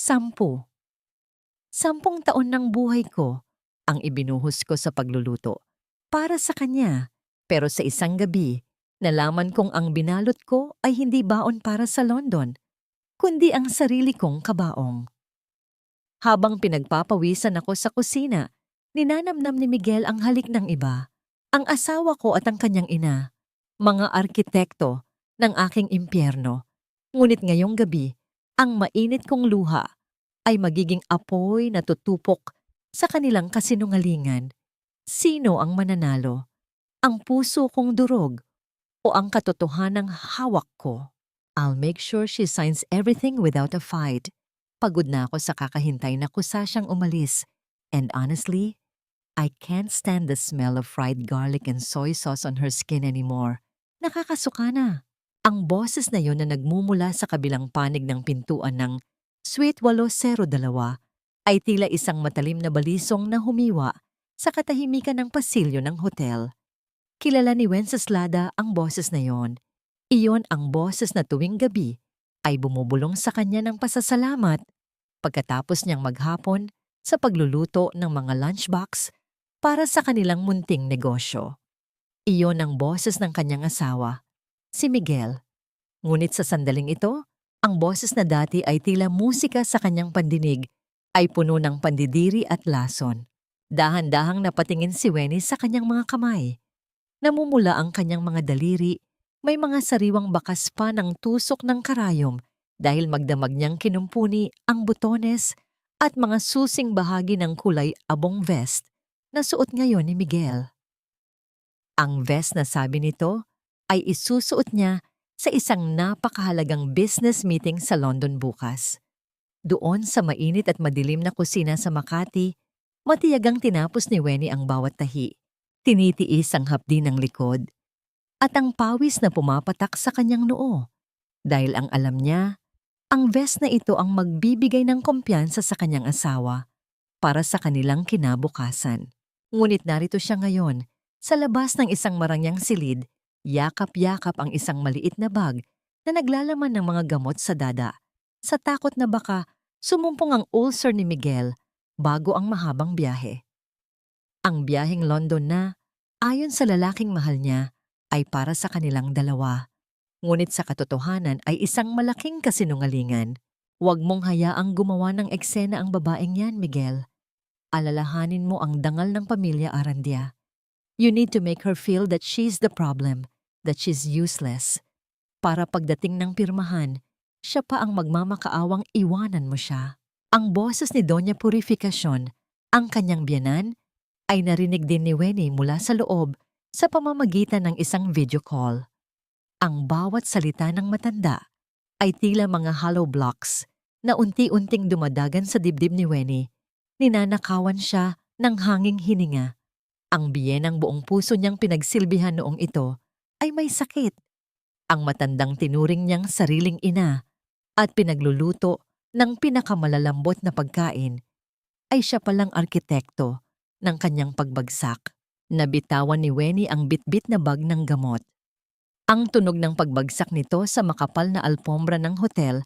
10. 10 taon ng buhay ko ang ibinuhos ko sa pagluluto para sa kanya. Pero sa isang gabi, nalaman kong ang binalot ko ay hindi baon para sa London, kundi ang sarili kong kabaong. Habang pinagpapawisan ako sa kusina, ninanamnam ni Miguel ang halik ng iba. Ang asawa ko at ang kanyang ina, mga arkitekto ng aking impyerno. Ngunit ngayong gabi, ang mainit kong luha ay magiging apoy na tutupok sa kanilang kasinungalingan. Sino ang mananalo? Ang puso kong durog o ang katotohanang hawak ko? I'll make sure she signs everything without a fight. Pagod na ako sa kakahintay na kusa siyang umalis. And honestly, I can't stand the smell of fried garlic and soy sauce on her skin anymore. Nakakasuka na. Ang boses na yon na nagmumula sa kabilang panig ng pintuan ng Suite 802 ay tila isang matalim na balisong na humiwa sa katahimikan ng pasilyo ng hotel. Kilala ni Wenceslada ang boses na yon. Iyon ang boses na tuwing gabi ay bumubulong sa kanya ng pasasalamat pagkatapos niyang maghapon sa pagluluto ng mga lunchbox para sa kanilang munting negosyo. Iyon ang boses ng kanyang asawa, si Miguel. Ngunit sa sandaling ito, ang boses na dati ay tila musika sa kanyang pandinig ay puno ng pandidiri at lason. Dahan-dahang napatingin si Wenny sa kanyang mga kamay. Namumula ang kanyang mga daliri, may mga sariwang bakas pa ng tusok ng karayom dahil magdamag niyang kinumpuni ang butones at mga susing bahagi ng kulay abong vest na suot ngayon ni Miguel. Ang vest na sabi nito ay isusuot niya sa isang napakahalagang business meeting sa London bukas. Doon sa mainit at madilim na kusina sa Makati, matiyagang tinapos ni Wenny ang bawat tahi. Tinitiis ang hapdi ng likod at ang pawis na pumapatak sa kanyang noo. Dahil ang alam niya, ang vest na ito ang magbibigay ng kumpiyansa sa kanyang asawa para sa kanilang kinabukasan. Ngunit narito siya ngayon, sa labas ng isang marangyang silid, yakap-yakap ang isang maliit na bag na naglalaman ng mga gamot sa dada, sa takot na baka sumumpong ang ulcer ni Miguel bago ang mahabang biyahe. Ang biyaheng London na, ayon sa lalaking mahal niya, ay para sa kanilang dalawa. Ngunit sa katotohanan ay isang malaking kasinungalingan. Huwag mong hayaang gumawa ng eksena ang babaeng yan, Miguel. Alalahanin mo ang dangal ng pamilya Arandia. You need to make her feel that she's the problem, that she's useless. Para pagdating ng pirmahan, siya pa ang magmamakaawang iwanan mo siya. Ang boses ni Doña Purificacion, ang kanyang biyanan, ay narinig din ni Wenny mula sa loob sa pamamagitan ng isang video call. Ang bawat salita ng matanda ay tila mga hollow blocks na unti-unting dumadagan sa dibdib ni Wenny. Ninanakawan siya ng hanging hininga. Ang biyenang buong puso niyang pinagsilbihan noong ito ay may sakit. Ang matandang tinuring niyang sariling ina at pinagluluto ng pinakamalalambot na pagkain ay siya palang arkitekto ng kanyang pagbagsak. Nabitawan ni Wenny ang bitbit na bag ng gamot. Ang tunog ng pagbagsak nito sa makapal na alpombra ng hotel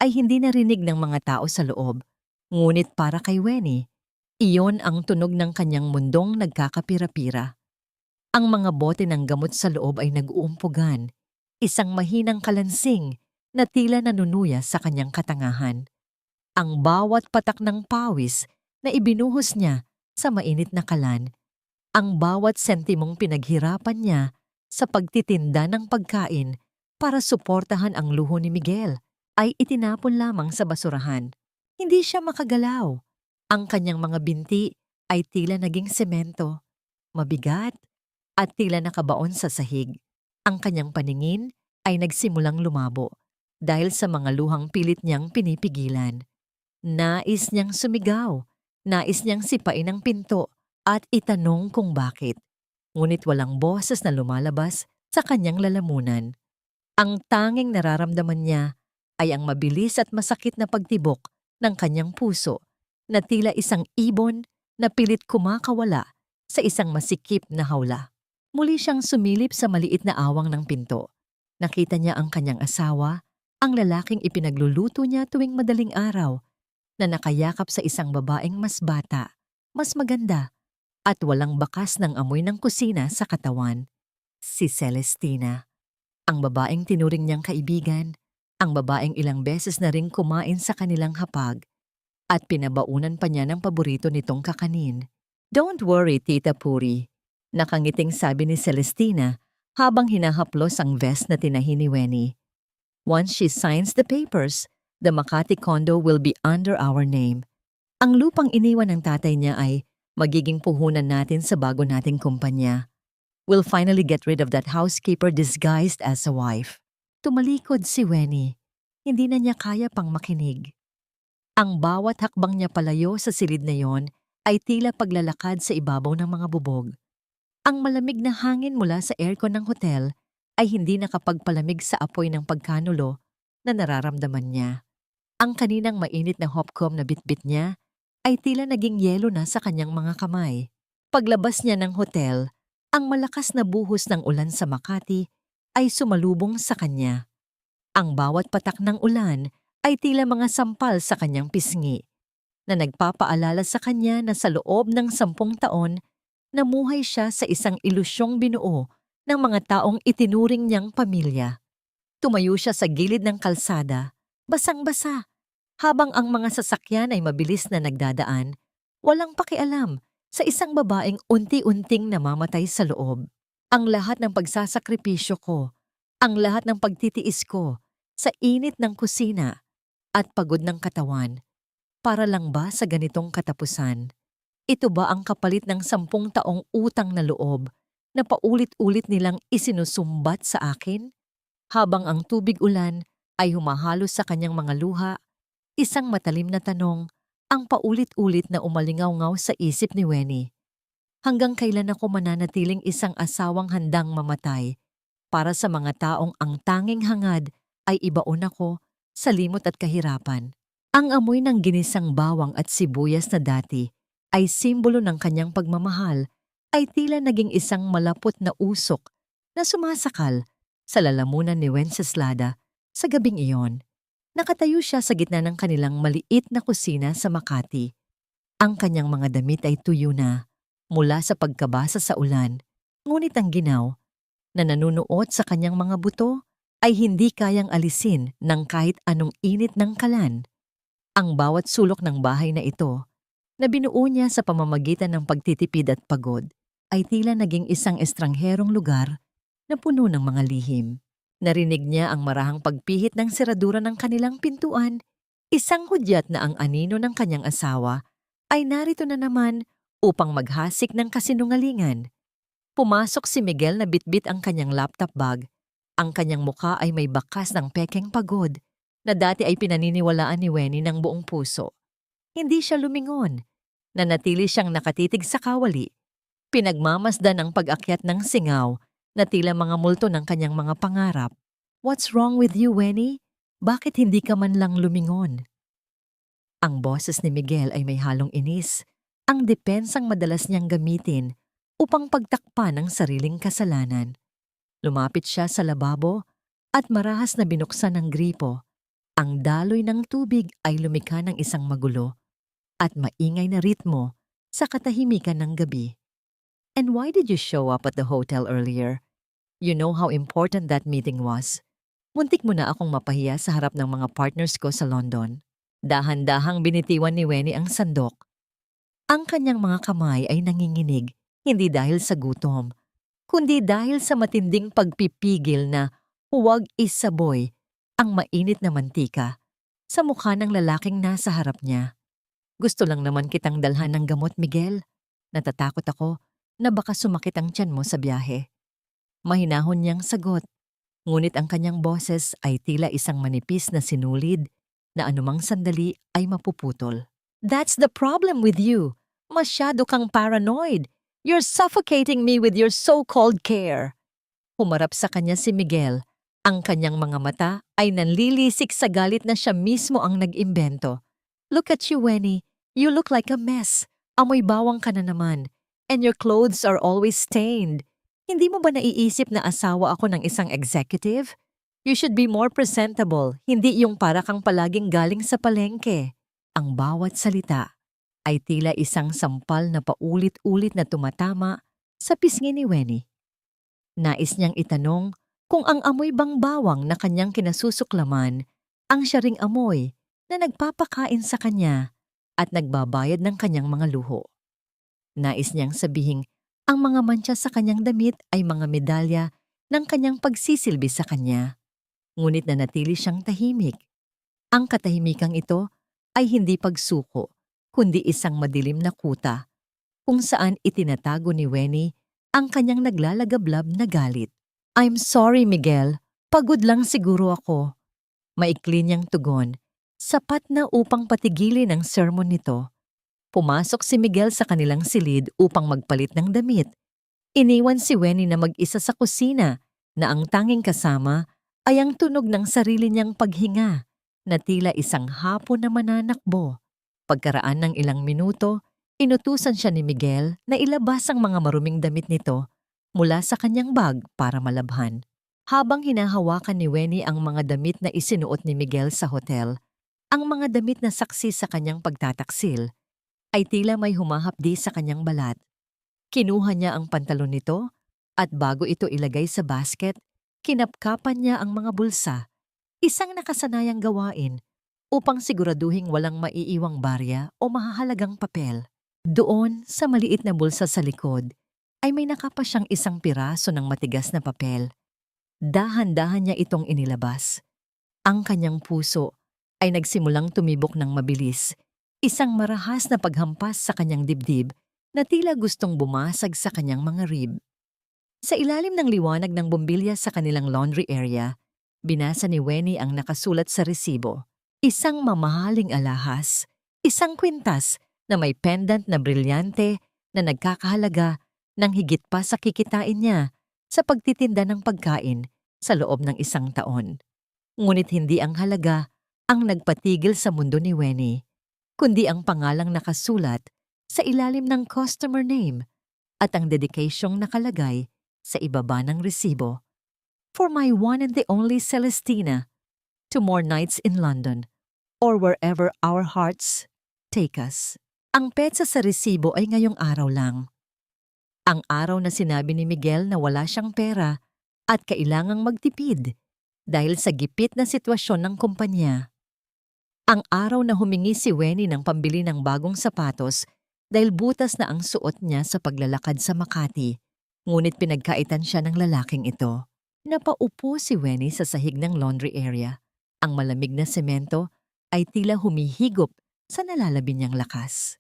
ay hindi narinig ng mga tao sa loob. Ngunit para kay Wenny, iyon ang tunog ng kanyang mundong nagkakapira-pira. Ang mga bote ng gamot sa loob ay nag-uumpugan, isang mahinang kalansing na tila nanunuya sa kanyang katangahan. Ang bawat patak ng pawis na ibinuhos niya sa mainit na kalan, ang bawat sentimong pinaghirapan niya sa pagtitinda ng pagkain para suportahan ang luho ni Miguel ay itinapon lamang sa basurahan. Hindi siya makagalaw. Ang kanyang mga binti ay tila naging semento, mabigat at tila nakabaon sa sahig. Ang kanyang paningin ay nagsimulang lumabo dahil sa mga luhang pilit niyang pinipigilan. Nais niyang sumigaw, nais niyang sipain ang pinto at itanong kung bakit. Ngunit walang boses na lumalabas sa kanyang lalamunan. Ang tanging nararamdaman niya ay ang mabilis at masakit na pagtibok ng kanyang puso na tila isang ibon na pilit kumakawala sa isang masikip na hawla. Muli siyang sumilip sa maliit na awang ng pinto. Nakita niya ang kanyang asawa, ang lalaking ipinagluluto niya tuwing madaling araw, na nakayakap sa isang babaeng mas bata, mas maganda, at walang bakas ng amoy ng kusina sa katawan. Si Celestina, ang babaeng tinuring niyang kaibigan, ang babaeng ilang beses na ring kumain sa kanilang hapag at pinabaunan pa niya ng paborito nitong kakanin. "Don't worry, Tita Puri," nakangiting sabi ni Celestina habang hinahaplos ang vest na tinahi ni Weni. "Once she signs the papers, the Makati condo will be under our name. Ang lupang iniwan ng tatay niya ay magiging puhunan natin sa bago nating kumpanya. We'll finally get rid of that housekeeper disguised as a wife." Tumalikod si Weni. Hindi na niya kaya pang makinig. Ang bawat hakbang niya palayo sa silid na yon ay tila paglalakad sa ibabaw ng mga bubog. Ang malamig na hangin mula sa aircon ng hotel ay hindi nakapagpalamig sa apoy ng pagkanulo na nararamdaman niya. Ang kaninang mainit na hopcom na bitbit niya ay tila naging yelo na sa kanyang mga kamay. Paglabas niya ng hotel, ang malakas na buhos ng ulan sa Makati ay sumalubong sa kanya. Ang bawat patak ng ulan ay tila mga sampal sa kanyang pisngi, na nagpapaalala sa kanya na sa loob ng 10 taon, namuhay siya sa isang ilusyong binuo ng mga taong itinuring niyang pamilya. Tumayo siya sa gilid ng kalsada, basang-basa, habang ang mga sasakyan ay mabilis na nagdadaan, walang pakialam sa isang babaeng unti-unting namamatay sa loob. Ang lahat ng pagsasakripisyo ko, ang lahat ng pagtitiis ko sa init ng kusina at pagod ng katawan, para lang ba sa ganitong katapusan? Ito ba ang kapalit ng 10 taong utang na loob na paulit-ulit nilang isinusumbat sa akin? Habang ang tubig ulan ay humahalos sa kanyang mga luha, isang matalim na tanong ang paulit-ulit na umalingaw-ngaw sa isip ni Weni. Hanggang kailan ako mananatiling isang asawang handang mamatay para sa mga taong ang tanging hangad ay ibaon ako sa limot at kahirapan? Ang amoy ng ginisang bawang at sibuyas na dati ay simbolo ng kanyang pagmamahal ay tila naging isang malapot na usok na sumasakal sa lalamunan ni Wenceslada sa gabing iyon. Nakatayo siya sa gitna ng kanilang maliit na kusina sa Makati. Ang kanyang mga damit ay tuyo na mula sa pagkabasa sa ulan, ngunit ang ginaw na nanunuot sa kanyang mga buto ay hindi kayang alisin ng kahit anong init ng kalan. Ang bawat sulok ng bahay na ito, na binuo niya sa pamamagitan ng pagtitipid at pagod, ay tila naging isang estrangherong lugar na puno ng mga lihim. Narinig niya ang marahang pagpihit ng seradura ng kanilang pintuan, isang hudyat na ang anino ng kanyang asawa ay narito na naman upang maghasik ng kasinungalingan. Pumasok si Miguel na bitbit ang kanyang laptop bag. Ang kanyang muka ay may bakas ng pekeng pagod na dati ay pinaniniwalaan ni Weni ng buong puso. Hindi siya lumingon. Nanatili siyang nakatitig sa kawali. Pinagmamasdan ang pag-akyat ng singaw na tila mga multo ng kanyang mga pangarap. "What's wrong with you, Weni? Bakit hindi ka man lang lumingon?" Ang boses ni Miguel ay may halong inis, ang depensang madalas niyang gamitin upang pagtakpan ang sariling kasalanan. Lumapit siya sa lababo at marahas na binuksan ng gripo. Ang daloy ng tubig ay lumikha ng isang magulo at maingay na ritmo sa katahimikan ng gabi. "And why did you show up at the hotel earlier? You know how important that meeting was. Muntik mo na akong mapahiya sa harap ng mga partners ko sa London." Dahan-dahang binitiwan ni Weni ang sandok. Ang kanyang mga kamay ay nanginginig, hindi dahil sa gutom, kundi dahil sa matinding pagpipigil na huwag isaboy ang mainit na mantika sa mukha ng lalaking nasa harap niya. "Gusto lang naman kitang dalhan ng gamot, Miguel. Natatakot ako na baka sumakit ang tiyan mo sa biyahe." Mahinahon niyang sagot, ngunit ang kanyang boses ay tila isang manipis na sinulid na anumang sandali ay mapuputol. "That's the problem with you. Masyado kang paranoid. You're suffocating me with your so-called care." Humarap sa kanya si Miguel. Ang kanyang mga mata ay nanlilisik sa galit na siya mismo ang nag-imbento. "Look at you, Weni. You look like a mess. Amoy bawang ka na naman. And your clothes are always stained. Hindi mo ba naiisip na asawa ako ng isang executive? You should be more presentable, hindi yung para kang palaging galing sa palengke." ang bawat salita ay tila isang sampal na paulit-ulit na tumatama sa pisngi ni Weni. Nais niyang itanong kung ang amoy bang bawang na kanyang kinasusuklaman ang siya ring amoy na nagpapakain sa kanya at nagbabayad ng kanyang mga luho. Nais niyang sabihing ang mga mantsa sa kanyang damit ay mga medalya ng kanyang pagsisilbi sa kanya. Ngunit nanatili siyang tahimik. Ang katahimikang ito ay hindi pagsuko, kundi isang madilim na kuta kung saan itinatago ni Weni ang kanyang naglalagablab na galit. "I'm sorry, Miguel. Pagod lang siguro ako." Maikli niyang tugon, sapat na upang patigilin ang sermon nito. Pumasok si Miguel sa kanilang silid upang magpalit ng damit. Iniwan si Weni na mag-isa sa kusina na ang tanging kasama ay ang tunog ng sarili niyang paghinga na tila isang hapon na mananakbo. Pagkaraan ng ilang minuto, inutusan siya ni Miguel na ilabas ang mga maruming damit nito mula sa kanyang bag para malabhan. Habang hinahawakan ni Weni ang mga damit na isinuot ni Miguel sa hotel, ang mga damit na saksi sa kanyang pagtataksil ay tila may humahapdi sa kanyang balat. Kinuha niya ang pantalon nito at bago ito ilagay sa basket, kinapkapan niya ang mga bulsa, isang nakasanayang gawain upang siguraduhing walang maiiwang barya o mahahalagang papel. Doon, sa maliit na bulsa sa likod, ay may nakapa siyang isang piraso ng matigas na papel. Dahan-dahan niya itong inilabas. Ang kanyang puso ay nagsimulang tumibok ng mabilis, isang marahas na paghampas sa kanyang dibdib na tila gustong bumasag sa kanyang mga rib. Sa ilalim ng liwanag ng bombilya sa kanilang laundry area, binasa ni Weni ang nakasulat sa resibo. Isang mamahaling alahas, isang kwintas na may pendant na brilyante na nagkakahalaga ng higit pa sa kikitain niya sa pagtitinda ng pagkain sa loob ng isang taon. Ngunit hindi ang halaga ang nagpatigil sa mundo ni Weni, kundi ang pangalang nakasulat sa ilalim ng customer name at ang dedikasyong nakalagay sa ibaba ng resibo. "For my one and the only Celestina, to more nights in London, or wherever our hearts take us." Ang petsa sa resibo ay ngayong araw lang. Ang araw na sinabi ni Miguel na wala siyang pera at kailangang magtipid dahil sa gipit na sitwasyon ng kumpanya. Ang araw na humingi si Weni ng pambili ng bagong sapatos dahil butas na ang suot niya sa paglalakad sa Makati, ngunit pinagkaitan siya ng lalaking ito. Napaupo si Weni sa sahig ng laundry area. Ang malamig na semento ay tila humihigop sa nalalabi niyang lakas.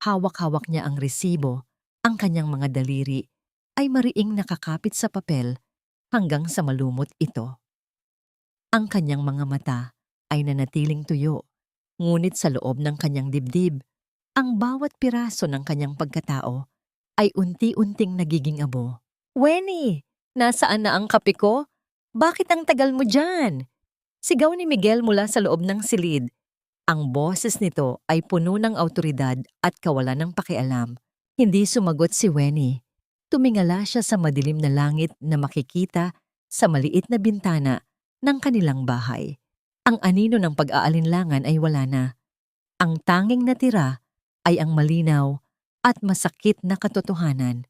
Hawak-hawak niya ang resibo. Ang kanyang mga daliri ay mariing nakakapit sa papel hanggang sa malumot ito. Ang kanyang mga mata ay nanatiling tuyo, ngunit sa loob ng kanyang dibdib, ang bawat piraso ng kanyang pagkatao ay unti-unting nagiging abo. "Weni, nasaan na ang kape ko? Bakit ang tagal mo dyan?" Sigaw ni Miguel mula sa loob ng silid. Ang boses nito ay puno ng awtoridad at kawalan ng pakialam. Hindi sumagot si Weni. Tumingala siya sa madilim na langit na makikita sa maliit na bintana ng kanilang bahay. Ang anino ng pag-aalinlangan ay wala na. Ang tanging natira ay ang malinaw at masakit na katotohanan.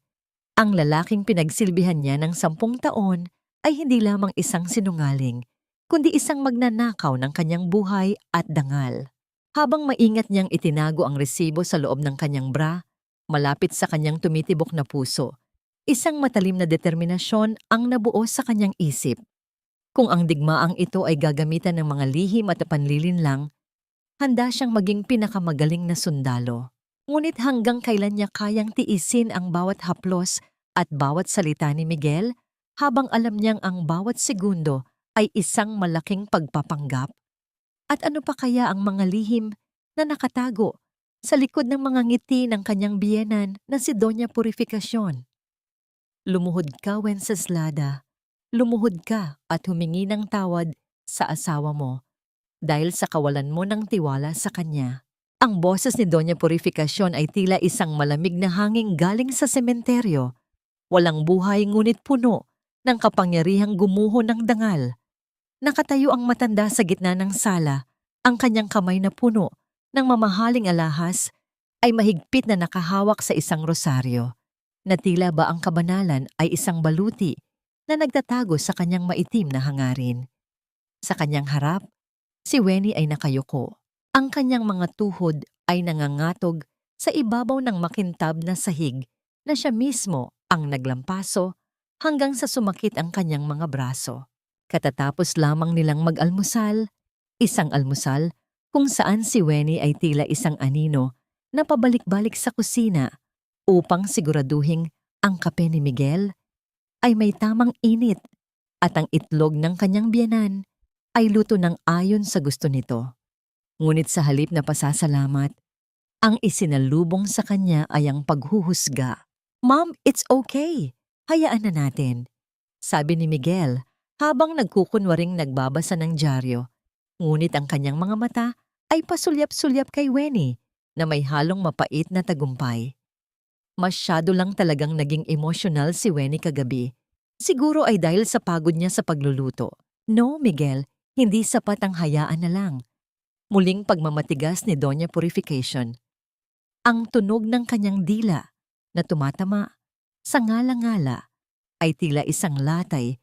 Ang lalaking pinagsilbihan niya ng 10 taon ay hindi lamang isang sinungaling, kundi isang magnanakaw ng kanyang buhay at dangal. Habang maingat niyang itinago ang resibo sa loob ng kanyang bra, malapit sa kanyang tumitibok na puso, isang matalim na determinasyon ang nabuo sa kanyang isip. Kung ang digmaang ito ay gagamitan ng mga lihim at panlilinlang, handa siyang maging pinakamagaling na sundalo. Ngunit hanggang kailan niya kayang tiisin ang bawat haplos at bawat salita ni Miguel habang alam niyang ang bawat segundo ay isang malaking pagpapanggap? At ano pa kaya ang mga lihim na nakatago sa likod ng mga ngiti ng kanyang biyenan na si Doña Purificacion? Lumuhod ka, Wenceslada. Lumuhod ka at humingi ng tawad sa asawa mo dahil sa kawalan mo ng tiwala sa kanya. Ang boses ni Doña Purificacion ay tila isang malamig na hangin galing sa sementeryo. Walang buhay ngunit puno ng kapangyarihang gumuho ng dangal. Nakatayo ang matanda sa gitna ng sala, ang kanyang kamay na puno ng mamahaling alahas ay mahigpit na nakahawak sa isang rosaryo, na tila ba ang kabanalan ay isang baluti na nagtatago sa kanyang maitim na hangarin. Sa kanyang harap, si Weni ay nakayuko. Ang kanyang mga tuhod ay nangangatog sa ibabaw ng makintab na sahig na siya mismo ang naglampaso hanggang sa sumakit ang kanyang mga braso. Katatapos lamang nilang mag-almusal, isang almusal kung saan si Weni ay tila isang anino na pabalik-balik sa kusina upang siguraduhing ang kape ni Miguel ay may tamang init at ang itlog ng kanyang biyenan ay luto ng ayon sa gusto nito. Ngunit sa halip na pasasalamat, ang isinalubong sa kanya ay ang paghuhusga. "Mom, it's okay. Hayaan na natin," sabi ni Miguel habang nagkukunwaring nagbabasa ng dyaryo. Ngunit ang kanyang mga mata ay pasulyap-sulyap kay Weni na may halong mapait na tagumpay. Masyado lang talagang naging emosyonal si Weni kagabi. Siguro ay dahil sa pagod niya sa pagluluto. "No, Miguel, hindi sapat ang hayaan na lang." Muling pagmamatigas ni Doña Purification. Ang tunog ng kanyang dila na tumatama sa ngala-ngala ay tila isang latay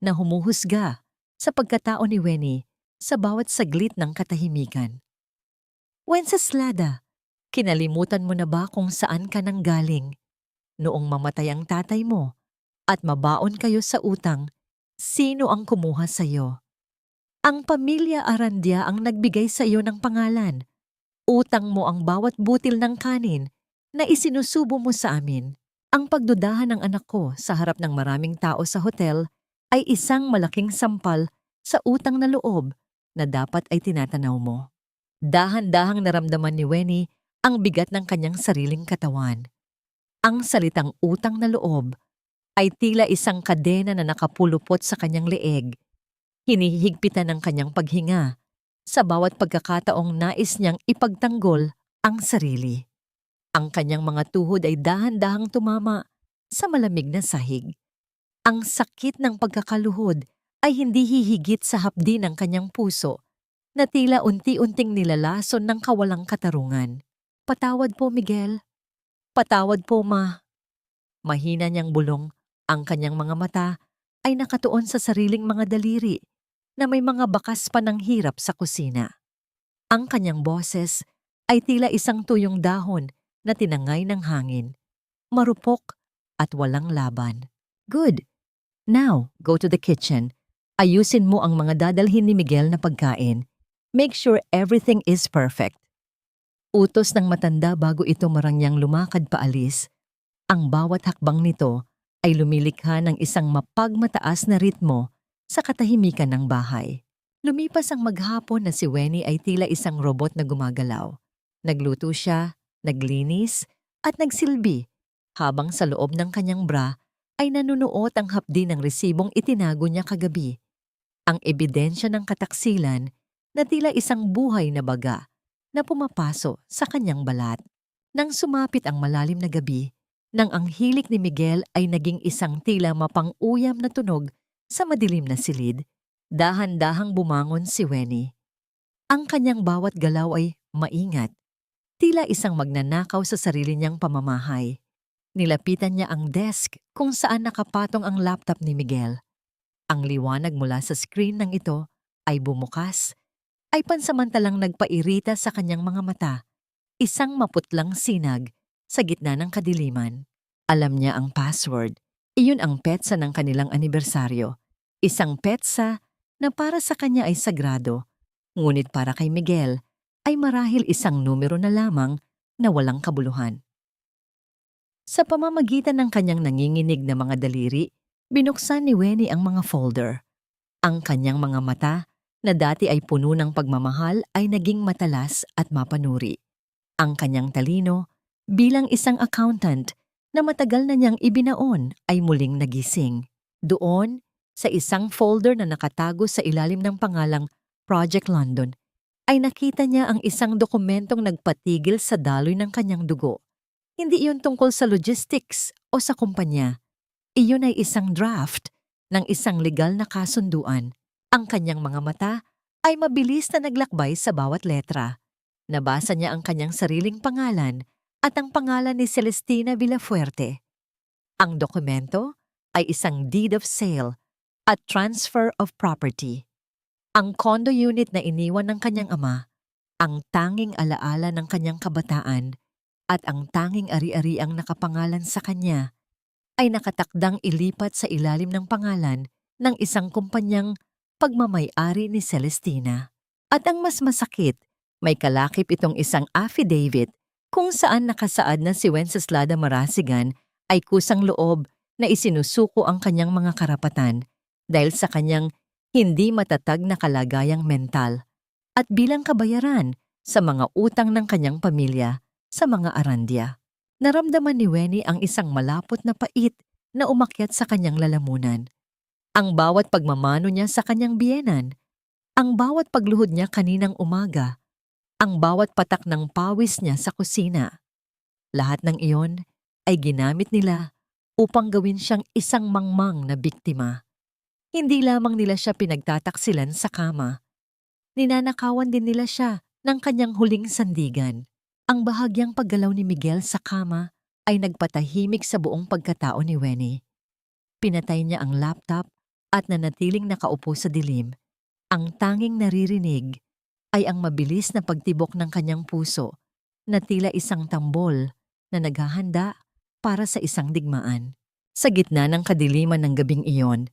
na humuhusga sa pagkatao ni Weni sa bawat saglit ng katahimikan. "Wenceslada, kinalimutan mo na ba kung saan ka nanggaling? Noong mamatay ang tatay mo at mabaon kayo sa utang, sino ang kumuha sa iyo? Ang pamilya Arandia ang nagbigay sa iyo ng pangalan. Utang mo ang bawat butil ng kanin na isinusubo mo sa amin. Ang pagdudahan ng anak ko sa harap ng maraming tao sa hotel ay isang malaking sampal sa utang na loob na dapat ay tinatanaw mo." Dahan-dahang naramdaman ni Weni ang bigat ng kanyang sariling katawan. Ang salitang utang na loob ay tila isang kadena na nakapulupot sa kanyang leeg. Hinihigpitan ng kanyang paghinga sa bawat pagkakataong nais niyang ipagtanggol ang sarili. Ang kanyang mga tuhod ay dahan-dahang tumama sa malamig na sahig. Ang sakit ng pagkakaluhod ay hindi hihigit sa hapdi ng kanyang puso na tila unti-unting nilalason ng kawalang katarungan. "Patawad po, Miguel. Patawad po, Ma." Mahina niyang bulong, ang kanyang mga mata ay nakatuon sa sariling mga daliri na may mga bakas pa ng hirap sa kusina. Ang kanyang boses ay tila isang tuyong dahon na tinangay ng hangin, marupok at walang laban. "Good. Now, go to the kitchen. Ayusin mo ang mga dadalhin ni Miguel na pagkain. Make sure everything is perfect." Utos ng matanda bago ito marangyang lumakad paalis. Ang bawat hakbang nito ay lumilikha ng isang mapagmataas na ritmo sa katahimikan ng bahay. Lumipas ang maghapon na si Weni ay tila isang robot na gumagalaw. Nagluto siya, naglinis, at nagsilbi, habang sa loob ng kanyang bra ay nanunuot ang hapdi ng resibong itinago niya kagabi. Ang ebidensya ng kataksilan na tila isang buhay na baga na pumapaso sa kanyang balat. Nang sumapit ang malalim na gabi, nang ang hilik ni Miguel ay naging isang tila mapang-uyam na tunog sa madilim na silid, dahan-dahang bumangon si Weni. Ang kanyang bawat galaw ay maingat, tila isang magnanakaw sa sarili niyang pamamahay. Nilapitan niya ang desk kung saan nakapatong ang laptop ni Miguel. Ang liwanag mula sa screen ng ito ay bumukas, ay pansamantalang nagpairita sa kanyang mga mata, isang maputlang sinag sa gitna ng kadiliman. Alam niya ang password. Iyon ang petsa ng kanilang anibersaryo. Isang petsa na para sa kanya ay sagrado, ngunit para kay Miguel ay marahil isang numero na lamang na walang kabuluhan. Sa pamamagitan ng kanyang nanginginig na mga daliri, binuksan ni Weni ang mga folder. Ang kanyang mga mata, na dati ay puno ng pagmamahal, ay naging matalas at mapanuri. Ang kanyang talino, bilang isang accountant na matagal na niyang ibinaon, ay muling nagising. Doon, sa isang folder na nakatago sa ilalim ng pangalang Project London, ay nakita niya ang isang dokumentong nagpatigil sa daloy ng kanyang dugo. Hindi iyon tungkol sa logistics o sa kumpanya. Iyon ay isang draft ng isang legal na kasunduan. Ang kanyang mga mata ay mabilis na naglakbay sa bawat letra. Nabasa niya ang kanyang sariling pangalan at ang pangalan ni Celestina Villafuerte. Ang dokumento ay isang deed of sale at transfer of property. Ang condo unit na iniwan ng kanyang ama, ang tanging alaala ng kanyang kabataan at ang tanging ari-ariang nakapangalan sa kanya ay nakatakdang ilipat sa ilalim ng pangalan ng isang kumpanyang pagmamay-ari ni Celestina. At ang mas masakit, may kalakip itong isang affidavit kung saan nakasaad na si Wenceslada Marasigan ay kusang loob na isinusuko ang kanyang mga karapatan dahil sa kanyang hindi matatag na kalagayang mental at bilang kabayaran sa mga utang ng kanyang pamilya sa mga Arandia. Naramdaman ni Wenny ang isang malapot na pait na umakyat sa kanyang lalamunan. Ang bawat pagmamano niya sa kanyang biyenan, ang bawat pagluhod niya kaninang umaga, ang bawat patak ng pawis niya sa kusina. Lahat ng iyon ay ginamit nila upang gawin siyang isang mangmang na biktima. Hindi lamang nila siya pinagtataksilan sa kama. Ninanakawan din nila siya ng kanyang huling sandigan. Ang bahagyang paggalaw ni Miguel sa kama ay nagpatahimik sa buong pagkatao ni Wenny. Pinatay niya ang laptop at nanatiling nakaupo sa dilim. Ang tanging naririnig ay ang mabilis na pagtibok ng kanyang puso na tila isang tambol na naghahanda para sa isang digmaan. Sa gitna ng kadiliman ng gabing iyon,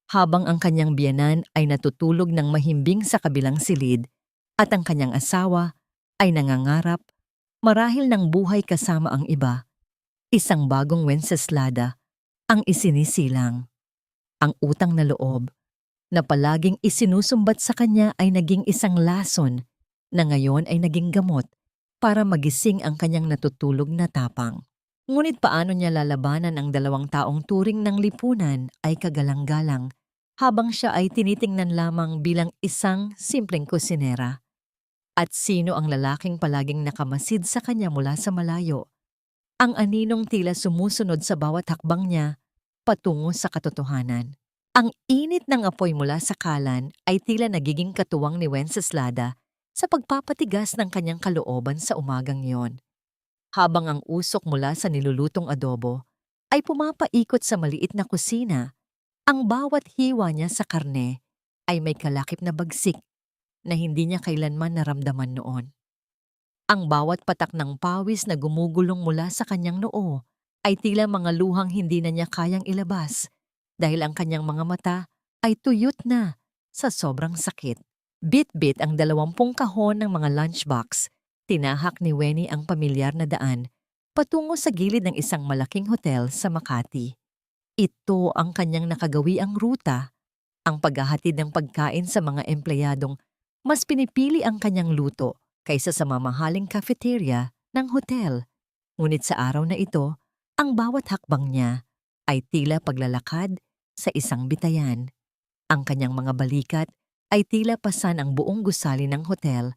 habang ang kanyang biyenan ay natutulog ng mahimbing sa kabilang silid at ang kanyang asawa ay nangangarap marahil ng buhay kasama ang iba, isang bagong Wenceslada ang isinisilang. Ang utang na loob na palaging isinusumbat sa kanya ay naging isang lason na ngayon ay naging gamot para magising ang kanyang natutulog na tapang. Ngunit paano niya lalabanan ang 2 taong turing ng lipunan ay kagalang-galang habang siya ay tinitingnan lamang bilang isang simpleng kusinera? At sino ang lalaking palaging nakamasid sa kanya mula sa malayo? Ang aninong tila sumusunod sa bawat hakbang niya patungo sa katotohanan. Ang init ng apoy mula sa kalan ay tila nagiging katuwang ni Wenceslada sa pagpapatigas ng kanyang kalooban sa umagang iyon. Habang ang usok mula sa nilulutong adobo ay pumapaikot sa maliit na kusina, ang bawat hiwa niya sa karne ay may kalakip na bagsik na hindi niya kailanman naramdaman noon. Ang bawat patak ng pawis na gumugulong mula sa kanyang noo ay tila mga luhang hindi na niya kayang ilabas dahil ang kanyang mga mata ay tuyot na sa sobrang sakit. Bit-bit ang 20 kahon ng mga lunchbox. Tinahak ni Wenny ang pamilyar na daan patungo sa gilid ng isang malaking hotel sa Makati. Ito ang kanyang nakagawiang ruta, ang paghahatid ng pagkain sa mga empleyadong mas pinipili ang kanyang luto kaysa sa mamahaling cafeteria ng hotel. Ngunit sa araw na ito, ang bawat hakbang niya ay tila paglalakad sa isang bitayan. Ang kanyang mga balikat ay tila pasan ang buong gusali ng hotel,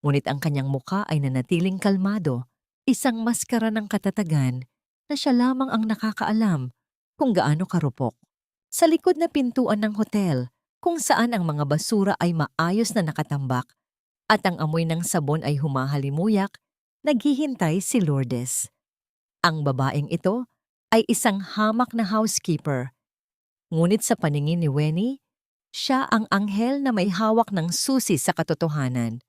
ngunit ang kanyang muka ay nanatiling kalmado, isang maskara ng katatagan na siya lamang ang nakakaalam kung gaano karupok. Sa likod na pintuan ng hotel, kung saan ang mga basura ay maayos na nakatambak at ang amoy ng sabon ay humahalimuyak, naghihintay si Lourdes. Ang babaeng ito ay isang hamak na housekeeper. Ngunit sa paningin ni Wenny, siya ang anghel na may hawak ng susi sa katotohanan.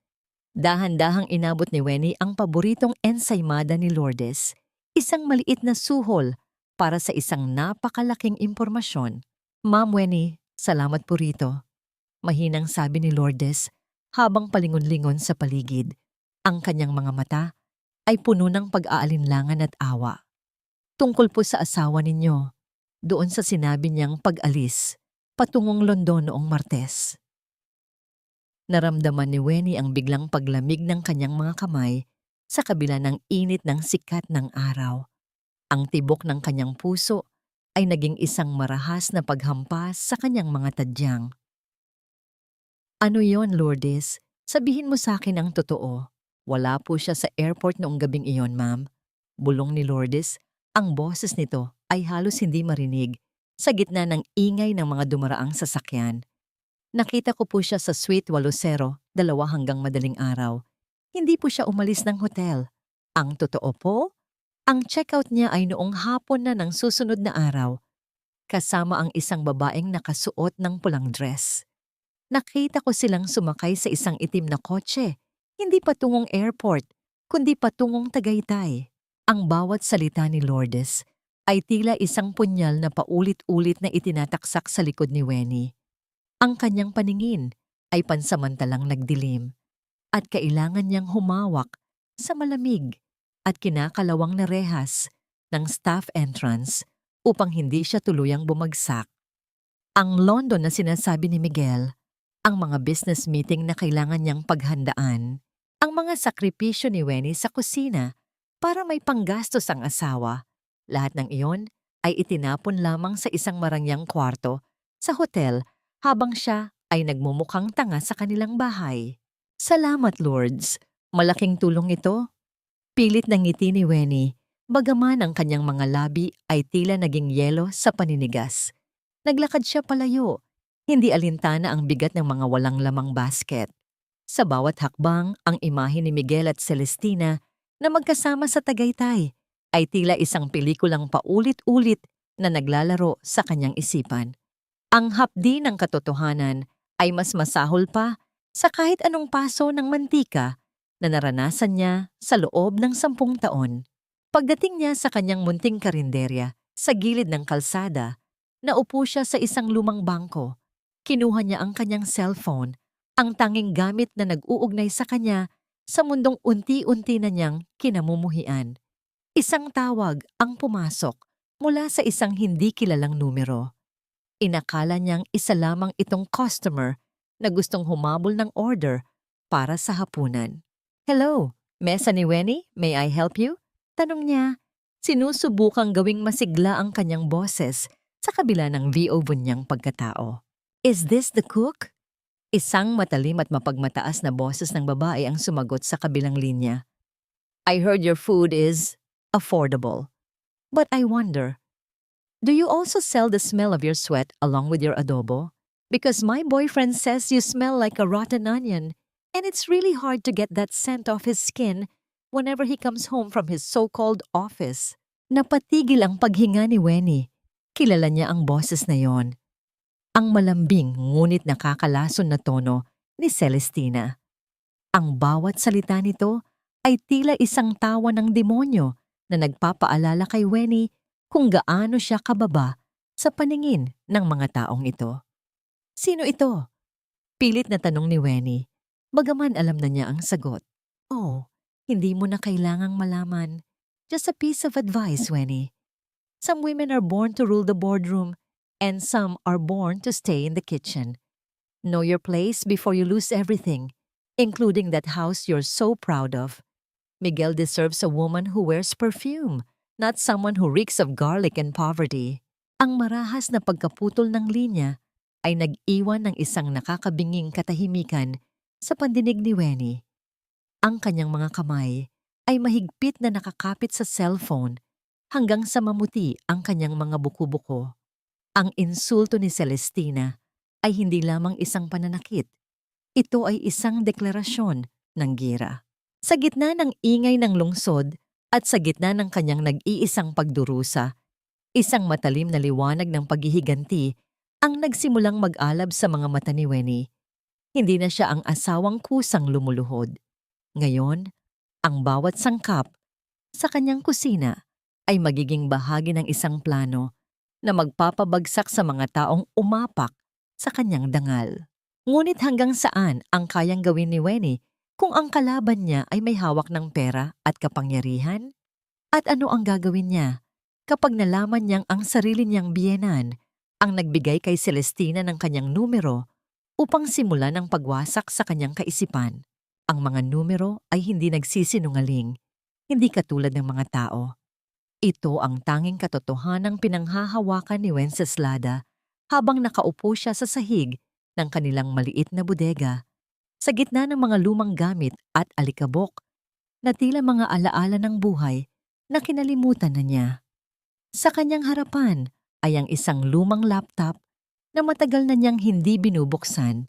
Dahan-dahang inabot ni Wenny ang paboritong ensaymada ni Lourdes, isang maliit na suhol para sa isang napakalaking impormasyon. Ma'am Wenny, salamat po rito. Mahinang sabi ni Lourdes habang palingon-lingon sa paligid. Ang kanyang mga mata ay puno ng pag-aalinlangan at awa. Tungkol po sa asawa ninyo, doon sa sinabi niyang pag-alis, patungong London noong Martes. Naramdaman ni Wenny ang biglang paglamig ng kanyang mga kamay sa kabila ng init ng sikat ng araw. Ang tibok ng kanyang puso ay naging isang marahas na paghampas sa kanyang mga tadyang. Ano yon, Lourdes? Sabihin mo sa akin ang totoo. Wala po siya sa airport noong gabing iyon, ma'am. Bulong ni Lourdes, ang boses nito ay halos hindi marinig sa gitna ng ingay ng mga dumaraang sasakyan. Nakita ko po siya sa Suite 80, 2 hanggang madaling araw. hindi po siya umalis ng hotel. Ang totoo po, ang checkout niya ay noong hapon na ng susunod na araw, kasama ang isang babaeng nakasuot ng pulang dress. Nakita ko silang sumakay sa isang itim na kotse, hindi patungong airport, kundi patungong Tagaytay. Ang bawat salita ni Lourdes ay tila isang punyal na paulit-ulit na itinataksak sa likod ni Wenny. Ang kanyang paningin ay pansamantalang nagdilim at kailangan niyang humawak sa malamig at kinakalawang na rehas ng staff entrance upang hindi siya tuluyang bumagsak. Ang London na sinasabi ni Miguel, ang mga business meeting na kailangan niyang paghandaan, ang mga sakripisyo ni Wenny sa kusina para may panggastos ang asawa, lahat ng iyon ay itinapon lamang sa isang marangyang kwarto sa hotel habang siya ay nagmumukhang tanga sa kanilang bahay. Salamat, Lourdes. Malaking tulong ito. Pilit ng ngiti ni Wenny, bagaman ang kanyang mga labi ay tila naging yelo sa paninigas. Naglakad siya palayo. Hindi alintana ang bigat ng mga walang lamang basket. Sa bawat hakbang, ang imahe ni Miguel at Celestina na magkasama sa Tagaytay ay tila isang pelikulang paulit-ulit na naglalaro sa kanyang isipan. Ang hapdi ng katotohanan ay mas masahol pa sa kahit anong paso ng mantika na naranasan niya sa loob ng 10 taon. Pagdating niya sa kanyang munting karinderya sa gilid ng kalsada, naupo siya sa isang lumang bangko. Kinuha niya ang kanyang cellphone, ang tanging gamit na nag-uugnay sa kanya sa mundong unti-unti na niyang kinamumuhian. Isang tawag ang pumasok mula sa isang hindi kilalang numero. Inakala niyang isa lamang itong customer na gustong humabol ng order para sa hapunan. "Hello, mesa ni Wenny, may I help you?" Tanong niya. Sinusubukang gawing masigla ang kanyang boses sa kabila ng VO niyang pagkatao. "Is this the cook?" Isang matalim at mapagmataas na boses ng babae ang sumagot sa kabilang linya. "I heard your food is affordable. But I wonder, do you also sell the smell of your sweat along with your adobo? Because my boyfriend says you smell like a rotten onion, and it's really hard to get that scent off his skin whenever he comes home from his so-called office." Napatigil ang paghinga ni Wenny. Kilala niya ang boses na yon. Ang malambing ngunit nakakalason na tono ni Celestina. Ang bawat salita nito ay tila isang tawa ng demonyo na nagpapaalala kay Wenny kung gaano siya kababa sa paningin ng mga taong ito. "Sino ito?" Pilit na tanong ni Wenny, bagaman alam na niya ang sagot. "Oh, hindi mo na kailangang malaman. Just a piece of advice, Wenny. Some women are born to rule the boardroom, and some are born to stay in the kitchen. Know your place before you lose everything, including that house you're so proud of. Miguel deserves a woman who wears perfume, not someone who reeks of garlic and poverty." Ang marahas na pagkaputol ng linya ay nag-iwan ng isang nakakabinging katahimikan sa pandinig ni Wenny. Ang kanyang mga kamay ay mahigpit na nakakapit sa cellphone hanggang sa mamuti ang kanyang mga buko-buko. Ang insulto ni Celestina ay hindi lamang isang pananakit. Ito ay isang deklarasyon ng gira. Sa gitna ng ingay ng lungsod at sa gitna ng kanyang nag-iisang pagdurusa, isang matalim na liwanag ng paghihiganti ang nagsimulang mag-alab sa mga mata ni Wenny. Hindi na siya ang asawang kusang lumuluhod. Ngayon, ang bawat sangkap sa kanyang kusina ay magiging bahagi ng isang plano na magpapabagsak sa mga taong umapak sa kanyang dangal. Ngunit hanggang saan ang kayang gawin ni Wenny kung ang kalaban niya ay may hawak ng pera at kapangyarihan? At ano ang gagawin niya kapag nalaman niyang ang sarili niyang biyenan ang nagbigay kay Celestina ng kanyang numero upang simulan ang pagwasak sa kanyang kaisipan? Ang mga numero ay hindi nagsisinungaling, hindi katulad ng mga tao. Ito ang tanging katotohanang pinanghahawakan ni Wenceslada habang nakaupo siya sa sahig ng kanilang maliit na bodega, sa gitna ng mga lumang gamit at alikabok na tila mga alaala ng buhay na kinalimutan na niya. Sa kanyang harapan ay ang isang lumang laptop na matagal na niyang hindi binubuksan,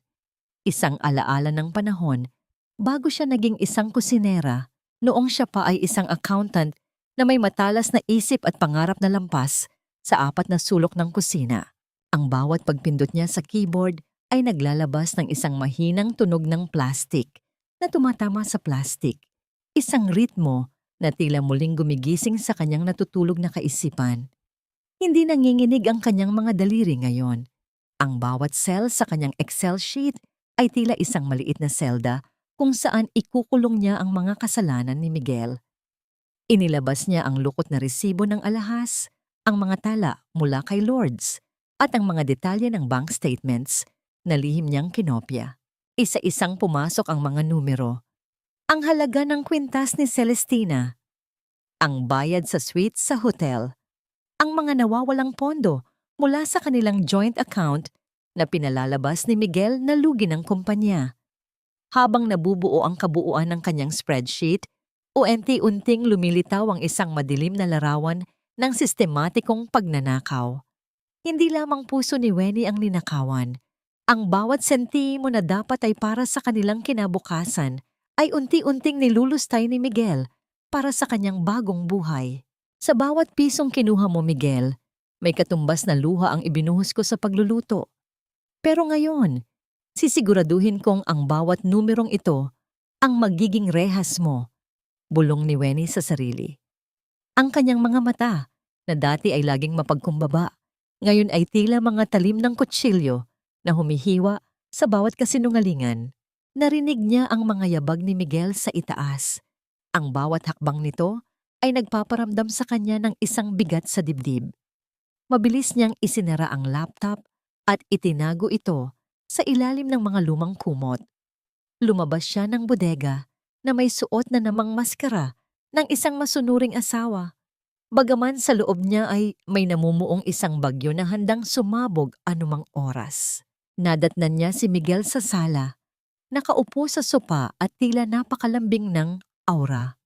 isang alaala ng panahon Bago siya naging isang kusinera, noong siya pa ay isang accountant na may matalas na isip at pangarap na lampas sa apat na sulok ng kusina. Ang bawat pagpindot niya sa keyboard ay naglalabas ng isang mahinang tunog ng plastic na tumatama sa plastic. Isang ritmo na tila muling gumigising sa kanyang natutulog na kaisipan. Hindi nanginginig ang kanyang mga daliri ngayon. Ang bawat cell sa kanyang Excel sheet ay tila isang maliit na selda kung saan ikukulong niya ang mga kasalanan ni Miguel. Inilabas niya ang lukot na resibo ng alahas, ang mga tala mula kay Lourdes, at ang mga detalye ng bank statements na lihim niyang kinopya. Isa-isang pumasok ang mga numero. Ang halaga ng kwintas ni Celestina, ang bayad sa suite sa hotel, ang mga nawawalang pondo mula sa kanilang joint account na pinalalabas ni Miguel na lugi ng kumpanya. Habang nabubuo ang kabuuan ng kanyang spreadsheet, unti-unting lumilitaw ang isang madilim na larawan ng sistematikong pagnanakaw. Hindi lamang puso ni Wenny ang ninakawan. Ang bawat sentimo na dapat ay para sa kanilang kinabukasan ay unti-unting nilulustay ni Miguel para sa kanyang bagong buhay. Sa bawat pisong kinuha mo, Miguel, may katumbas na luha ang ibinuhos ko sa pagluluto. Pero ngayon, sisiguraduhin kong ang bawat numerong ito ang magiging rehas mo, bulong ni Wenny sa sarili. Ang kanyang mga mata, na dati ay laging mapagkumbaba, ngayon ay tila mga talim ng kutsilyo na humihiwa sa bawat kasinungalingan. Narinig niya ang mga yabag ni Miguel sa itaas. Ang bawat hakbang nito ay nagpaparamdam sa kanya ng isang bigat sa dibdib. Mabilis niyang isinara ang laptop at itinago ito sa ilalim ng mga lumang kumot. Lumabas siya ng bodega na may suot na namang maskara ng isang masunuring asawa. Bagaman sa loob niya ay may namumuong isang bagyo na handang sumabog anumang oras. Nadatnan niya si Miguel sa sala, nakaupo sa sopa at tila napakalambing ng aura.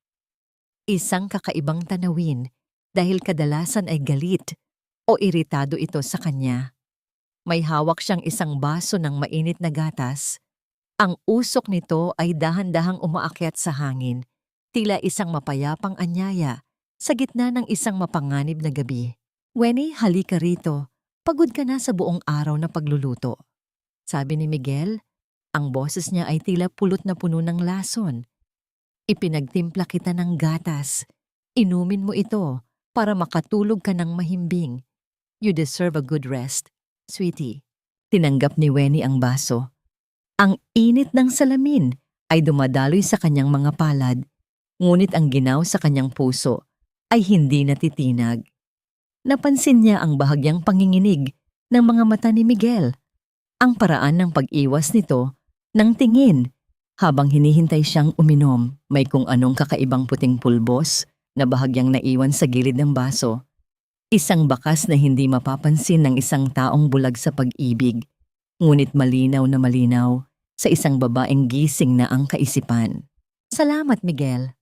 Isang kakaibang tanawin dahil kadalasan ay galit o iritado ito sa kanya. May hawak siyang isang baso ng mainit na gatas. Ang usok nito ay dahan-dahang umaakyat sa hangin, tila isang mapayapang anyaya sa gitna ng isang mapanganib na gabi. Wenny, halika rito. Pagod ka na sa buong araw na pagluluto. Sabi ni Miguel, ang boses niya ay tila pulot na puno ng lason. Ipinagtimpla kita ng gatas. Inumin mo ito para makatulog ka ng mahimbing. You deserve a good rest, sweetie. Tinanggap ni Wenny ang baso. Ang init ng salamin ay dumadaloy sa kanyang mga palad, ngunit ang ginaw sa kanyang puso ay hindi natitinag. Napansin niya ang bahagyang panginginig ng mga mata ni Miguel, ang paraan ng pag-iwas nito ng tingin habang hinihintay siyang uminom. May kung anong kakaibang puting pulbos na bahagyang naiwan sa gilid ng baso. Isang bakas na hindi mapapansin ng isang taong bulag sa pag-ibig, ngunit malinaw na malinaw sa isang babaeng gising na ang kaisipan. Salamat, Miguel.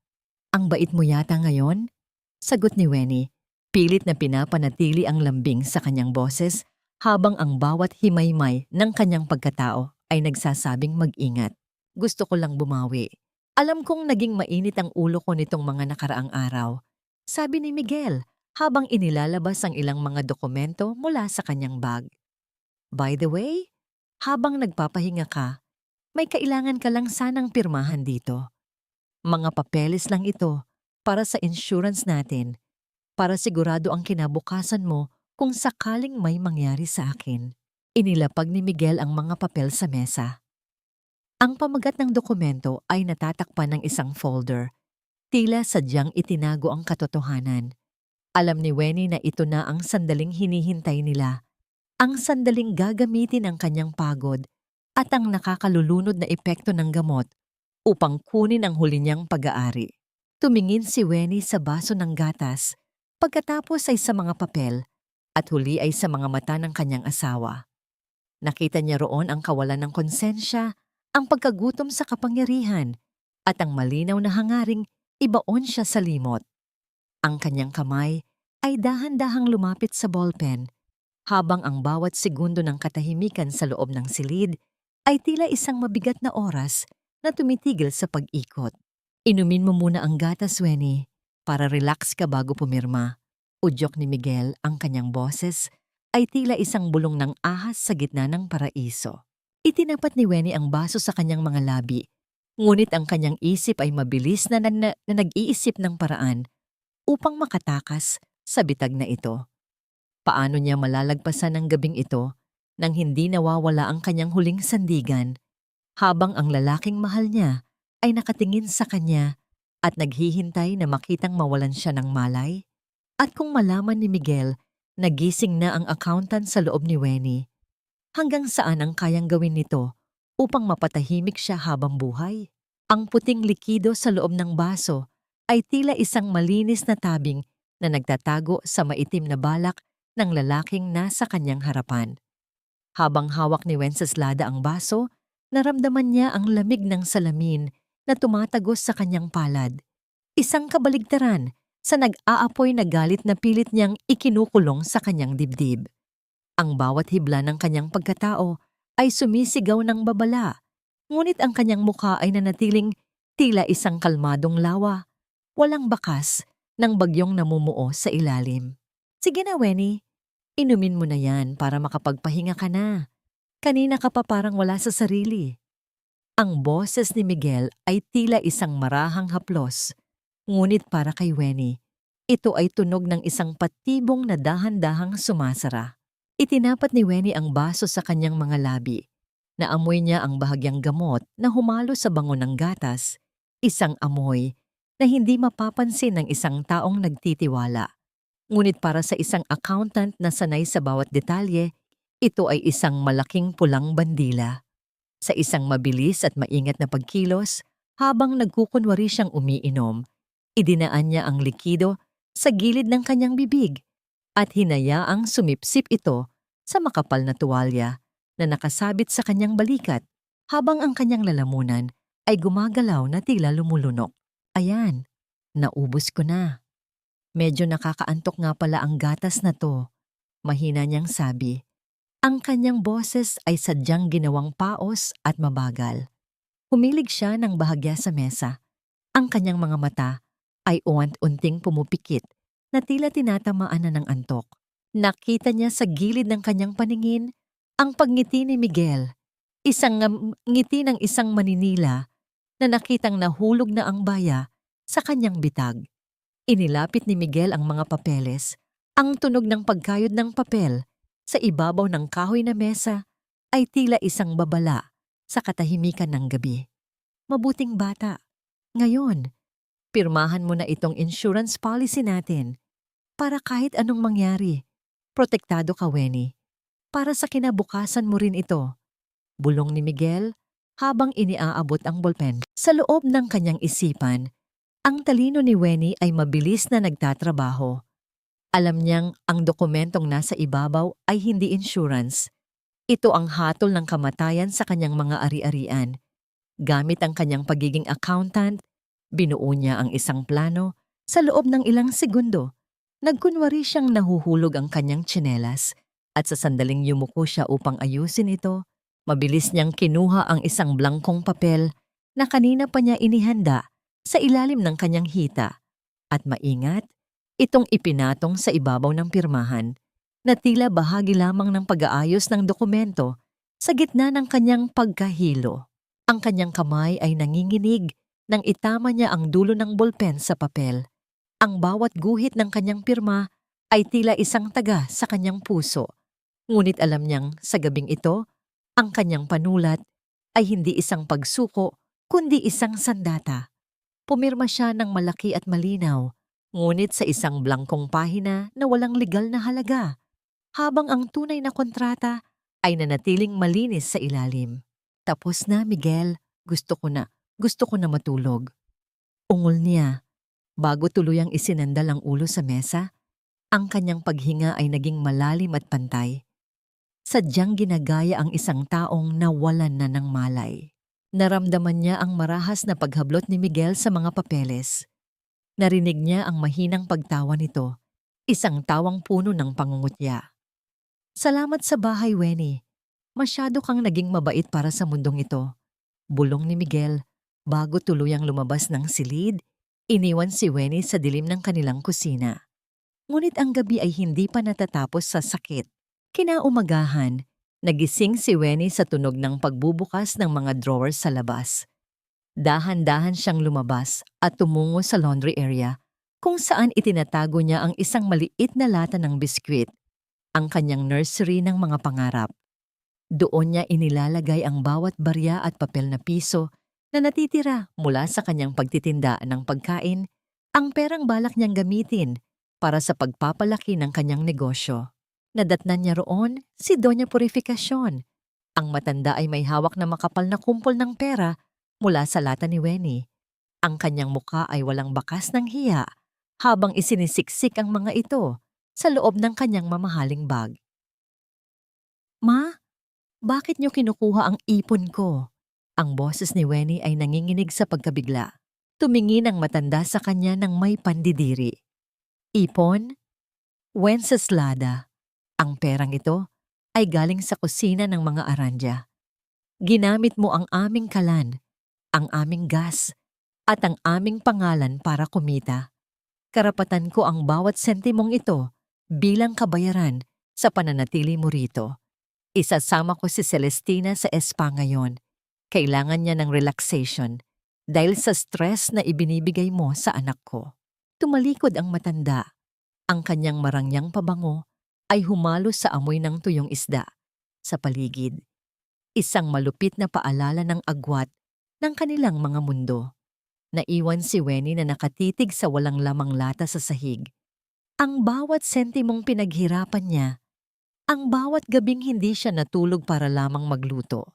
Ang bait mo yata ngayon? Sagot ni Wenny, pilit na pinapanatili ang lambing sa kanyang boses habang ang bawat himaymay ng kanyang pagkatao ay nagsasabing mag-ingat. Gusto ko lang bumawi. Alam kong naging mainit ang ulo ko nitong mga nakaraang araw. Sabi ni Miguel habang inilalabas ang ilang mga dokumento mula sa kanyang bag. By the way, habang nagpapahinga ka, may kailangan ka lang sanang pirmahan dito. Mga papeles lang ito para sa insurance natin, para sigurado ang kinabukasan mo kung sakaling may mangyari sa akin. Inilapag ni Miguel ang mga papel sa mesa. Ang pamagat ng dokumento ay natatakpan ng isang folder. Tila sadyang itinago ang katotohanan. Alam ni Wenny na ito na ang sandaling hinihintay nila. Ang sandaling gagamitin ang kanyang pagod at ang nakakalulunod na epekto ng gamot upang kunin ang huli niyang pag-aari. Tumingin si Wenny sa baso ng gatas, pagkatapos ay sa mga papel, at huli ay sa mga mata ng kanyang asawa. Nakita niya roon ang kawalan ng konsensya, ang pagkagutom sa kapangyarihan, at ang malinaw na hangaring ibaon siya sa limot. Ang kanyang kamay ay dahan-dahang lumapit sa ballpen, habang ang bawat segundo ng katahimikan sa loob ng silid ay tila isang mabigat na oras na tumitigil sa pag-ikot. Inumin mo muna ang gatas, Weni, para relax ka bago pumirma. Udyok ni Miguel. Ang kanyang boses ay tila isang bulong ng ahas sa gitna ng paraiso. Itinapat ni Weni ang baso sa kanyang mga labi, ngunit ang kanyang isip ay mabilis na nag-iisip ng paraan upang makatakas sa bitag na ito. Paano niya malalagpasan ang gabing ito nang hindi nawawala ang kanyang huling sandigan habang ang lalaking mahal niya ay nakatingin sa kanya at naghihintay na makitang mawalan siya ng malay? At kung malaman ni Miguel na gising na ang accountant sa loob ni Weni, hanggang saan ang kayang gawin nito upang mapatahimik siya habang buhay? Ang puting likido sa loob ng baso ay tila isang malinis na tabing na nagtatago sa maitim na balak ng lalaking nasa kanyang harapan. Habang hawak ni Wenceslada ang baso, naramdaman niya ang lamig ng salamin na tumatagos sa kanyang palad. Isang kabaligtaran sa nag-aapoy na galit na pilit niyang ikinukulong sa kanyang dibdib. Ang bawat hibla ng kanyang pagkatao ay sumisigaw ng babala, ngunit ang kanyang mukha ay nanatiling tila isang kalmadong lawa, walang bakas ng bagyong namumuo sa ilalim. Sige na, Weni, inumin mo na yan para makapagpahinga ka na. Kanina ka pa parang wala sa sarili. Ang boses ni Miguel ay tila isang marahang haplos, ngunit para kay Weni, ito ay tunog ng isang patibong na dahan-dahang sumasara. Itinapat ni Weni ang baso sa kanyang mga labi. Naamoy niya ang bahagyang gamot na humalo sa bango ng gatas, isang amoy na hindi mapapansin ng isang taong nagtitiwala. Ngunit para sa isang accountant na sanay sa bawat detalye, ito ay isang malaking pulang bandila. Sa isang mabilis at maingat na pagkilos, habang nagkukunwari siyang umiinom, idinaan niya ang likido sa gilid ng kanyang bibig at hinayaang sumipsip ito sa makapal na tuwalya na nakasabit sa kanyang balikat habang ang kanyang lalamunan ay gumagalaw na tila lumulunok. Ayan, naubos ko na. Medyo nakakaantok nga pala ang gatas na to, mahina niyang sabi. Ang kanyang boses ay sadyang ginawang paos at mabagal. Humilig siya ng bahagya sa mesa. Ang kanyang mga mata ay uwant-unting pumupikit na tila tinatamaan na ng antok. Nakita niya sa gilid ng kanyang paningin ang pagngiti ni Miguel, isang ngiti ng isang maninila na nakitang nahulog na ang baya sa kanyang bitag. Inilapit ni Miguel ang mga papeles. Ang tunog ng pagkayod ng papel sa ibabaw ng kahoy na mesa ay tila isang babala sa katahimikan ng gabi. Mabuting bata. Ngayon, pirmahan mo na itong insurance policy natin para kahit anong mangyari. Protektado ka, Weni. Para sa kinabukasan mo rin ito. Bulong ni Miguel habang iniaabot ang bolpen. Sa loob ng kanyang isipan, ang talino ni Weni ay mabilis na nagtatrabaho. Alam niyang ang dokumentong nasa ibabaw ay hindi insurance. Ito ang hatol ng kamatayan sa kanyang mga ari-arian. Gamit ang kanyang pagiging accountant, binuo niya ang isang plano sa loob ng ilang segundo. Nagkunwari siyang nahuhulog ang kanyang tsinelas at sa sandaling yumuko siya upang ayusin ito, mabilis niyang kinuha ang isang blangkong papel na kanina pa niya inihanda sa ilalim ng kanyang hita at maingat, itong ipinatong sa ibabaw ng pirmahan na tila bahagi lamang ng pag-aayos ng dokumento sa gitna ng kanyang pagkahilo. Ang kanyang kamay ay nanginginig nang itama niya ang dulo ng bolpen sa papel. Ang bawat guhit ng kanyang pirma ay tila isang taga sa kanyang puso. Ngunit alam niyang sa gabing ito, ang kanyang panulat ay hindi isang pagsuko kundi isang sandata. Pumirma siya ng malaki at malinaw, ngunit sa isang blangkong pahina na walang legal na halaga, habang ang tunay na kontrata ay nanatiling malinis sa ilalim. Tapos na, Miguel. Gusto ko na matulog. Ungol niya. Bago tuluyang isinandal ang ulo sa mesa, ang kanyang paghinga ay naging malalim at pantay. Sadyang ginagaya ang isang taong nawalan na ng malay. Naramdaman niya ang marahas na paghablot ni Miguel sa mga papeles. Narinig niya ang mahinang pagtawa nito, isang tawang puno ng pangungutya. Salamat sa bahay, Weni. Masyado kang naging mabait para sa mundong ito. Bulong ni Miguel Bago tuluyang lumabas ng silid, iniwan si Wenny sa dilim ng kanilang kusina. Ngunit ang gabi ay hindi pa natatapos sa sakit. Kinaumagahan, nagising si Wenny sa tunog ng pagbubukas ng mga drawers sa labas. Dahan-dahan siyang lumabas at tumungo sa laundry area kung saan itinatago niya ang isang maliit na lata ng biskwit, ang kanyang nursery ng mga pangarap. Doon niya inilalagay ang bawat barya at papel na piso na natitira mula sa kanyang pagtitinda ng pagkain, ang perang balak niyang gamitin para sa pagpapalaki ng kanyang negosyo. Nadatnan niya roon si Doña Purificacion. Ang matanda ay may hawak na makapal na kumpol ng pera mula sa lata ni Wenny. Ang kanyang muka ay walang bakas ng hiya habang isinisiksik ang mga ito sa loob ng kanyang mamahaling bag. "Ma, bakit niyo kinukuha ang ipon ko?" Ang boses ni Wenny ay nanginginig sa pagkabigla. Tumingin ang matanda sa kanya ng may pandidiri. "Ipon? Wenceslada. Ang perang ito ay galing sa kusina ng mga Aranja. Ginamit mo ang aming kalan, ang aming gas, at ang aming pangalan para kumita. Karapatan ko ang bawat sentimong ito bilang kabayaran sa pananatili mo rito. Isasama ko si Celestina sa spa ngayon. Kailangan niya ng relaxation dahil sa stress na ibinibigay mo sa anak ko." Tumalikod ang matanda. Ang kanyang marangyang pabango ay humalo sa amoy ng tuyong isda sa paligid. Isang malupit na paalala ng agwat ng kanilang mga mundo. Naiwan si Wenny na nakatitig sa walang lamang lata sa sahig. Ang bawat sentimong pinaghirapan niya, ang bawat gabing hindi siya natulog para lamang magluto,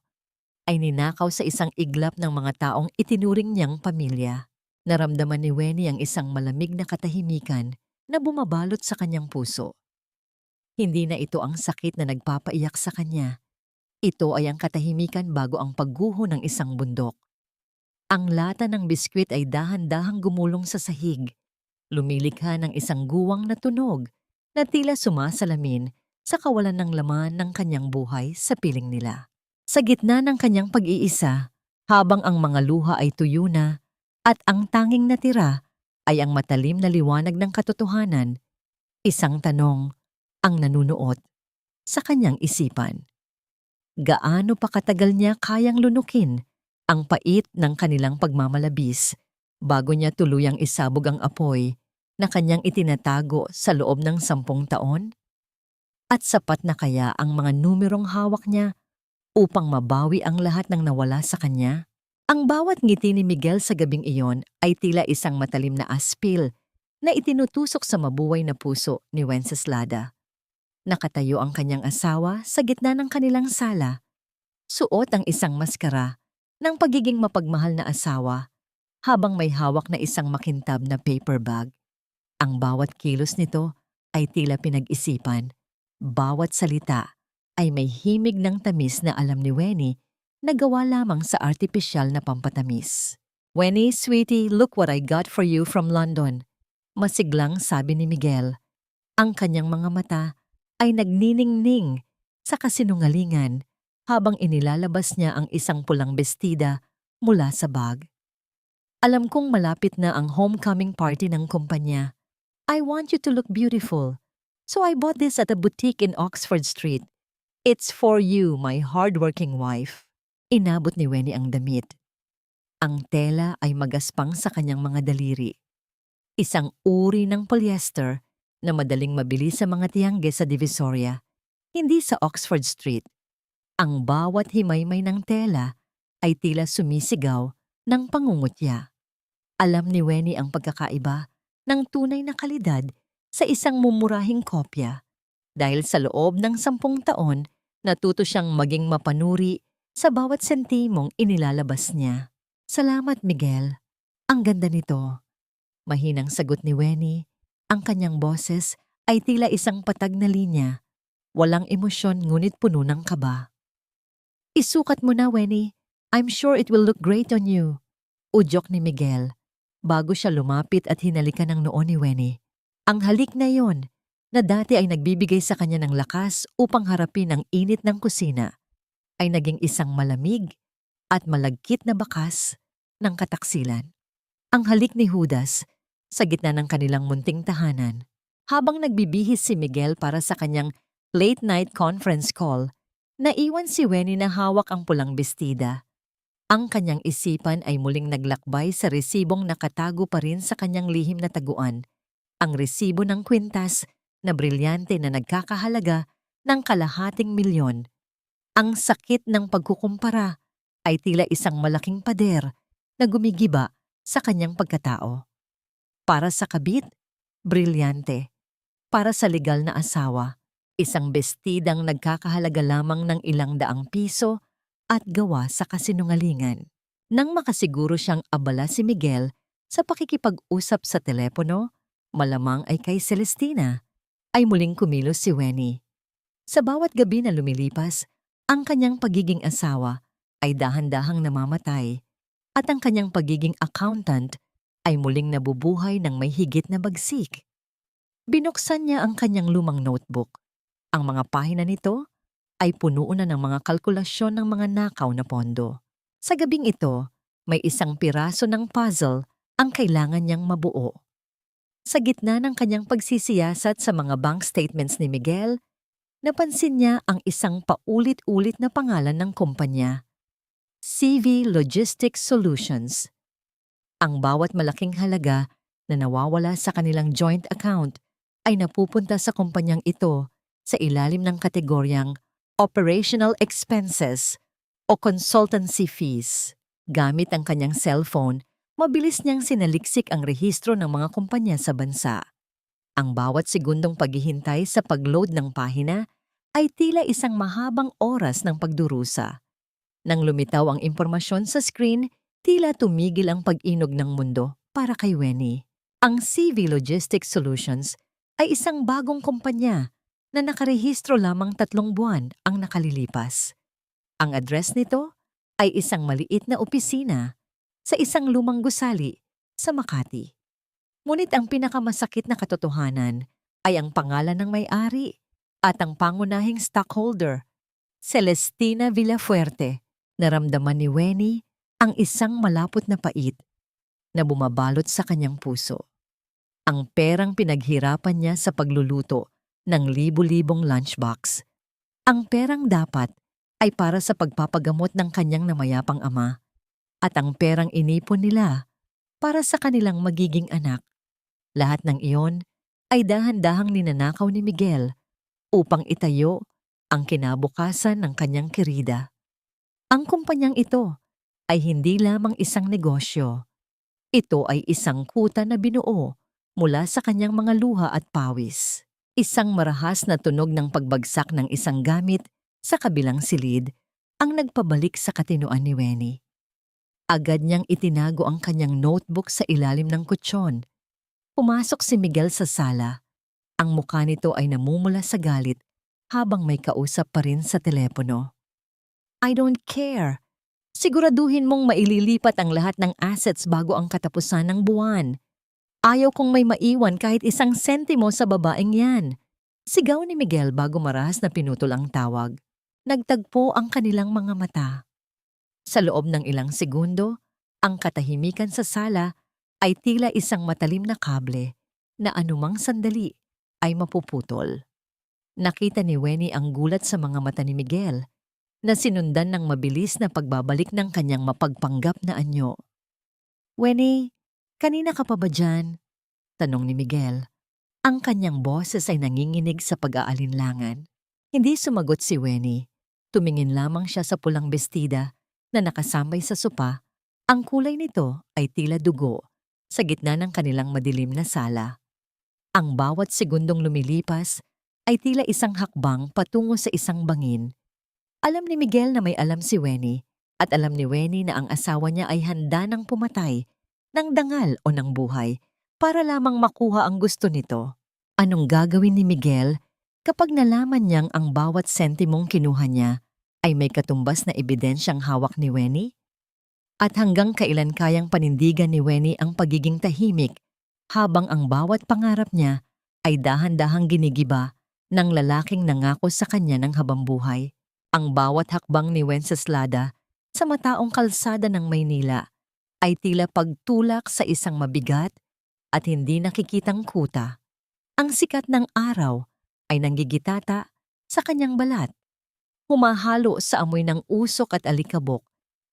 ay ninakaw sa isang iglap ng mga taong itinuring niyang pamilya. Naramdaman ni Wenny ang isang malamig na katahimikan na bumabalot sa kanyang puso. Hindi na ito ang sakit na nagpapaiyak sa kanya. Ito ay ang katahimikan bago ang pagguho ng isang bundok. Ang lata ng biskwit ay dahan-dahang gumulong sa sahig. Lumilikha ng isang guwang na tunog na tila sumasalamin sa kawalan ng laman ng kanyang buhay sa piling nila. Sa gitna ng kanyang pag-iisa, habang ang mga luha ay tuyo na at ang tanging natira ay ang matalim na liwanag ng katotohanan, isang tanong ang nanunuot sa kanyang isipan. Gaano pa katagal niya kayang lunukin ang pait ng kanilang pagmamalabis bago niya tuluyang isabog ang apoy na kanyang itinatago sa loob ng 10 taon? At sapat na kaya ang mga numerong hawak niya upang mabawi ang lahat ng nawala sa kanya? Ang bawat ngiti ni Miguel sa gabing iyon ay tila isang matalim na aspil na itinutusok sa mabuhay na puso ni Wenceslada. Nakatayo ang kanyang asawa sa gitna ng kanilang sala. Suot ang isang maskara ng pagiging mapagmahal na asawa habang may hawak na isang makintab na paper bag. Ang bawat kilos nito ay tila pinag-isipan. Bawat salita ay may himig ng tamis na alam ni Wenny na gawa lamang sa artipisyal na pampatamis. "Wenny, sweetie, look what I got for you from London." Masiglang sabi ni Miguel. Ang kanyang mga mata ay nagniningning sa kasinungalingan habang inilalabas niya ang isang pulang bestida mula sa bag. "Alam kong malapit na ang homecoming party ng kumpanya. I want you to look beautiful. So I bought this at a boutique in Oxford Street. It's for you, my hardworking wife." Inabot ni Wenny ang damit. Ang tela ay magaspang sa kanyang mga daliri. Isang uri ng polyester na madaling mabili sa mga tiyangge sa Divisoria, hindi sa Oxford Street. Ang bawat himaymay ng tela ay tila sumisigaw ng pangungutya. Alam ni Wenny ang pagkakaiba ng tunay na kalidad sa isang mumurahing kopya dahil sa loob ng 10 taon natuto siyang maging mapanuri sa bawat sentimong inilalabas niya. "Salamat, Miguel. Ang ganda nito." Mahinang sagot ni Wenny. Ang kanyang boses ay tila isang patag na linya. Walang emosyon ngunit puno ng kaba. "Isukat mo na, Wenny. I'm sure it will look great on you." Udyok ni Miguel bago siya lumapit at hinalikan ng noo ni Wenny. Ang halik na yon na dati ay nagbibigay sa kanya ng lakas upang harapin ang init ng kusina ay naging isang malamig at malagkit na bakas ng kataksilan. Ang halik ni Judas sa gitna ng kanilang munting tahanan. Habang nagbibihis si Miguel para sa kanyang late-night conference call, naiwan si Wenny na hawak ang pulang bestida. Ang kanyang isipan ay muling naglakbay sa resibong nakatago pa rin sa kanyang lihim na taguan, ang resibo ng kwintas na brilyante na nagkakahalaga ng ₱250,000. Ang sakit ng pagkukumpara ay tila isang malaking pader na gumigiba sa kanyang pagkatao. Para sa kabit, brilyante. Para sa legal na asawa, isang bestidang nagkakahalaga lamang ng ilang daang piso at gawa sa kasinungalingan. Nang makasiguro siyang abala si Miguel sa pakikipag-usap sa telepono, malamang ay kay Celestina, ay muling kumilos si Wenny. Sa bawat gabi na lumilipas, ang kanyang pagiging asawa ay dahan-dahang namamatay at ang kanyang pagiging accountant ay muling nabubuhay ng may higit na bagsik. Binuksan niya ang kanyang lumang notebook. Ang mga pahina nito ay puno na ng mga kalkulasyon ng mga nakaw na pondo. Sa gabing ito, may isang piraso ng puzzle ang kailangan niyang mabuo. Sa gitna ng kanyang pagsisiyasat sa mga bank statements ni Miguel, napansin niya ang isang paulit-ulit na pangalan ng kumpanya, CV Logistics Solutions. Ang bawat malaking halaga na nawawala sa kanilang joint account ay napupunta sa kumpanyang ito sa ilalim ng kategoryang operational expenses o consultancy fees. Gamit ang kanyang cellphone, mabilis niyang sinaliksik ang rehistro ng mga kumpanya sa bansa. Ang bawat segundong paghihintay sa pag-load ng pahina ay tila isang mahabang oras ng pagdurusa. Nang lumitaw ang impormasyon sa screen, tila tumigil ang pag-inog ng mundo para kay Wenny. Ang CV Logistics Solutions ay isang bagong kumpanya na nakarehistro lamang 3 buwan ang nakalilipas. Ang address nito ay isang maliit na opisina sa isang lumang gusali sa Makati. Ngunit ang pinakamasakit na katotohanan ay ang pangalan ng may-ari at ang pangunahing stockholder, Celestina Villafuerte. Naramdaman ni Wenny ang isang malapot na pait na bumabalot sa kanyang puso. Ang perang pinaghirapan niya sa pagluluto ng libu-libong lunchbox. Ang perang dapat ay para sa pagpapagamot ng kanyang namayapang ama at ang perang inipon nila para sa kanilang magiging anak. Lahat ng iyon ay dahan-dahang ninanakaw ni Miguel upang itayo ang kinabukasan ng kanyang kirida. Ang kumpanyang ito ay hindi lamang isang negosyo. Ito ay isang kuta na binuo mula sa kanyang mga luha at pawis. Isang marahas na tunog ng pagbagsak ng isang gamit sa kabilang silid ang nagpabalik sa katinoan ni Wenny. Agad niyang itinago ang kanyang notebook sa ilalim ng kutsyon. Pumasok si Miguel sa sala. Ang mukha nito ay namumula sa galit habang may kausap pa rin sa telepono. I don't care. Siguraduhin mong maililipat ang lahat ng assets bago ang katapusan ng buwan. Ayaw kong may maiwan kahit isang sentimo sa babaeng yan. Sigaw ni Miguel bago marahas na pinutol ang tawag. Nagtagpo ang kanilang mga mata. Sa loob ng ilang segundo, ang katahimikan sa sala ay tila isang matalim na kable na anumang sandali ay mapuputol. Nakita ni Wenny ang gulat sa mga mata ni Miguel na sinundan ng mabilis na pagbabalik ng kanyang mapagpanggap na anyo. Wenny, kanina ka pa ba dyan? Tanong ni Miguel. Ang kanyang boses ay nanginginig sa pag-aalinlangan. Hindi sumagot si Wenny. Tumingin lamang siya sa pulang bestida na nakasambay sa sopa. Ang kulay nito ay tila dugo sa gitna ng kanilang madilim na sala. Ang bawat segundong lumilipas ay tila isang hakbang patungo sa isang bangin. Alam ni Miguel na may alam si Wenny at alam ni Wenny na ang asawa niya ay handa nang pumatay ng dangal o ng buhay para lamang makuha ang gusto nito. Anong gagawin ni Miguel kapag nalaman niyang ang bawat sentimong kinuha niya ay may katumbas na ebidensyang hawak ni Wenny? At hanggang kailan kayang panindigan ni Wenny ang pagiging tahimik habang ang bawat pangarap niya ay dahan-dahang ginigiba ng lalaking nangako sa kanya ng habambuhay? Ang bawat hakbang ni Wenceslada sa mataong kalsada ng Maynila ay tila pagtulak sa isang mabigat at hindi nakikitang kuta. Ang sikat ng araw ay nanggigitata sa kanyang balat, humahalo sa amoy ng usok at alikabok,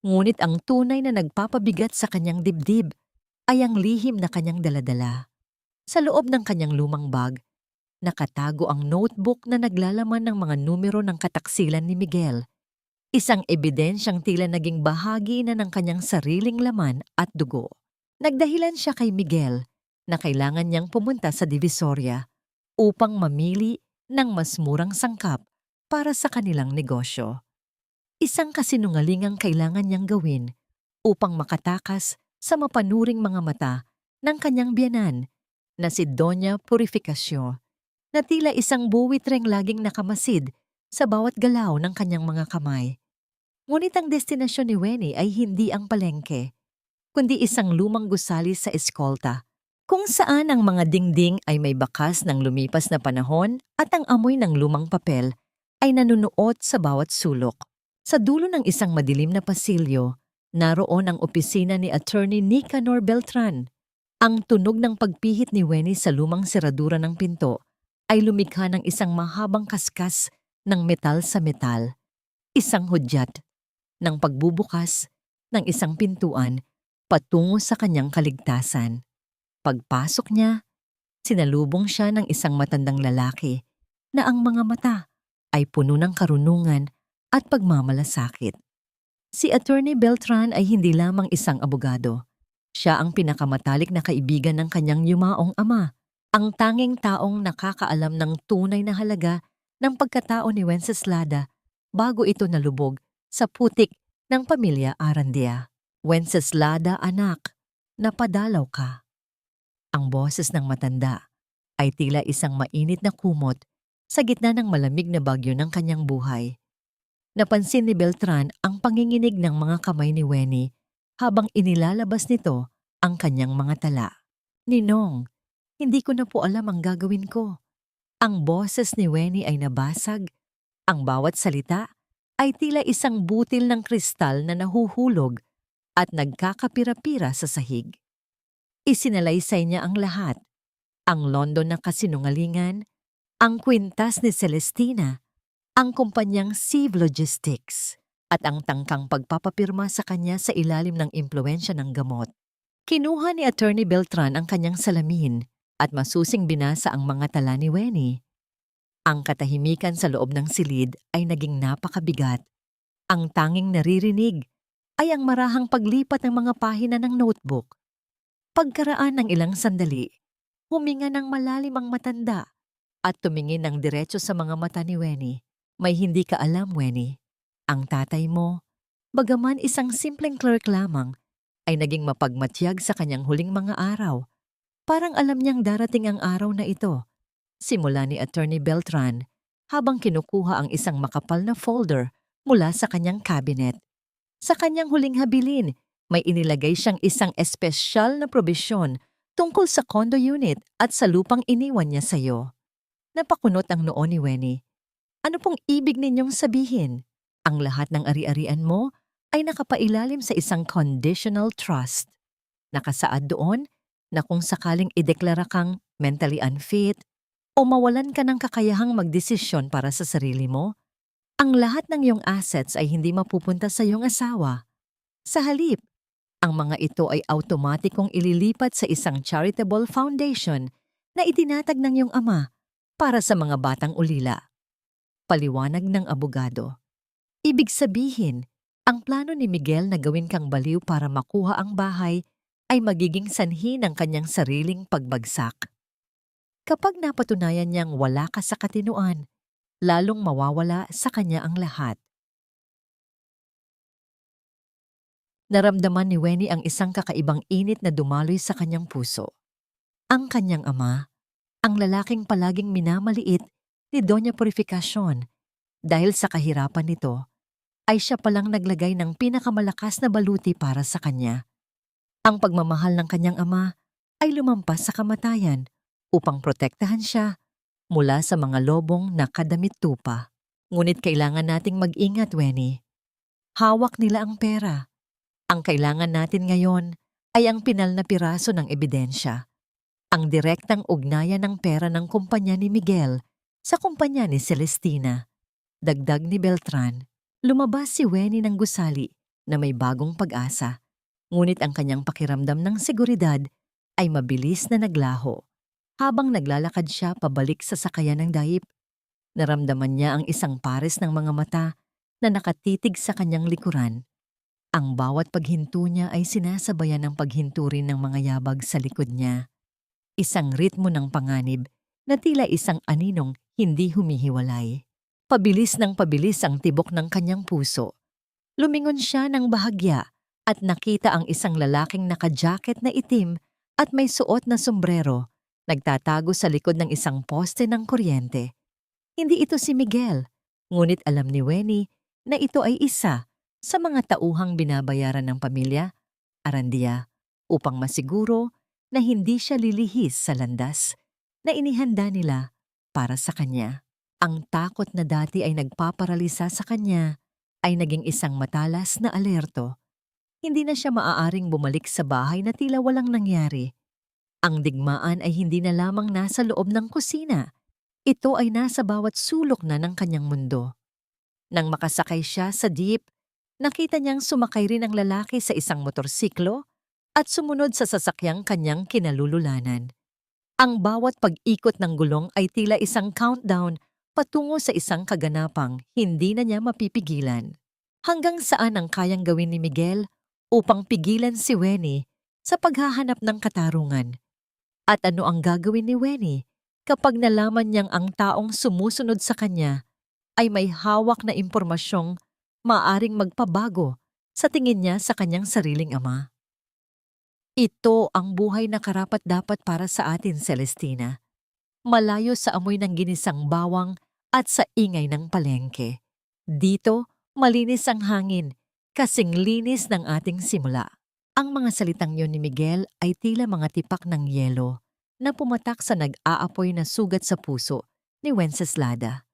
ngunit ang tunay na nagpapabigat sa kanyang dibdib ay ang lihim na kanyang daladala. Sa loob ng kanyang lumang bag, nakatago ang notebook na naglalaman ng mga numero ng kataksilan ni Miguel, isang ebidensyang tila naging bahagi na ng kanyang sariling laman at dugo. Nagdahilan siya kay Miguel na kailangan niyang pumunta sa Divisoria upang mamili ng mas murang sangkap para sa kanilang negosyo. Isang kasinungalingang kailangan niyang gawin upang makatakas sa mapanuring mga mata ng kanyang biyanan na si Doña Purificación, na tila isang buwitreng laging nakamasid sa bawat galaw ng kanyang mga kamay. Ngunit ang destinasyon ni Wenny ay hindi ang palengke, kundi isang lumang gusali sa eskolta, kung saan ang mga dingding ay may bakas ng lumipas na panahon at ang amoy ng lumang papel ay nanunuot sa bawat sulok. Sa dulo ng isang madilim na pasilyo, naroon ang opisina ni Attorney Nicanor Beltran. Ang tunog ng pagpihit ni Wenny sa lumang seradura ng pinto ay lumikha ng isang mahabang kaskas ng metal sa metal, isang hudyat ng pagbubukas ng isang pintuan patungo sa kanyang kaligtasan. Pagpasok niya, sinalubong siya ng isang matandang lalaki na ang mga mata ay puno ng karunungan at pagmamalasakit. Si Attorney Beltran ay hindi lamang isang abogado. Siya ang pinakamatalik na kaibigan ng kanyang yumaong ama, ang tanging taong nakakaalam ng tunay na halaga ng pagkatao ni Wenceslada bago ito nalubog sa putik ng pamilya Arandia. Wenceslada, anak, napadalaw ka. Ang boses ng matanda ay tila isang mainit na kumot sa gitna ng malamig na bagyo ng kanyang buhay. Napansin ni Beltran ang panginginig ng mga kamay ni Wenny habang inilalabas nito ang kanyang mga tala. Ninong, hindi ko na po alam ang gagawin ko. Ang boses ni Wenny ay nabasag. Ang bawat salita ay tila isang butil ng kristal na nahuhulog at nagkakapira-pira sa sahig. Isinalaysay niya ang lahat. Ang London na kasinungalingan, ang kwintas ni Celestina, ang kumpanyang Sieve Logistics, at ang tangkang pagpapapirma sa kanya sa ilalim ng impluensya ng gamot. Kinuha ni Attorney Beltran ang kanyang salamin at masusing binasa ang mga tala ni Wenny. Ang katahimikan sa loob ng silid ay naging napakabigat. Ang tanging naririnig ay ang marahang paglipat ng mga pahina ng notebook. Pagkaraan ng ilang sandali, huminga ng malalim ang matanda at tumingin ng diretso sa mga mata ni Wenny. May hindi ka alam, Wenny. Ang tatay mo, bagaman isang simpleng clerk lamang, ay naging mapagmatyag sa kanyang huling mga araw. Parang alam niyang darating ang araw na ito. Simula ni Attorney Beltran habang kinukuha ang isang makapal na folder mula sa kanyang cabinet. Sa kanyang huling habilin, may inilagay siyang isang espesyal na probisyon tungkol sa condo unit at sa lupang iniwan niya sa iyo. Napakunot ang noo ni Wenny. Ano pong ibig ninyong sabihin? Ang lahat ng ari-arian mo ay nakapailalim sa isang conditional trust. Nakasaad doon na kung sakaling ideklara kang mentally unfit o mawalan ka ng kakayahang magdesisyon para sa sarili mo, ang lahat ng iyong assets ay hindi mapupunta sa iyong asawa. Sa halip, ang mga ito ay automatikong ililipat sa isang charitable foundation na itinatag ng iyong ama para sa mga batang ulila. Paliwanag ng abogado. Ibig sabihin, ang plano ni Miguel na gawin kang baliw para makuha ang bahay ay magiging sanhi ng kanyang sariling pagbagsak. Kapag napatunayan niyang wala ka sa katinuan, lalong mawawala sa kanya ang lahat. Naramdaman ni Wenny ang isang kakaibang init na dumaloy sa kanyang puso. Ang kanyang ama, ang lalaking palaging minamaliit ni Doña Purificación, dahil sa kahirapan nito, ay siya palang naglagay ng pinakamalakas na baluti para sa kanya. Ang pagmamahal ng kanyang ama ay lumampas sa kamatayan upang protektahan siya mula sa mga lobong na kadamit tupa. Ngunit kailangan nating mag-ingat, Wenny. Hawak nila ang pera. Ang kailangan natin ngayon ay ang pinal na piraso ng ebidensya, ang direktang ugnayan ng pera ng kumpanya ni Miguel sa kumpanya ni Celestina. Dagdag ni Beltran, lumabas si Wenny ng gusali na may bagong pag-asa, ngunit ang kanyang pakiramdam ng seguridad ay mabilis na naglaho. Habang naglalakad siya pabalik sa sakayan ng daip, naramdaman niya ang isang pares ng mga mata na nakatitig sa kanyang likuran. Ang bawat paghinto niya ay sinasabayan ng paghinto rin ng mga yabag sa likod niya. Isang ritmo ng panganib na tila isang aninong hindi humihiwalay. Pabilis ng pabilis ang tibok ng kanyang puso. Lumingon siya ng bahagya at nakita ang isang lalaking naka-jacket na itim at may suot na sombrero, nagtatago sa likod ng isang poste ng kuryente. Hindi ito si Miguel, ngunit alam ni Wenny na ito ay isa sa mga tauhang binabayaran ng pamilya, Arandia, upang masiguro na hindi siya lilihis sa landas na inihanda nila para sa kanya. Ang takot na dati ay nagpaparalisa sa kanya ay naging isang matalas na alerto. Hindi na siya maaaring bumalik sa bahay na tila walang nangyari. Ang digmaan ay hindi na lamang nasa loob ng kusina. Ito ay nasa bawat sulok na ng kanyang mundo. Nang makasakay siya sa jeep, nakita niyang sumakay rin ang lalaki sa isang motorsiklo at sumunod sa sasakyang kanyang kinalululanan. Ang bawat pag-ikot ng gulong ay tila isang countdown patungo sa isang kaganapang hindi na niya mapipigilan. Hanggang saan ang kayang gawin ni Miguel upang pigilan si Wenny sa paghahanap ng katarungan? At ano ang gagawin ni Wenny kapag nalaman niyang ang taong sumusunod sa kanya ay may hawak na impormasyong maaaring magpabago sa tingin niya sa kanyang sariling ama? Ito ang buhay na karapat-dapat para sa atin, Celestina. Malayo sa amoy ng ginisang bawang at sa ingay ng palengke. Dito, malinis ang hangin, kasing linis ng ating simula. Ang mga salitang yon ni Miguel ay tila mga tipak ng yelo na pumatak sa nag-aapoy na sugat sa puso ni Wenceslada.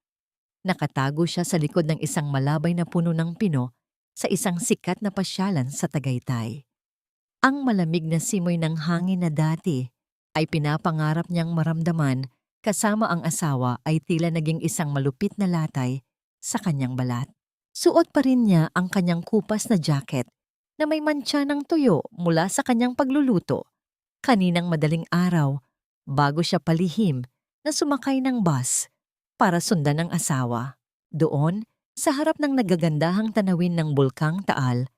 Nakatago siya sa likod ng isang malabay na puno ng pino sa isang sikat na pasyalan sa Tagaytay. Ang malamig na simoy ng hangin na dati ay pinapangarap niyang maramdaman kasama ang asawa ay tila naging isang malupit na latay sa kanyang balat. Suot pa rin niya ang kanyang kupas na jacket na may mantsa ng tuyo mula sa kanyang pagluluto kaninang madaling araw bago siya palihim na sumakay ng bus para sundan ng asawa. Doon, sa harap ng nagagandahang tanawin ng Bulkang Taal,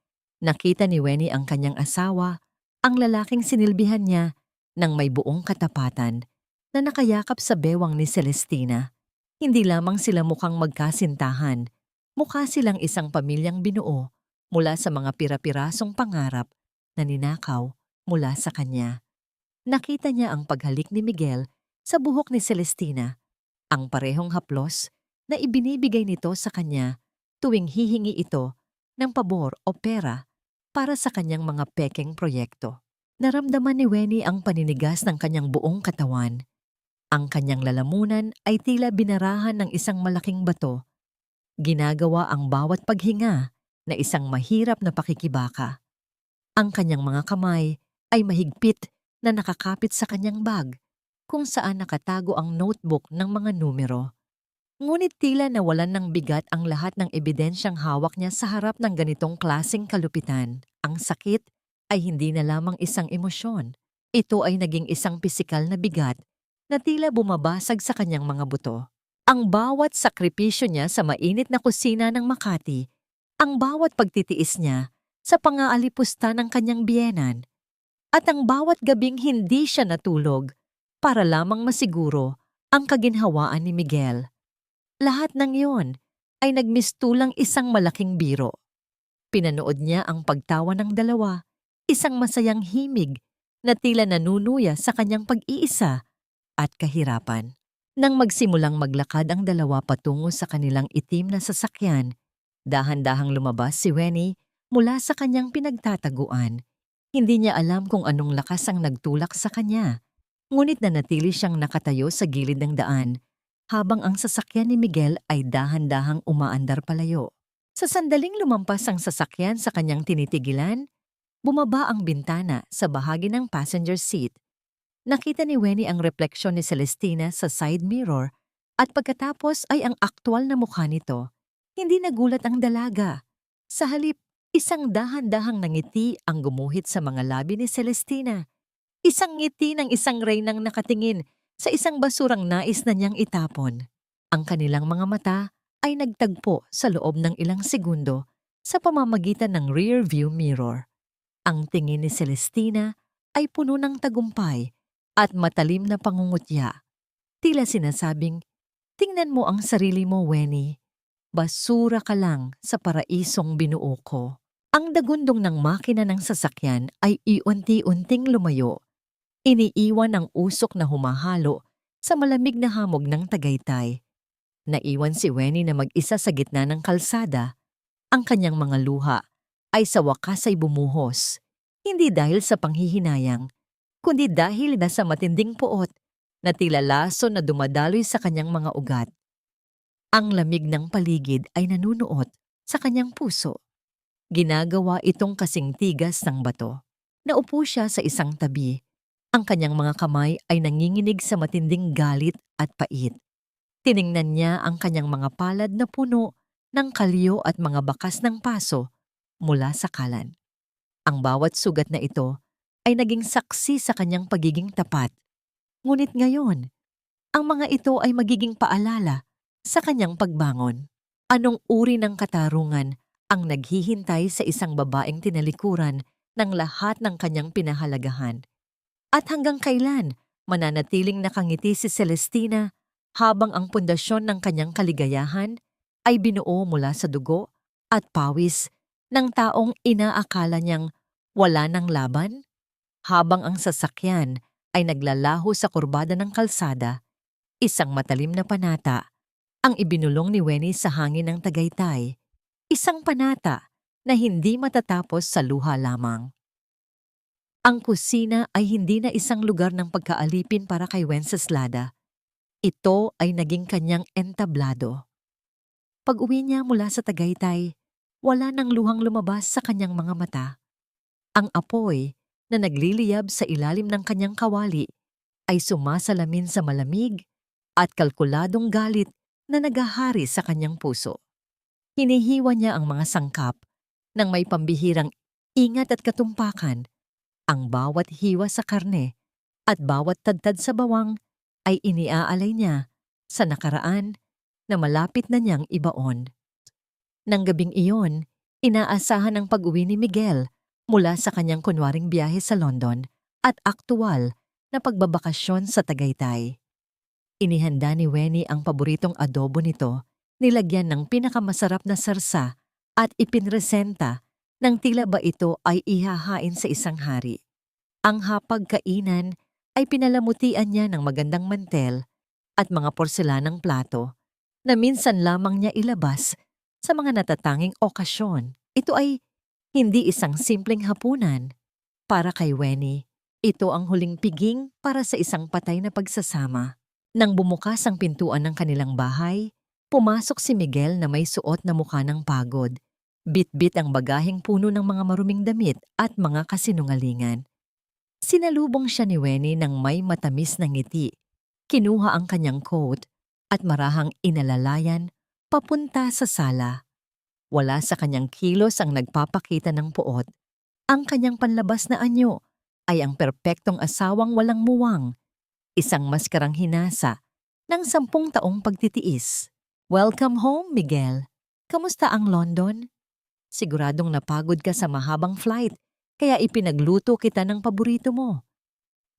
nakita ni Wenny ang kanyang asawa, ang lalaking sinilbihan niya ng may buong katapatan na nakayakap sa bewang ni Celestina. Hindi lamang sila mukhang magkasintahan, mukha silang isang pamilyang binuo mula sa mga pira-pirasong pangarap na ninakaw mula sa kanya. Nakita niya ang paghalik ni Miguel sa buhok ni Celestina, ang parehong haplos na ibinibigay nito sa kanya tuwing hihingi ito ng pabor o pera para sa kanyang mga pekeng proyekto. Naramdaman ni Wenny ang paninigas ng kanyang buong katawan. Ang kanyang lalamunan ay tila binarahan ng isang malaking bato. Ginagawa ang bawat paghinga na isang mahirap na pakikibaka. Ang kanyang mga kamay ay mahigpit na nakakapit sa kanyang bag, kung saan nakatago ang notebook ng mga numero. Ngunit tila nawalan ng bigat ang lahat ng ebidensyang hawak niya sa harap ng ganitong klaseng kalupitan. Ang sakit ay hindi na lamang isang emosyon. Ito ay naging isang pisikal na bigat na tila bumabasag sa kanyang mga buto. Ang bawat sakripisyo niya sa mainit na kusina ng Makati, ang bawat pagtitiis niya sa pangaalipusta ng kanyang biyenan, at ang bawat gabing hindi siya natulog para lamang masiguro ang kaginhawaan ni Miguel. Lahat ng iyon ay nagmistulang isang malaking biro. Pinanood niya ang pagtawa ng dalawa, isang masayang himig na tila nanunuya sa kanyang pag-iisa at kahirapan. Nang magsimulang maglakad ang dalawa patungo sa kanilang itim na sasakyan, dahan-dahang lumabas si Wenny mula sa kanyang pinagtataguan. Hindi niya alam kung anong lakas ang nagtulak sa kanya, ngunit nanatili siyang nakatayo sa gilid ng daan habang ang sasakyan ni Miguel ay dahan-dahang umaandar palayo. Sa sandaling lumampas ang sasakyan sa kanyang tinitigilan, Bumaba ang bintana sa bahagi ng passenger seat. Nakita ni Wenny ang refleksyon ni Celestina sa side mirror at pagkatapos ay ang aktwal na mukha nito. Hindi nagulat ang dalaga. Sa halip, isang dahan-dahang nangiti ang gumuhit sa mga labi ni Celestina. Isang ngiti ng isang reynang nakatingin sa isang basurang nais na niyang itapon. Ang kanilang mga mata ay nagtagpo sa loob ng ilang segundo sa pamamagitan ng rear view mirror. Ang tingin ni Celestina ay puno ng tagumpay at matalim na pangungutya. Tila sinasabing, "Tingnan mo ang sarili mo, Wenny. Basura ka lang sa paraisong binuo ko." Ang dagundong ng makina ng sasakyan ay iunti-unting lumayo. Iniiwan ang usok na humahalo sa malamig na hamog ng Tagaytay. Naiwan si Wenny na mag-isa sa gitna ng kalsada. Ang kanyang mga luha ay sa wakas ay bumuhos, hindi dahil sa panghihinayang, kundi dahil na sa matinding puot na tila laso na dumadaloy sa kanyang mga ugat. Ang lamig ng paligid ay nanunuot sa kanyang puso. Ginagawa itong kasing tigas ng bato. Naupo siya sa isang tabi. Ang kanyang mga kamay ay nanginginig sa matinding galit at pait. Tiningnan niya ang kanyang mga palad na puno ng kalyo at mga bakas ng paso mula sa kalan. Ang bawat sugat na ito ay naging saksi sa kanyang pagiging tapat. Ngunit ngayon, ang mga ito ay magiging paalala sa kanyang pagbangon. Anong uri ng katarungan ang naghihintay sa isang babaeng tinalikuran ng lahat ng kanyang pinahalagahan? At hanggang kailan mananatiling nakangiti si Celestina habang ang pundasyon ng kanyang kaligayahan ay binuo mula sa dugo at pawis ng taong inaakala niyang wala ng laban? Habang ang sasakyan ay naglalaho sa kurbada ng kalsada, isang matalim na panata ang ibinulong ni Wenny sa hangin ng Tagaytay. Isang panata na hindi matatapos sa luha lamang. Ang kusina ay hindi na isang lugar ng pagkaalipin para kay Wenceslada. Ito ay naging kanyang entablado. Pag-uwi niya mula sa Tagaytay, wala nang luhang lumabas sa kanyang mga mata. Ang apoy na nagliliyab sa ilalim ng kanyang kawali ay sumasalamin sa malamig at kalkuladong galit na nagahari sa kanyang puso. Hinihiwa niya ang mga sangkap ng may pambihirang ingat at katumpakan. Ang bawat hiwa sa karne at bawat tadtad sa bawang ay iniaalay niya sa nakaraan na malapit na niyang ibaon. Nang gabing iyon, inaasahan ang pag-uwi ni Miguel mula sa kanyang kunwaring biyahe sa London at aktuwal na pagbabakasyon sa Tagaytay. Inihanda ni Wenny ang paboritong adobo nito, nilagyan ng pinakamasarap na sarsa at ipinresenta nang tila ba ito ay ihahain sa isang hari. Ang hapag-kainan ay pinalamutian niya ng magandang mantel at mga porselanang plato na minsan lamang niya ilabas sa mga natatanging okasyon. Ito ay hindi isang simpleng hapunan. Para kay Wenny, ito ang huling piging para sa isang patay na pagsasama. Nang bumukas ang pintuan ng kanilang bahay, pumasok si Miguel na may suot na mukha ng pagod. Bit-bit ang bagaheng puno ng mga maruming damit at mga kasinungalingan. Sinalubong siya ni Wenny ng may matamis na ngiti. Kinuha ang kanyang coat at marahang inalalayan papunta sa sala. Wala sa kanyang kilos ang nagpapakita ng puot. Ang kanyang panlabas na anyo ay ang perpektong asawang walang muwang, isang maskarang hinasa ng 10 taong pagtitiis. "Welcome home, Miguel. Kamusta ang London? Siguradong napagod ka sa mahabang flight, kaya ipinagluto kita ng paborito mo."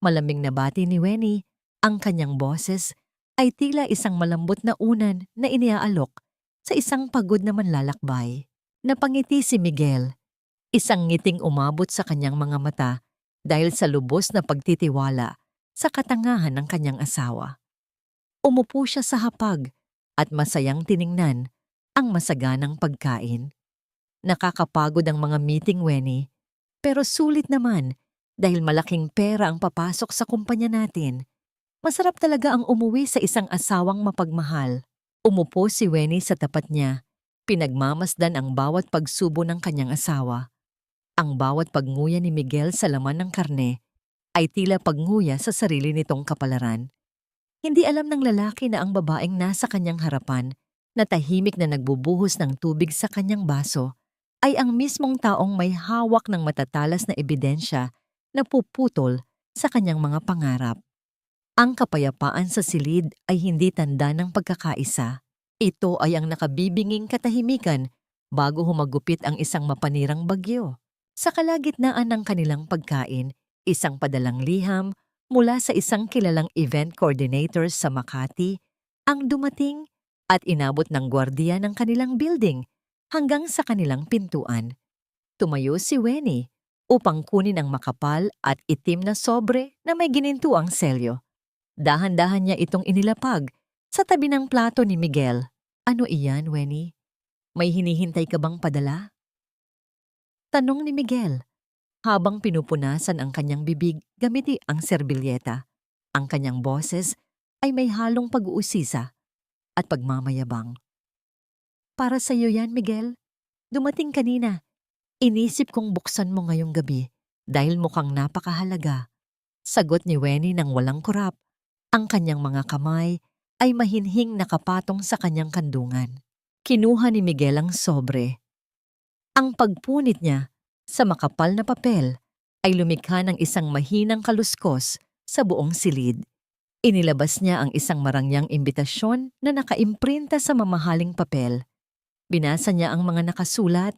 Malamig na bati ni Wenny, ang kanyang boses ay tila isang malambot na unan na iniaalok sa isang pagod na manlalakbay. Napangiti si Miguel, isang ngiting umabot sa kanyang mga mata dahil sa lubos na pagtitiwala sa katangahan ng kanyang asawa. Umupo siya sa hapag at masayang tiningnan ang masaganang pagkain. Nakakapagod ang mga meeting, Wenny, pero sulit naman dahil malaking pera ang papasok sa kumpanya natin. Masarap talaga ang umuwi sa isang asawang mapagmahal. Umupo si Wenny sa tapat niya, pinagmamasdan ang bawat pagsubo ng kanyang asawa. Ang bawat pagnguya ni Miguel sa laman ng karne ay tila pagnguya sa sarili nitong kapalaran. Hindi alam ng lalaki na ang babaeng nasa kanyang harapan, na tahimik na nagbubuhos ng tubig sa kanyang baso, ay ang mismong taong may hawak ng matatalas na ebidensya na puputol sa kanyang mga pangarap. Ang kapayapaan sa silid ay hindi tanda ng pagkakaisa. Ito ay ang nakabibinging katahimikan bago humagupit ang isang mapanirang bagyo. Sa kalagitnaan ng kanilang pagkain, isang padalang liham mula sa isang kilalang event coordinator sa Makati ang dumating at inabot ng gwardiya ng kanilang building hanggang sa kanilang pintuan. Tumayo si Wenny upang kunin ang makapal at itim na sobre na may ginintuang selyo. Dahan-dahan niya itong inilapag sa tabi ng plato ni Miguel. Ano iyan, Wenny? May hinihintay ka bang padala? Tanong ni Miguel habang pinupunasan ang kanyang bibig gamiti ang serbilyeta. Ang kanyang boses ay may halong pag-uusisa at pagmamayabang. Para sa iyo yan, Miguel. Dumating kanina. Inisip kong buksan mo ngayong gabi dahil mukhang napakahalaga. Sagot ni Wenny ng walang kurap. Ang kanyang mga kamay ay mahinhing nakapatong sa kanyang kandungan. Kinuha ni Miguel ang sobre. Ang pagpunit niya sa makapal na papel ay lumikha ng isang mahinang kaluskos sa buong silid. Inilabas niya ang isang marangyang imbitasyon na nakaimprinta sa mamahaling papel. Binasa niya ang mga nakasulat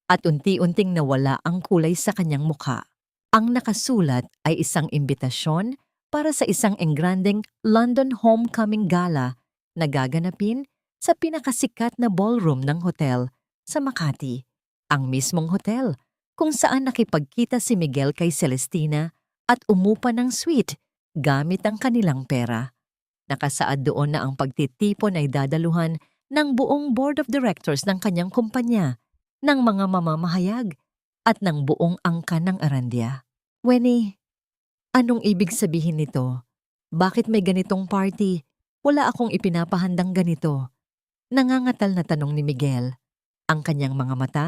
at unti-unting nawala ang kulay sa kanyang mukha. Ang nakasulat ay isang imbitasyon para sa isang engrandeng London Homecoming Gala na gaganapin sa pinakasikat na ballroom ng hotel sa Makati. Ang mismong hotel kung saan nakipagkita si Miguel kay Celestina at umupa ng suite gamit ang kanilang pera. Nakasaad doon na ang pagtitipon ay dadaluhan ng buong board of directors ng kanyang kumpanya, ng mga mamamahayag at ng buong angkan ng Arandia. Wenny, anong ibig sabihin nito? Bakit may ganitong party? Wala akong ipinapahandang ganito. Nangangatal na tanong ni Miguel. Ang kanyang mga mata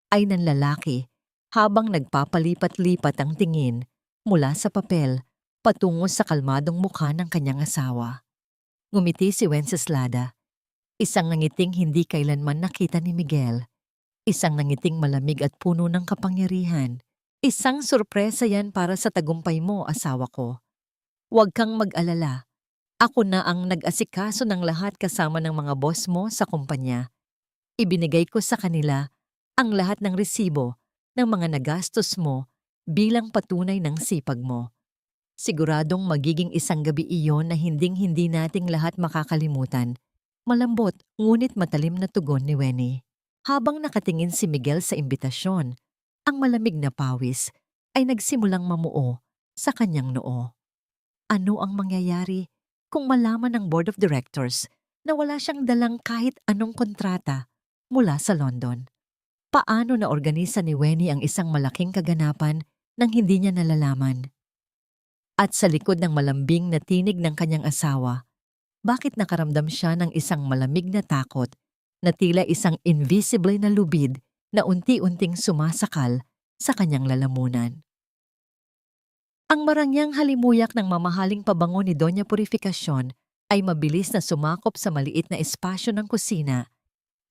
ay nanlalaki habang nagpapalipat-lipat ang tingin mula sa papel patungo sa kalmadong mukha ng kanyang asawa. Ngumiti si Wenceslada. Isang nangiting hindi kailanman nakita ni Miguel. Isang nangiting malamig at puno ng kapangyarihan. Isang sorpresa yan para sa tagumpay mo, asawa ko. Huwag kang mag-alala. Ako na ang nag-asikaso ng lahat kasama ng mga boss mo sa kumpanya. Ibinigay ko sa kanila ang lahat ng resibo ng mga nagastos mo bilang patunay ng sipag mo. Siguradong magiging isang gabi iyon na hinding-hindi nating lahat makakalimutan. Malambot ngunit matalim na tugon ni Wenny. Habang nakatingin si Miguel sa imbitasyon, ang malamig na pawis ay nagsimulang mamuo sa kanyang noo. Ano ang mangyayari kung malaman ng board of directors na wala siyang dalang kahit anong kontrata mula sa London? Paano naorganisa ni Wenny ang isang malaking kaganapan nang hindi niya nalalaman? At sa likod ng malambing na tinig ng kanyang asawa, bakit nakaramdam siya ng isang malamig na takot na tila isang invisible na lubid na unti-unting sumasakal sa kanyang lalamunan? Ang marangyang halimuyak ng mamahaling pabango ni Doña Purificacion ay mabilis na sumakop sa maliit na espasyo ng kusina.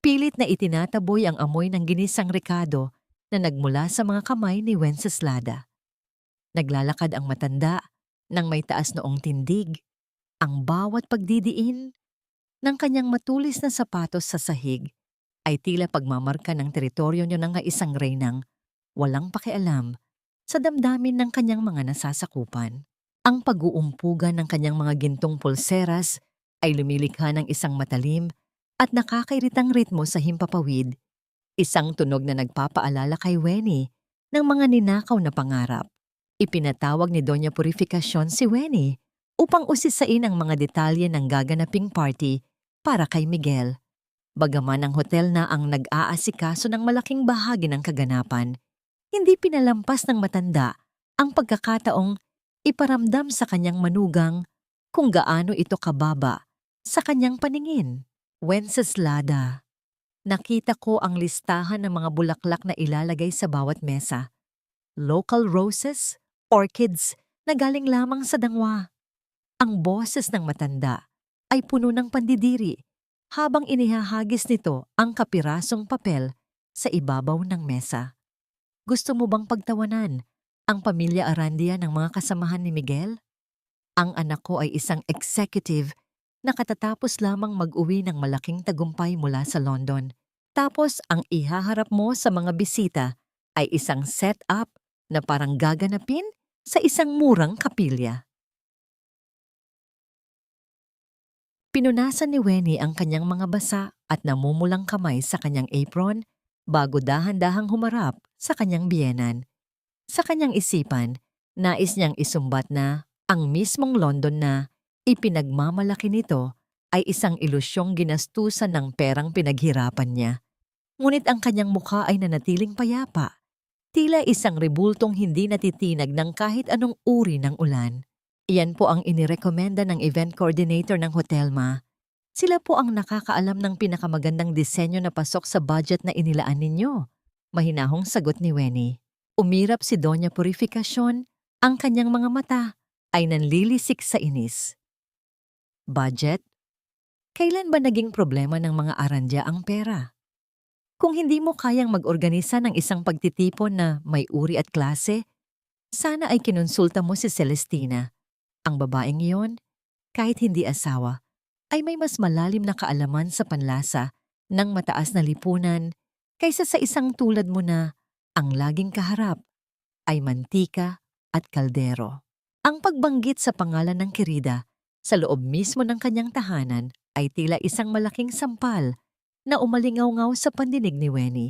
Pilit na itinataboy ang amoy ng ginisang rekado na nagmula sa mga kamay ni Wenceslada. Naglalakad ang matanda nang may taas noong tindig. Ang bawat pagdidiin ng kanyang matulis na sapatos sa sahig ay tila pagmamarka ng teritoryo niya ng isang reynang walang pakialam sa damdamin ng kanyang mga nasasakupan. Ang pag-uumpugan ng kanyang mga gintong pulseras ay lumilikha ng isang matalim at nakakairitang ritmo sa himpapawid, isang tunog na nagpapaalala kay Wenny ng mga ninakaw na pangarap. Ipinatawag ni Doña Purificacion si Wenny upang usisain ang mga detalye ng gaganaping party para kay Miguel. Bagaman ang hotel na ang nag-aasikaso ng malaking bahagi ng kaganapan, hindi pinalampas ng matanda ang pagkakataong iparamdam sa kanyang manugang kung gaano ito kababa sa kanyang paningin. Wenceslada, nakita ko ang listahan ng mga bulaklak na ilalagay sa bawat mesa. local roses, orchids na galing lamang sa dangwa. Ang boses ng matanda ay puno ng pandidiri habang inihahagis nito ang kapirasong papel sa ibabaw ng mesa. Gusto mo bang pagtawanan ang pamilya Arandia ng mga kasamahan ni Miguel? Ang anak ko ay isang executive na katatapos lamang mag-uwi ng malaking tagumpay mula sa London. Tapos ang ihaharap mo sa mga bisita ay isang setup na parang gaganapin sa isang murang kapilya. Pinunasan ni Wenny ang kanyang mga basa at namumulang kamay sa kanyang apron bago dahan-dahang humarap sa kanyang biyenan. Sa kanyang isipan, nais niyang isumbat na ang mismong London na ipinagmamalaki nito ay isang ilusyong ginastusan ng perang pinaghirapan niya. Ngunit ang kanyang mukha ay nanatiling payapa, tila isang rebultong hindi natitinag ng kahit anong uri ng ulan. Iyan po ang inirekomenda ng event coordinator ng hotel, ma. Sila po ang nakakaalam ng pinakamagandang disenyo na pasok sa budget na inilaan ninyo. Mahinahong sagot ni Wenny. Umirap si Doña Purificacion, ang kanyang mga mata ay nanlilisik sa inis. Budget? Kailan ba naging problema ng mga Arandia ang pera? Kung hindi mo kayang mag-organisa ng isang pagtitipon na may uri at klase, sana ay kinonsulta mo si Celestina. Ang babaeng iyon, kahit hindi asawa, ay may mas malalim na kaalaman sa panlasa ng mataas na lipunan kaysa sa isang tulad mo na ang laging kaharap ay mantika at kaldero. Ang pagbanggit sa pangalan ng Querida sa loob mismo ng kanyang tahanan ay tila isang malaking sampal na umalingaw-ngaw sa pandinig ni Wenny.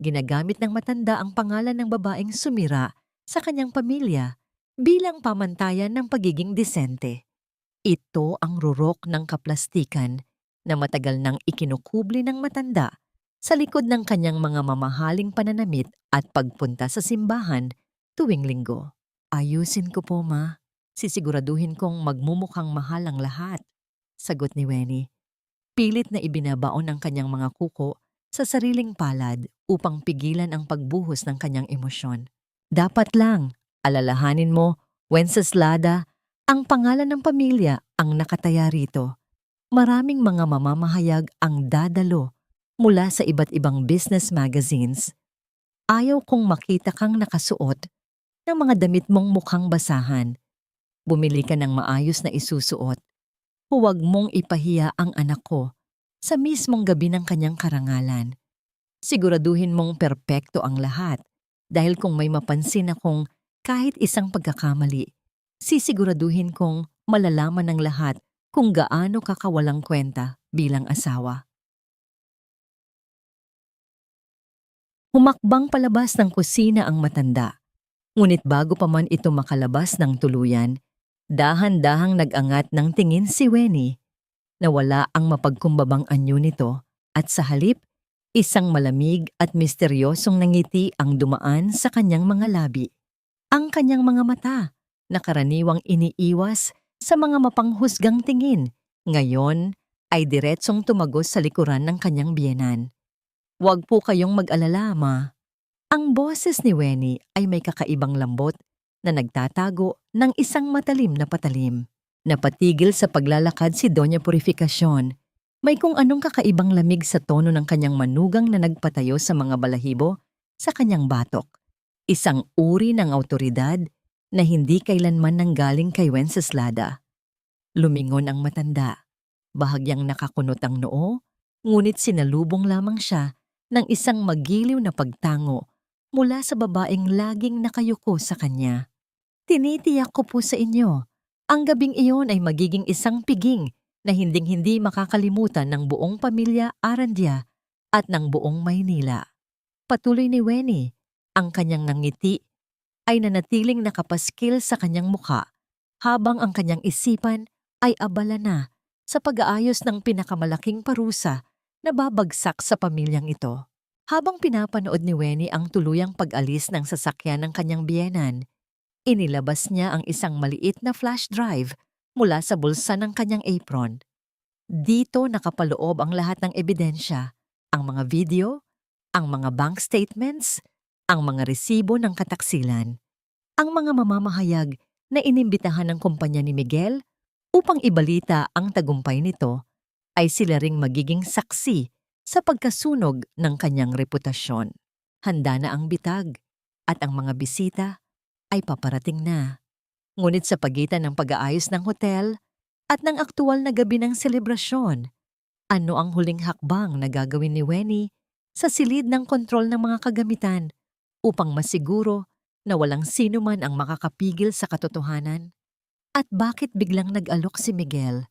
Ginagamit ng matanda ang pangalan ng babaeng sumira sa kanyang pamilya bilang pamantayan ng pagiging disente. Ito ang rurok ng kaplastikan na matagal nang ikinukubli ng matanda sa likod ng kanyang mga mamahaling pananamit at pagpunta sa simbahan tuwing linggo. Ayusin ko po, ma. Sisiguraduhin kong magmumukhang mahal ang lahat, sagot ni Wenny. Pilit na ibinabaon ang kanyang mga kuko sa sariling palad upang pigilan ang pagbuhos ng kanyang emosyon. Dapat lang, alalahanin mo, Wenceslada, ang pangalan ng pamilya ang nakataya rito. Maraming mga mamamahayag ang dadalo mula sa iba't ibang business magazines. Ayaw kong makita kang nakasuot ng mga damit mong mukhang basahan. Bumili ka ng maayos na isusuot. Huwag mong ipahiya ang anak ko sa mismong gabi ng kanyang karangalan. Siguraduhin mong perpekto ang lahat dahil kung may mapansin akong kahit isang pagkakamali, sisiguraduhin kong malalaman ng lahat kung gaano ka kawalang kwenta bilang asawa. Humakbang palabas ng kusina ang matanda. Ngunit bago pa man ito makalabas ng tuluyan, dahan-dahang nag-angat ng tingin si Wenny na wala ang mapagkumbabang anyo nito at sa halip, isang malamig at misteryosong nangiti ang dumaan sa kanyang mga labi. Ang kanyang mga mata na karaniwang iniiwas sa mga mapanghusgang tingin, ngayon ay diretsong tumagos sa likuran ng kanyang biyenan. Huwag po kayong mag-alala, ma. Ang boses ni Wenny ay may kakaibang lambot na nagtatago ng isang matalim na patalim. Napatigil sa paglalakad si Doña Purificacion. May kung anong kakaibang lamig sa tono ng kanyang manugang na nagpatayo sa mga balahibo sa kanyang batok. Isang uri ng awtoridad na hindi kailanman nanggaling kay Wenceslada. Lumingon ang matanda. Bahagyang nakakunot ang noo, ngunit sinalubong lamang siya ng isang magiliw na pagtango mula sa babaeng laging nakayuko sa kanya. Tinitiyak ko po sa inyo, ang gabing iyon ay magiging isang piging na hinding-hindi makakalimutan ng buong pamilya Arandia at ng buong Maynila. Patuloy ni Wenny, ang kanyang ngiti ay nanatiling nakapaskil sa kanyang mukha habang ang kanyang isipan ay abala na sa pag-aayos ng pinakamalaking parusa na babagsak sa pamilyang ito. Habang pinapanood ni Wenny ang tuluyang pag-alis ng sasakyan ng kanyang biyenan, inilabas niya ang isang maliit na flash drive mula sa bulsa ng kanyang apron. Dito nakapaloob ang lahat ng ebidensya, ang mga video, ang mga bank statements, ang mga resibo ng kataksilan, ang mga mamamahayag na inimbitahan ng kumpanya ni Miguel upang ibalita ang tagumpay nito ay sila ring magiging saksi sa pagkasunog ng kanyang reputasyon. Handa na ang bitag at ang mga bisita ay paparating na. Ngunit sa pagitan ng pag-aayos ng hotel at ng aktuwal na gabi ng selebrasyon, ano ang huling hakbang na gagawin ni Wenny sa silid ng kontrol ng mga kagamitan upang masiguro na walang sino man ang makakapigil sa katotohanan? At bakit biglang nag-alok si Miguel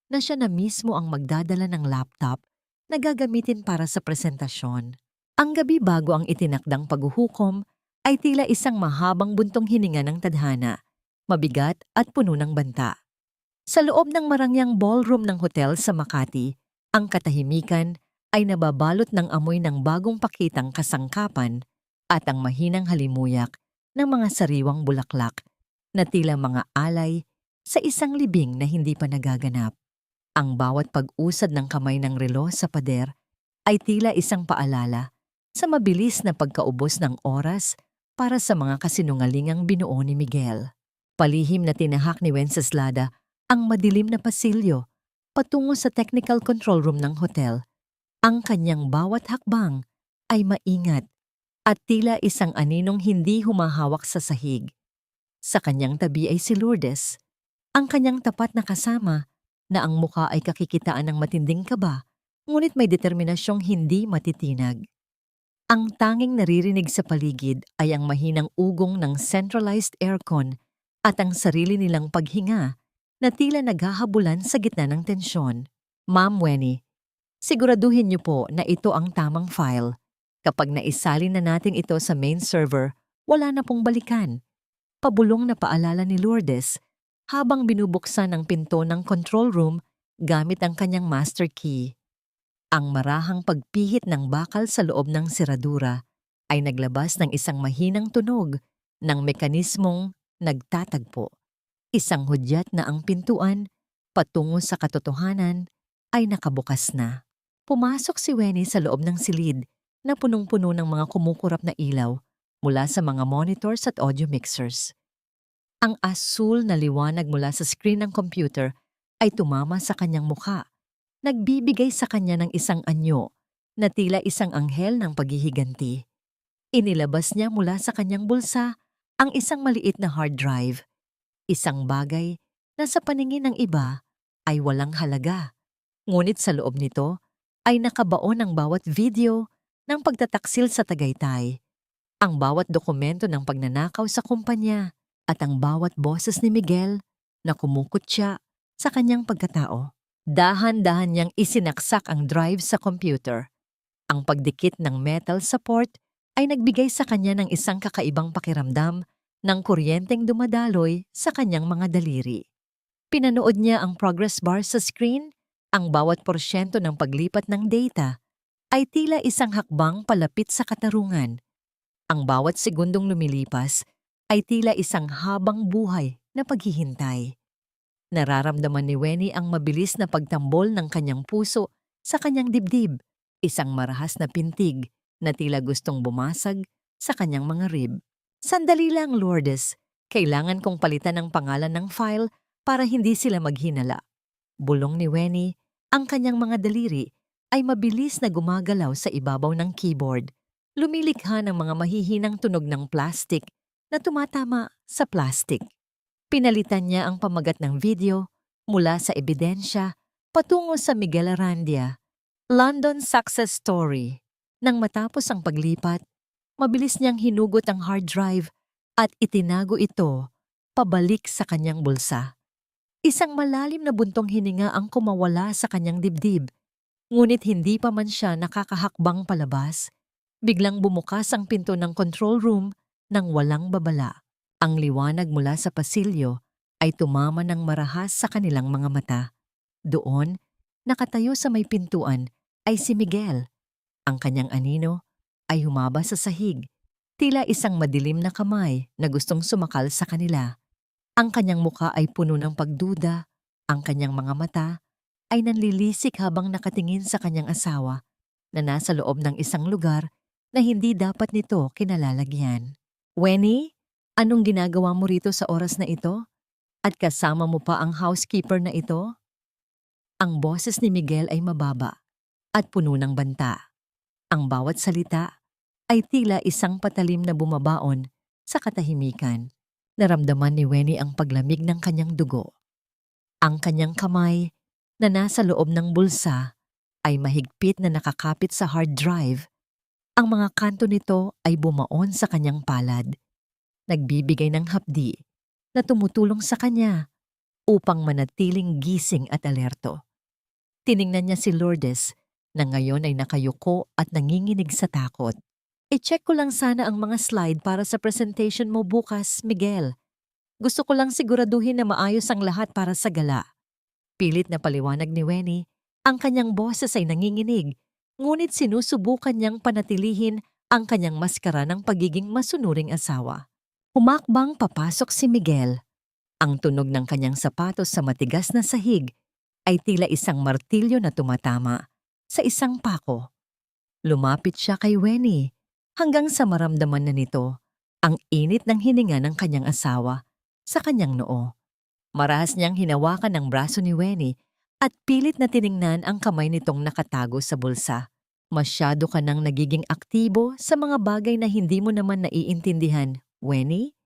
na siya na mismo ang magdadala ng laptop na gagamitin para sa presentasyon? Ang gabi bago ang itinakdang paghuhukom ay tila isang mahabang buntong hininga ng tadhana, mabigat at puno ng banta. Sa loob ng marangyang ballroom ng hotel sa Makati, ang katahimikan ay nababalot ng amoy ng bagong pakitang kasangkapan at ang mahinang halimuyak ng mga sariwang bulaklak na tila mga alay sa isang libing na hindi pa nagaganap. Ang bawat pag-usad ng kamay ng relo sa pader ay tila isang paalala sa mabilis na pagkaubos ng oras para sa mga kasinungalingang binuo ni Miguel. Palihim na tinahak ni Wenceslada ang madilim na pasilyo patungo sa technical control room ng hotel. Ang kanyang bawat hakbang ay maingat at tila isang aninong hindi humahawak sa sahig. Sa kanyang tabi ay si Lourdes, ang kanyang tapat na kasama na ang muka ay kakikitaan ng matinding kaba, ngunit may determinasyong hindi matitinag. Ang tanging naririnig sa paligid ay ang mahinang ugong ng centralized aircon at ang sarili nilang paghinga na tila naghahabulan sa gitna ng tensyon. Ma'am Wenny, siguraduhin niyo po na ito ang tamang file. Kapag naisalin na natin ito sa main server, wala na pong balikan. Pabulong na paalala ni Lourdes habang binubuksan ang pinto ng control room gamit ang kanyang master key. Ang marahang pagpihit ng bakal sa loob ng seradura ay naglabas ng isang mahinang tunog ng mekanismong nagtatagpo. Isang hudyat na ang pintuan, patungo sa katotohanan, ay nakabukas na. Pumasok si Wenny sa loob ng silid na punong-puno ng mga kumukurap na ilaw mula sa mga monitors at audio mixers. Ang asul na liwanag mula sa screen ng computer ay tumama sa kanyang mukha, nagbibigay sa kanya ng isang anyo na tila isang anghel ng paghihiganti. Inilabas niya mula sa kanyang bulsa ang isang maliit na hard drive. Isang bagay na sa paningin ng iba ay walang halaga. Ngunit sa loob nito ay nakabaon ang bawat video ng pagtataksil sa Tagaytay, ang bawat dokumento ng pagnanakaw sa kumpanya at ang bawat boses ni Miguel na kumukutya sa kanyang pagkatao. Dahan-dahan niyang isinaksak ang drive sa computer. Ang pagdikit ng metal sa port ay nagbigay sa kanya ng isang kakaibang pakiramdam ng kuryenteng dumadaloy sa kanyang mga daliri. Pinanood niya ang progress bar sa screen, ang bawat porsyento ng paglipat ng data ay tila isang hakbang palapit sa katarungan. Ang bawat segundong lumilipas ay tila isang habang buhay na paghihintay. Nararamdaman ni Wenny ang mabilis na pagtambol ng kanyang puso sa kanyang dibdib, isang marahas na pintig na tila gustong bumasag sa kanyang mga rib. Sandali lang, Lourdes. Kailangan kong palitan ang pangalan ng file para hindi sila maghinala. Bulong ni Wenny, ang kanyang mga daliri ay mabilis na gumagalaw sa ibabaw ng keyboard. Lumilikha ng mga mahihinang tunog ng plastic na tumatama sa plastic. Pinalitan niya ang pamagat ng video mula sa ebidensya patungo sa Miguel Arandia, London Success Story. Nang matapos ang paglipat, mabilis niyang hinugot ang hard drive at itinago ito pabalik sa kanyang bulsa. Isang malalim na buntong hininga ang kumawala sa kanyang dibdib. Ngunit hindi pa man siya nakakahakbang palabas, biglang bumukas ang pinto ng control room nang walang babala. Ang liwanag mula sa pasilyo ay tumama ng marahas sa kanilang mga mata. Doon, nakatayo sa may pintuan, ay si Miguel. Ang kanyang anino ay humaba sa sahig, tila isang madilim na kamay na gustong sumakal sa kanila. Ang kanyang muka ay puno ng pagduda, ang kanyang mga mata ay nanlilisik habang nakatingin sa kanyang asawa na nasa loob ng isang lugar na hindi dapat nito kinalalagyan. Wenny, anong ginagawa mo rito sa oras na ito? At kasama mo pa ang housekeeper na ito? Ang boses ni Miguel ay mababa at puno ng banta. Ang bawat salita ay tila isang patalim na bumabaon sa katahimikan. Naramdaman ni Wenny ang paglamig ng kanyang dugo. Ang kanyang kamay na nasa loob ng bulsa ay mahigpit na nakakapit sa hard drive. Ang mga kanto nito ay bumaon sa kanyang palad, nagbibigay ng hapdi na tumutulong sa kanya upang manatiling gising at alerto. Tiningnan niya si Lourdes na ngayon ay nakayuko at nanginginig sa takot. I-check ko lang sana ang mga slide para sa presentation mo bukas, Miguel. Gusto ko lang siguraduhin na maayos ang lahat para sa gala. Pilit na paliwanag ni Wenny, ang kanyang boses ay nanginginig, ngunit sinusubukan niyang panatilihin ang kanyang maskara ng pagiging masunuring asawa. Humakbang papasok si Miguel. Ang tunog ng kanyang sapatos sa matigas na sahig ay tila isang martilyo na tumatama sa isang pako. Lumapit siya kay Wenny hanggang sa maramdaman na nito ang init ng hininga ng kanyang asawa sa kanyang noo. Marahas niyang hinawakan ang braso ni Wenny at pilit na tiningnan ang kamay nitong nakatago sa bulsa. Masyado ka nang nagiging aktibo sa mga bagay na hindi mo naman naiintindihan, Wenny?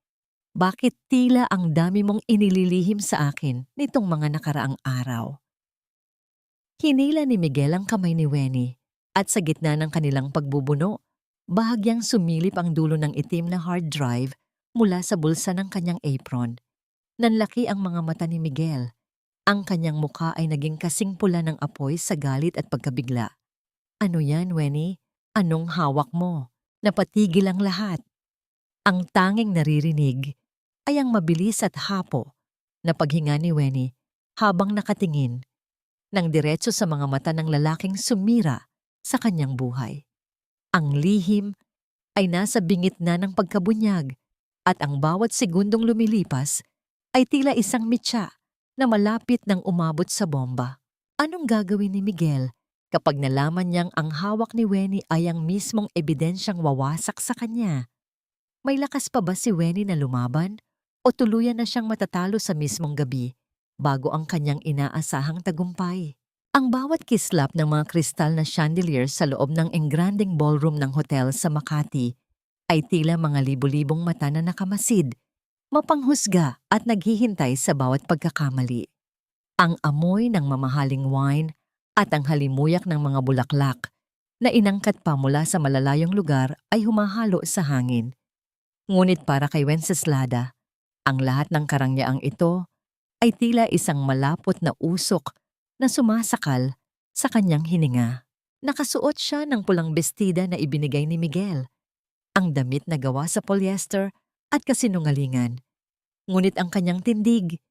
Bakit tila ang dami mong inililihim sa akin nitong mga nakaraang araw? Hinila ni Miguel ang kamay ni Wenny at sa gitna ng kanilang pagbubuno, bahagyang sumilip ang dulo ng itim na hard drive mula sa bulsa ng kanyang apron. Nanlaki ang mga mata ni Miguel. Ang kanyang mukha ay naging kasing pula ng apoy sa galit at pagkabigla. Ano yan, Wenny? Anong hawak mo? Napatigil ang lahat. Ang tanging naririnig ay ang mabilis at hapo na paghinga ni Wenny habang nakatingin ng diretso sa mga mata ng lalaking sumira sa kanyang buhay. Ang lihim ay nasa bingit na ng pagkabunyag at ang bawat segundong lumilipas ay tila isang mitya na malapit nang umabot sa bomba. Anong gagawin ni Miguel kapag nalaman niyang ang hawak ni Wenny ay ang mismong ebidensyang wawasak sa kanya? May lakas pa ba si Wenny na lumaban o tuluyan na siyang matatalo sa mismong gabi bago ang kanyang inaasahang tagumpay? Ang bawat kislap ng mga kristal na chandelier sa loob ng engranding ballroom ng hotel sa Makati ay tila mga libu-libong mata na nakamasid, mapanghusga at naghihintay sa bawat pagkakamali. Ang amoy ng mamahaling wine at ang halimuyak ng mga bulaklak na inangkat pa mula sa malalayong lugar ay humahalo sa hangin. Ngunit para kay Wenceslada, ang lahat ng karangyaang ito ay tila isang malapot na usok na sumasakal sa kanyang hininga. Nakasuot siya ng pulang bestida na ibinigay ni Miguel. Ang damit na gawa sa polyester at kasinungalingan. Ngunit ang kanyang tindig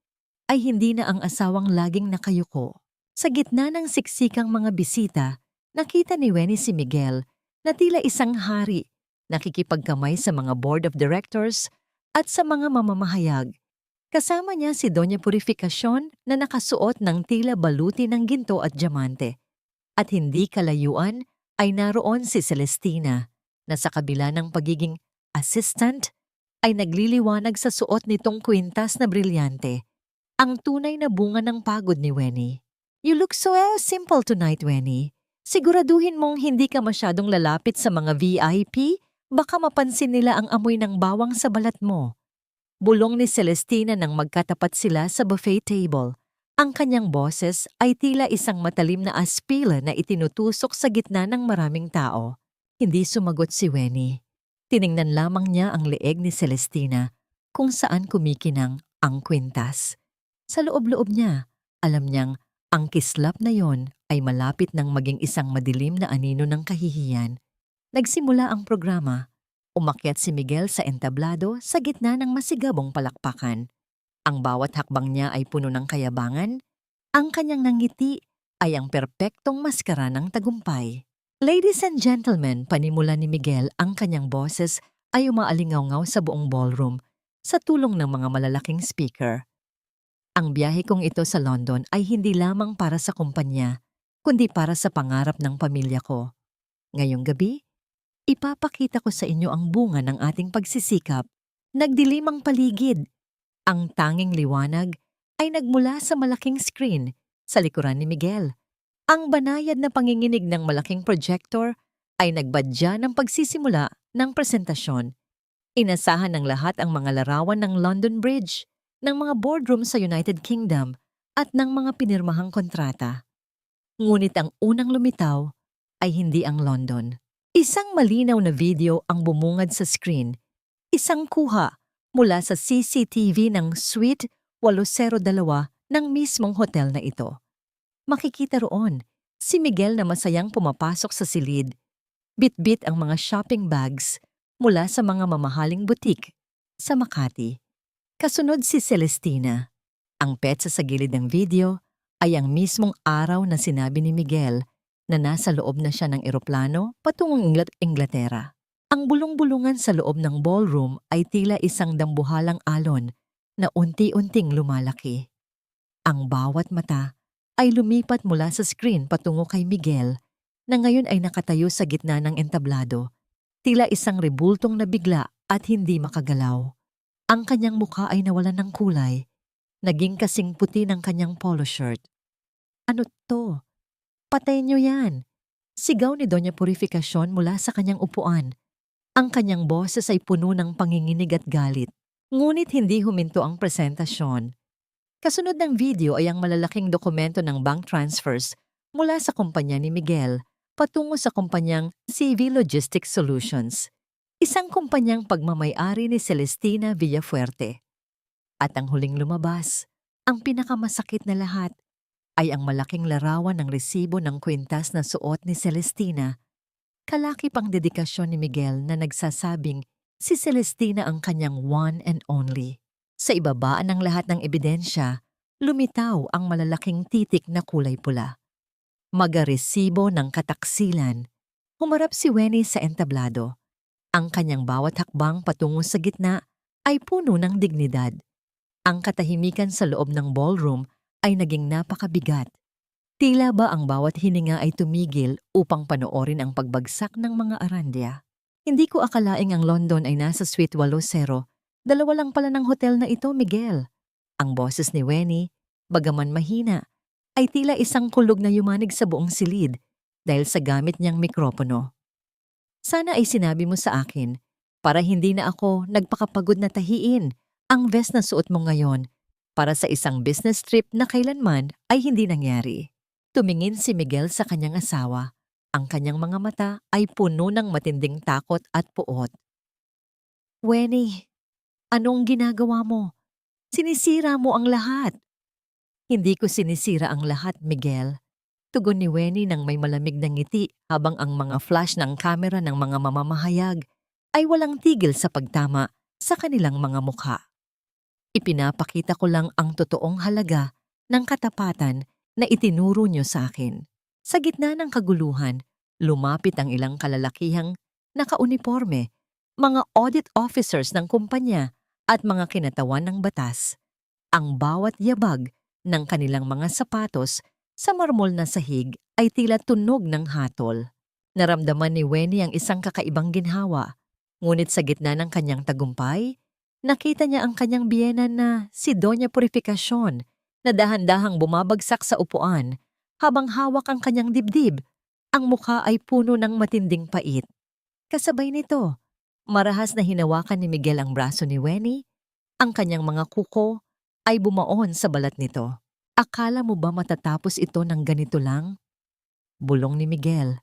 ay hindi na ang asawang laging nakayuko. Sa gitna ng siksikang mga bisita, nakita ni Wenny si Miguel na tila isang hari, nakikipagkamay sa mga board of directors at sa mga mamamahayag. Kasama niya si Doña Purificacion na nakasuot ng tila baluti ng ginto at diamante. At hindi kalayuan ay naroon si Celestina na sa kabila ng pagiging assistant ay nagliliwanag sa suot nitong kwintas na brilyante. Ang tunay na bunga ng pagod ni Wenny. You look so simple tonight, Wenny. Siguraduhin mong hindi ka masyadong lalapit sa mga VIP. Baka mapansin nila ang amoy ng bawang sa balat mo. Bulong ni Celestina nang magkatapat sila sa buffet table. Ang kanyang boses ay tila isang matalim na aspila na itinutusok sa gitna ng maraming tao. Hindi sumagot si Wenny. Tiningnan lamang niya ang leeg ni Celestina kung saan kumikinang ang kwintas. Sa loob-loob niya, alam niyang ang kislap na yon ay malapit nang maging isang madilim na anino ng kahihiyan. Nagsimula ang programa. Umakyat si Miguel sa entablado sa gitna ng masigabong palakpakan. Ang bawat hakbang niya ay puno ng kayabangan. Ang kanyang nangiti ay ang perpektong maskara ng tagumpay. Ladies and gentlemen, panimula ni Miguel, ang kanyang boses ay umaalingaw-ngaw sa buong ballroom sa tulong ng mga malalaking speaker. Ang biyahe kong ito sa London ay hindi lamang para sa kumpanya, kundi para sa pangarap ng pamilya ko. Ngayong gabi, Ipapakita ko sa inyo ang bunga ng ating pagsisikap. Nagdilim ang paligid. Ang tanging liwanag ay nagmula sa malaking screen sa likuran ni Miguel. Ang banayad na panginginig ng malaking projector ay nagbadya ng pagsisimula ng presentasyon. Inasahan ng lahat ang mga larawan ng London Bridge, ng mga boardroom sa United Kingdom at ng mga pinirmahang kontrata. Ngunit ang unang lumitaw ay hindi ang London. Isang malinaw na video ang bumungad sa screen. Isang kuha mula sa CCTV ng Suite 802 ng mismong hotel na ito. Makikita roon si Miguel na masayang pumapasok sa silid. Bit-bit ang mga shopping bags mula sa mga mamahaling butik sa Makati. Kasunod si Celestina. Ang petsa sa gilid ng video ay ang mismong araw na sinabi ni Miguel na nasa loob na siya ng eroplano patungong Inglaterra. Ang bulong-bulungan sa loob ng ballroom ay tila isang dambuhalang alon na unti-unting lumalaki. Ang bawat mata ay lumipat mula sa screen patungo kay Miguel na ngayon ay nakatayo sa gitna ng entablado, tila isang rebultong na bigla at hindi makagalaw. Ang kanyang mukha ay nawalan ng kulay, naging kasing puti ng kanyang polo shirt. Ano to? Patayin niyo yan! Sigaw ni Doña Purificacion mula sa kanyang upuan. Ang kanyang boses ay puno ng panginginig at galit. Ngunit hindi huminto ang presentasyon. Kasunod ng video ay ang malalaking dokumento ng bank transfers mula sa kumpanya ni Miguel patungo sa kumpanyang CV Logistics Solutions, isang kumpanyang pagmamay-ari ni Celestina Villafuerte. At ang huling lumabas, ang pinakamasakit na lahat, ay ang malaking larawan ng resibo ng kwintas na suot ni Celestina. Kalakip ang dedikasyon ni Miguel na nagsasabing si Celestina ang kanyang one and only. Sa ibabaan ng lahat ng ebidensya, lumitaw ang malalaking titik na kulay pula. Magaresibo ng kataksilan. Humarap si Wenny sa entablado. Ang kanyang bawat hakbang patungo sa gitna ay puno ng dignidad. Ang katahimikan sa loob ng ballroom ay naging napakabigat. Tila ba ang bawat hininga ay tumigil upang panoorin ang pagbagsak ng mga arandya. Hindi ko akalaing ang London ay nasa Suite 80. Dalawa lang pala ng hotel na ito, Miguel. Ang boses ni Wenny, bagaman mahina, ay tila isang kulog na yumanig sa buong silid dahil sa gamit niyang mikropono. Sana ay sinabi mo sa akin para hindi na ako nagpakapagod na tahiin ang vest na suot mo ngayon para sa isang business trip na kailanman ay hindi nangyari. Tumingin si Miguel sa kanyang asawa. Ang kanyang mga mata ay puno ng matinding takot at puot. Wenny, anong ginagawa mo? Sinisira mo ang lahat. Hindi ko sinisira ang lahat, Miguel. Tugon ni Wenny nang may malamig na ngiti habang ang mga flash ng kamera ng mga mamamahayag ay walang tigil sa pagtama sa kanilang mga mukha. Ipinapakita ko lang ang totoong halaga ng katapatan na itinuro niyo sa akin. Sa gitna ng kaguluhan, lumapit ang ilang kalalakihang nakauniforme, mga audit officers ng kumpanya at mga kinatawan ng batas. Ang bawat yabag ng kanilang mga sapatos sa marmol na sahig ay tila tunog ng hatol. Naramdaman ni Wenny ang isang kakaibang ginhawa, ngunit sa gitna ng kanyang tagumpay, nakita niya ang kanyang biyenan na si Doña Purificacion na dahan-dahang bumabagsak sa upuan habang hawak ang kanyang dibdib. Ang mukha ay puno ng matinding pait. Kasabay nito, marahas na hinawakan ni Miguel ang braso ni Wenny. Ang kanyang mga kuko ay bumaon sa balat nito. Akala mo ba matatapos ito ng ganito lang? Bulong ni Miguel.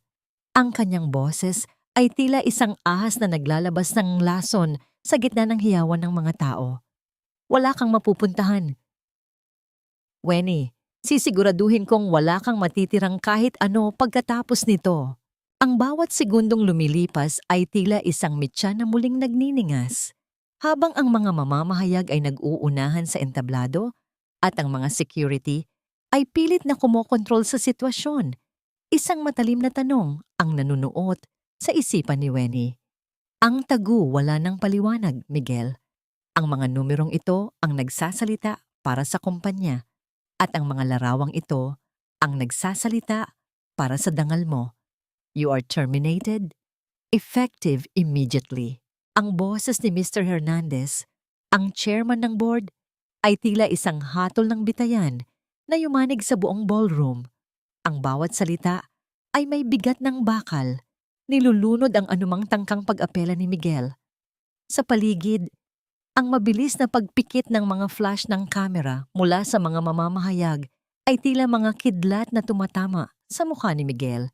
Ang kanyang boses ay tila isang ahas na naglalabas ng lason sa gitna ng hiyawan ng mga tao. Wala kang mapupuntahan. Wenny, sisiguraduhin kong wala kang matitirang kahit ano pagkatapos nito. Ang bawat segundong lumilipas ay tila isang mitya na muling nagniningas. Habang ang mga mamamahayag ay nag-uunahan sa entablado at ang mga security ay pilit na kumokontrol sa sitwasyon, isang matalim na tanong ang nanunuot sa isipan ni Wenny. Ang tagu wala ng paliwanag, Miguel. Ang mga numerong ito ang nagsasalita para sa kumpanya at ang mga larawang ito ang nagsasalita para sa dangal mo. You are terminated. effective immediately. Ang boses ni Mr. Hernandez, ang chairman ng board, ay tila isang hatol ng bitayan na yumanig sa buong ballroom. Ang bawat salita ay may bigat ng bakal, nilulunod ang anumang tangkang pag-apela ni Miguel. Sa paligid, ang mabilis na pagpikit ng mga flash ng kamera mula sa mga mamamahayag ay tila mga kidlat na tumatama sa mukha ni Miguel.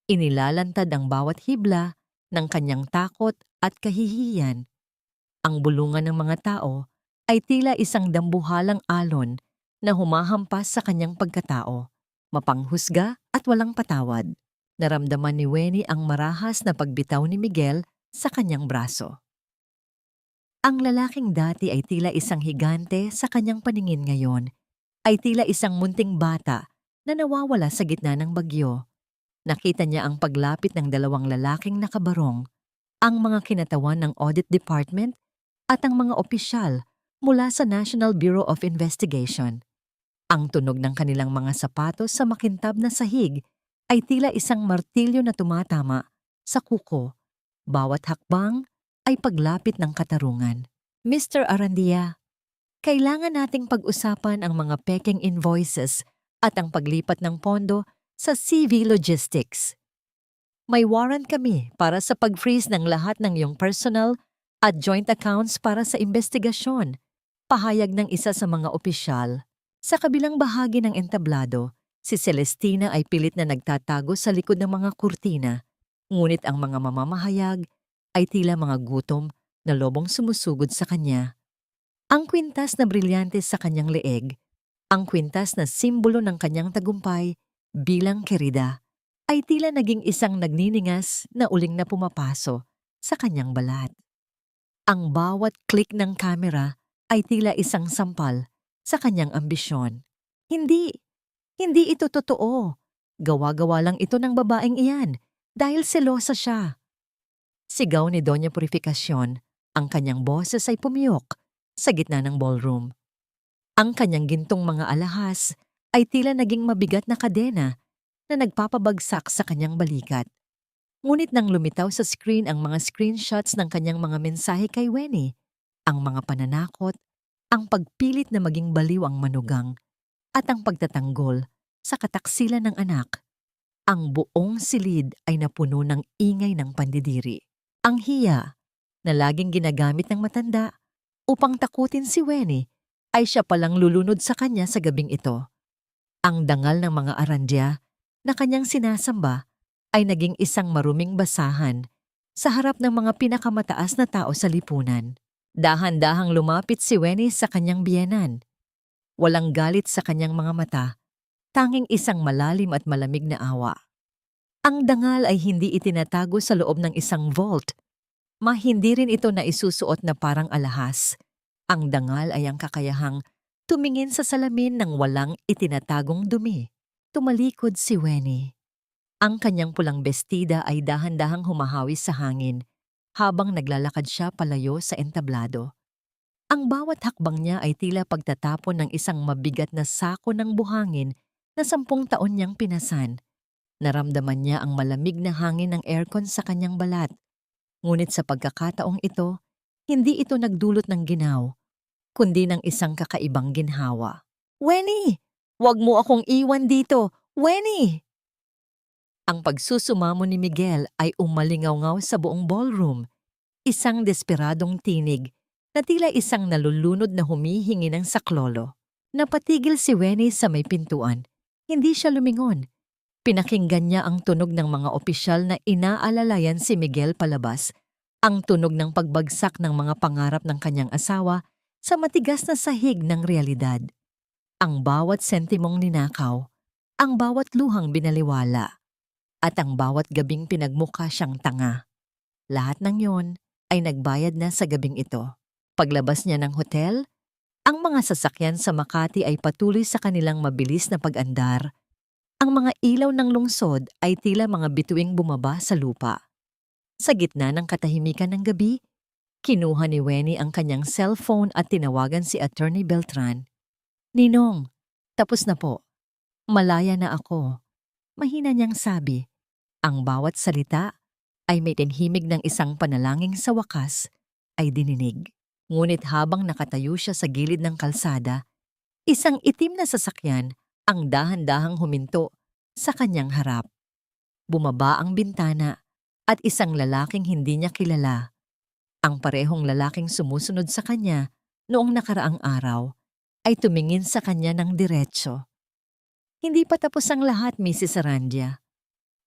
Inilalantad ang bawat hibla ng kanyang takot at kahihiyan. Ang bulungan ng mga tao ay tila isang dambuhalang alon na humahampas sa kanyang pagkatao, mapanghusga at walang patawad. Naramdaman ni Wenny ang marahas na pagbitaw ni Miguel sa kanyang braso. Ang lalaking dati ay tila isang higante sa kanyang paningin ngayon, ay tila isang munting bata na nawawala sa gitna ng bagyo. Nakita niya ang paglapit ng dalawang lalaking nakabarong, ang mga kinatawan ng Audit Department at ang mga opisyal mula sa National Bureau of Investigation. Ang tunog ng kanilang mga sapatos sa makintab na sahig ay tila isang martilyo na tumatama sa kuko. Bawat hakbang ay paglapit ng katarungan. Mr. Arandia, kailangan nating pag-usapan ang mga peking invoices at ang paglipat ng pondo sa CV Logistics. May warrant kami para sa pag-freeze ng lahat ng iyong personal at joint accounts para sa investigasyon, pahayag ng isa sa mga opisyal. Sa kabilang bahagi ng entablado, si Celestina ay pilit na nagtatago sa likod ng mga kurtina, ngunit ang mga mamamahayag ay tila mga gutom na lobong sumusugod sa kanya. Ang kwintas na brilyante sa kanyang leeg, ang kwintas na simbolo ng kanyang tagumpay bilang kerida, ay tila naging isang nagniningas na uling na pumapaso sa kanyang balat. Ang bawat click ng kamera ay tila isang sampal sa kanyang ambisyon. Hindi ito totoo. Gawa-gawa lang ito ng babaeng iyan dahil selosa siya. Sigaw ni Doña Purificación, ang kanyang boses ay pumiyok sa gitna ng ballroom. Ang kanyang gintong mga alahas ay tila naging mabigat na kadena na nagpapabagsak sa kanyang balikat. Ngunit nang lumitaw sa screen ang mga screenshots ng kanyang mga mensahe kay Wenny, ang mga pananakot, ang pagpilit na maging baliw ang manugang, at ang pagtatanggol sa kataksilan ng anak, ang buong silid ay napuno ng ingay ng pandidiri. Ang hiya na laging ginagamit ng matanda upang takutin si Wenny ay siya palang lulunod sa kanya sa gabing ito. Ang dangal ng mga arandya na kanyang sinasamba ay naging isang maruming basahan sa harap ng mga pinakamataas na tao sa lipunan. Dahan-dahang lumapit si Wenny sa kanyang biyenan. Walang galit sa kanyang mga mata, tanging isang malalim at malamig na awa. Ang dangal ay hindi itinatago sa loob ng isang vault. Hindi rin ito na isusuot na parang alahas. Ang dangal ay ang kakayahang tumingin sa salamin ng walang itinatagong dumi. Tumalikod si Wenny. Ang kanyang pulang bestida ay dahan-dahang humahawis sa hangin habang naglalakad siya palayo sa entablado. Ang bawat hakbang niya ay tila pagtatapon ng isang mabigat na sako ng buhangin na 10 taon niyang pinasan. Naramdaman niya ang malamig na hangin ng aircon sa kanyang balat. Ngunit sa pagkakataong ito, hindi ito nagdulot ng ginaw, kundi ng isang kakaibang ginhawa. Wenny! Huwag mo akong iwan dito! Wenny! Ang pagsusumamo ni Miguel ay umalingaw-ngaw sa buong ballroom. Isang desperadong tinig na tila isang nalulunod na humihingi ng saklolo. Napatigil si Wenny sa may pintuan. Hindi siya lumingon. Pinakinggan niya ang tunog ng mga opisyal na inaalalayan si Miguel palabas, ang tunog ng pagbagsak ng mga pangarap ng kanyang asawa sa matigas na sahig ng realidad. Ang bawat sentimong ninakaw, ang bawat luhang binaliwala, at ang bawat gabing pinagmukha siyang tanga. Lahat ng yon ay nagbayad na sa gabing ito. Paglabas niya ng hotel, ang mga sasakyan sa Makati ay patuloy sa kanilang mabilis na pag-andar. Ang mga ilaw ng lungsod ay tila mga bituing bumaba sa lupa. Sa gitna ng katahimikan ng gabi, kinuha ni Wenny ang kanyang cellphone at tinawagan si Attorney Beltran. Ninong, tapos na po. Malaya na ako. Mahina niyang sabi. Ang bawat salita ay may tinhimig ng isang panalangin sa wakas ay dininig. Ngunit habang nakatayo siya sa gilid ng kalsada, isang itim na sasakyan ang dahan-dahang huminto sa kanyang harap. Bumaba ang bintana at isang lalaking hindi niya kilala, ang parehong lalaking sumusunod sa kanya noong nakaraang araw, ay tumingin sa kanya ng diretso. Hindi pa tapos ang lahat, Mrs. Arandia.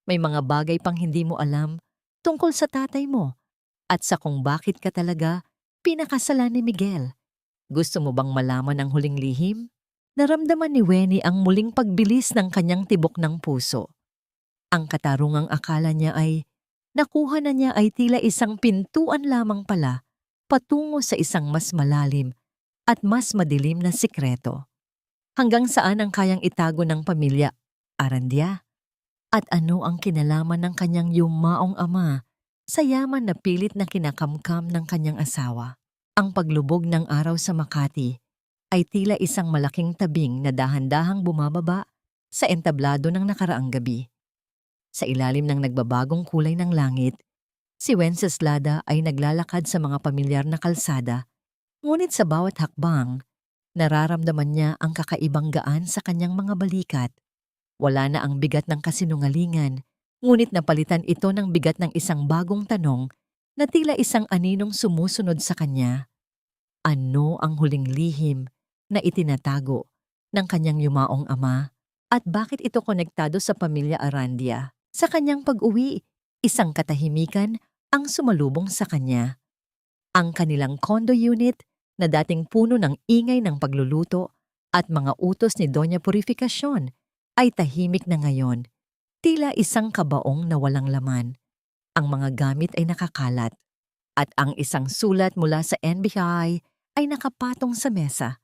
May mga bagay pang hindi mo alam tungkol sa tatay mo at sa kung bakit ka talaga pinakasalan ni Miguel. Gusto mo bang malaman ang huling lihim? Naramdaman ni Wenny ang muling pagbilis ng kanyang tibok ng puso. Ang katarungang akala niya ay nakuha na niya ay tila isang pintuan lamang pala patungo sa isang mas malalim at mas madilim na sikreto. Hanggang saan ang kayang itago ng pamilya Arandia? At ano ang kinalaman ng kanyang yumaong ama sa yaman na pilit na kinakamkam ng kanyang asawa? Ang paglubog ng araw sa Makati ay tila isang malaking tabing na dahan-dahang bumababa sa entablado ng nakaraang gabi. Sa ilalim ng nagbabagong kulay ng langit, si Wenceslada ay naglalakad sa mga pamilyar na kalsada, ngunit sa bawat hakbang, nararamdaman niya ang kakaibang gaan sa kanyang mga balikat. Wala na ang bigat ng kasinungalingan, ngunit napalitan ito ng bigat ng isang bagong tanong na tila isang aninong sumusunod sa kanya. Ano ang huling lihim na itinatago ng kanyang yumaong ama at bakit ito konektado sa pamilya Arandia? Sa kanyang pag-uwi, isang katahimikan ang sumalubong sa kanya. Ang kanilang condo unit na dating puno ng ingay ng pagluluto at mga utos ni Doña Purificacion ay tahimik na ngayon, tila isang kabaong na walang laman. Ang mga gamit ay nakakalat at ang isang sulat mula sa NBI ay nakapatong sa mesa.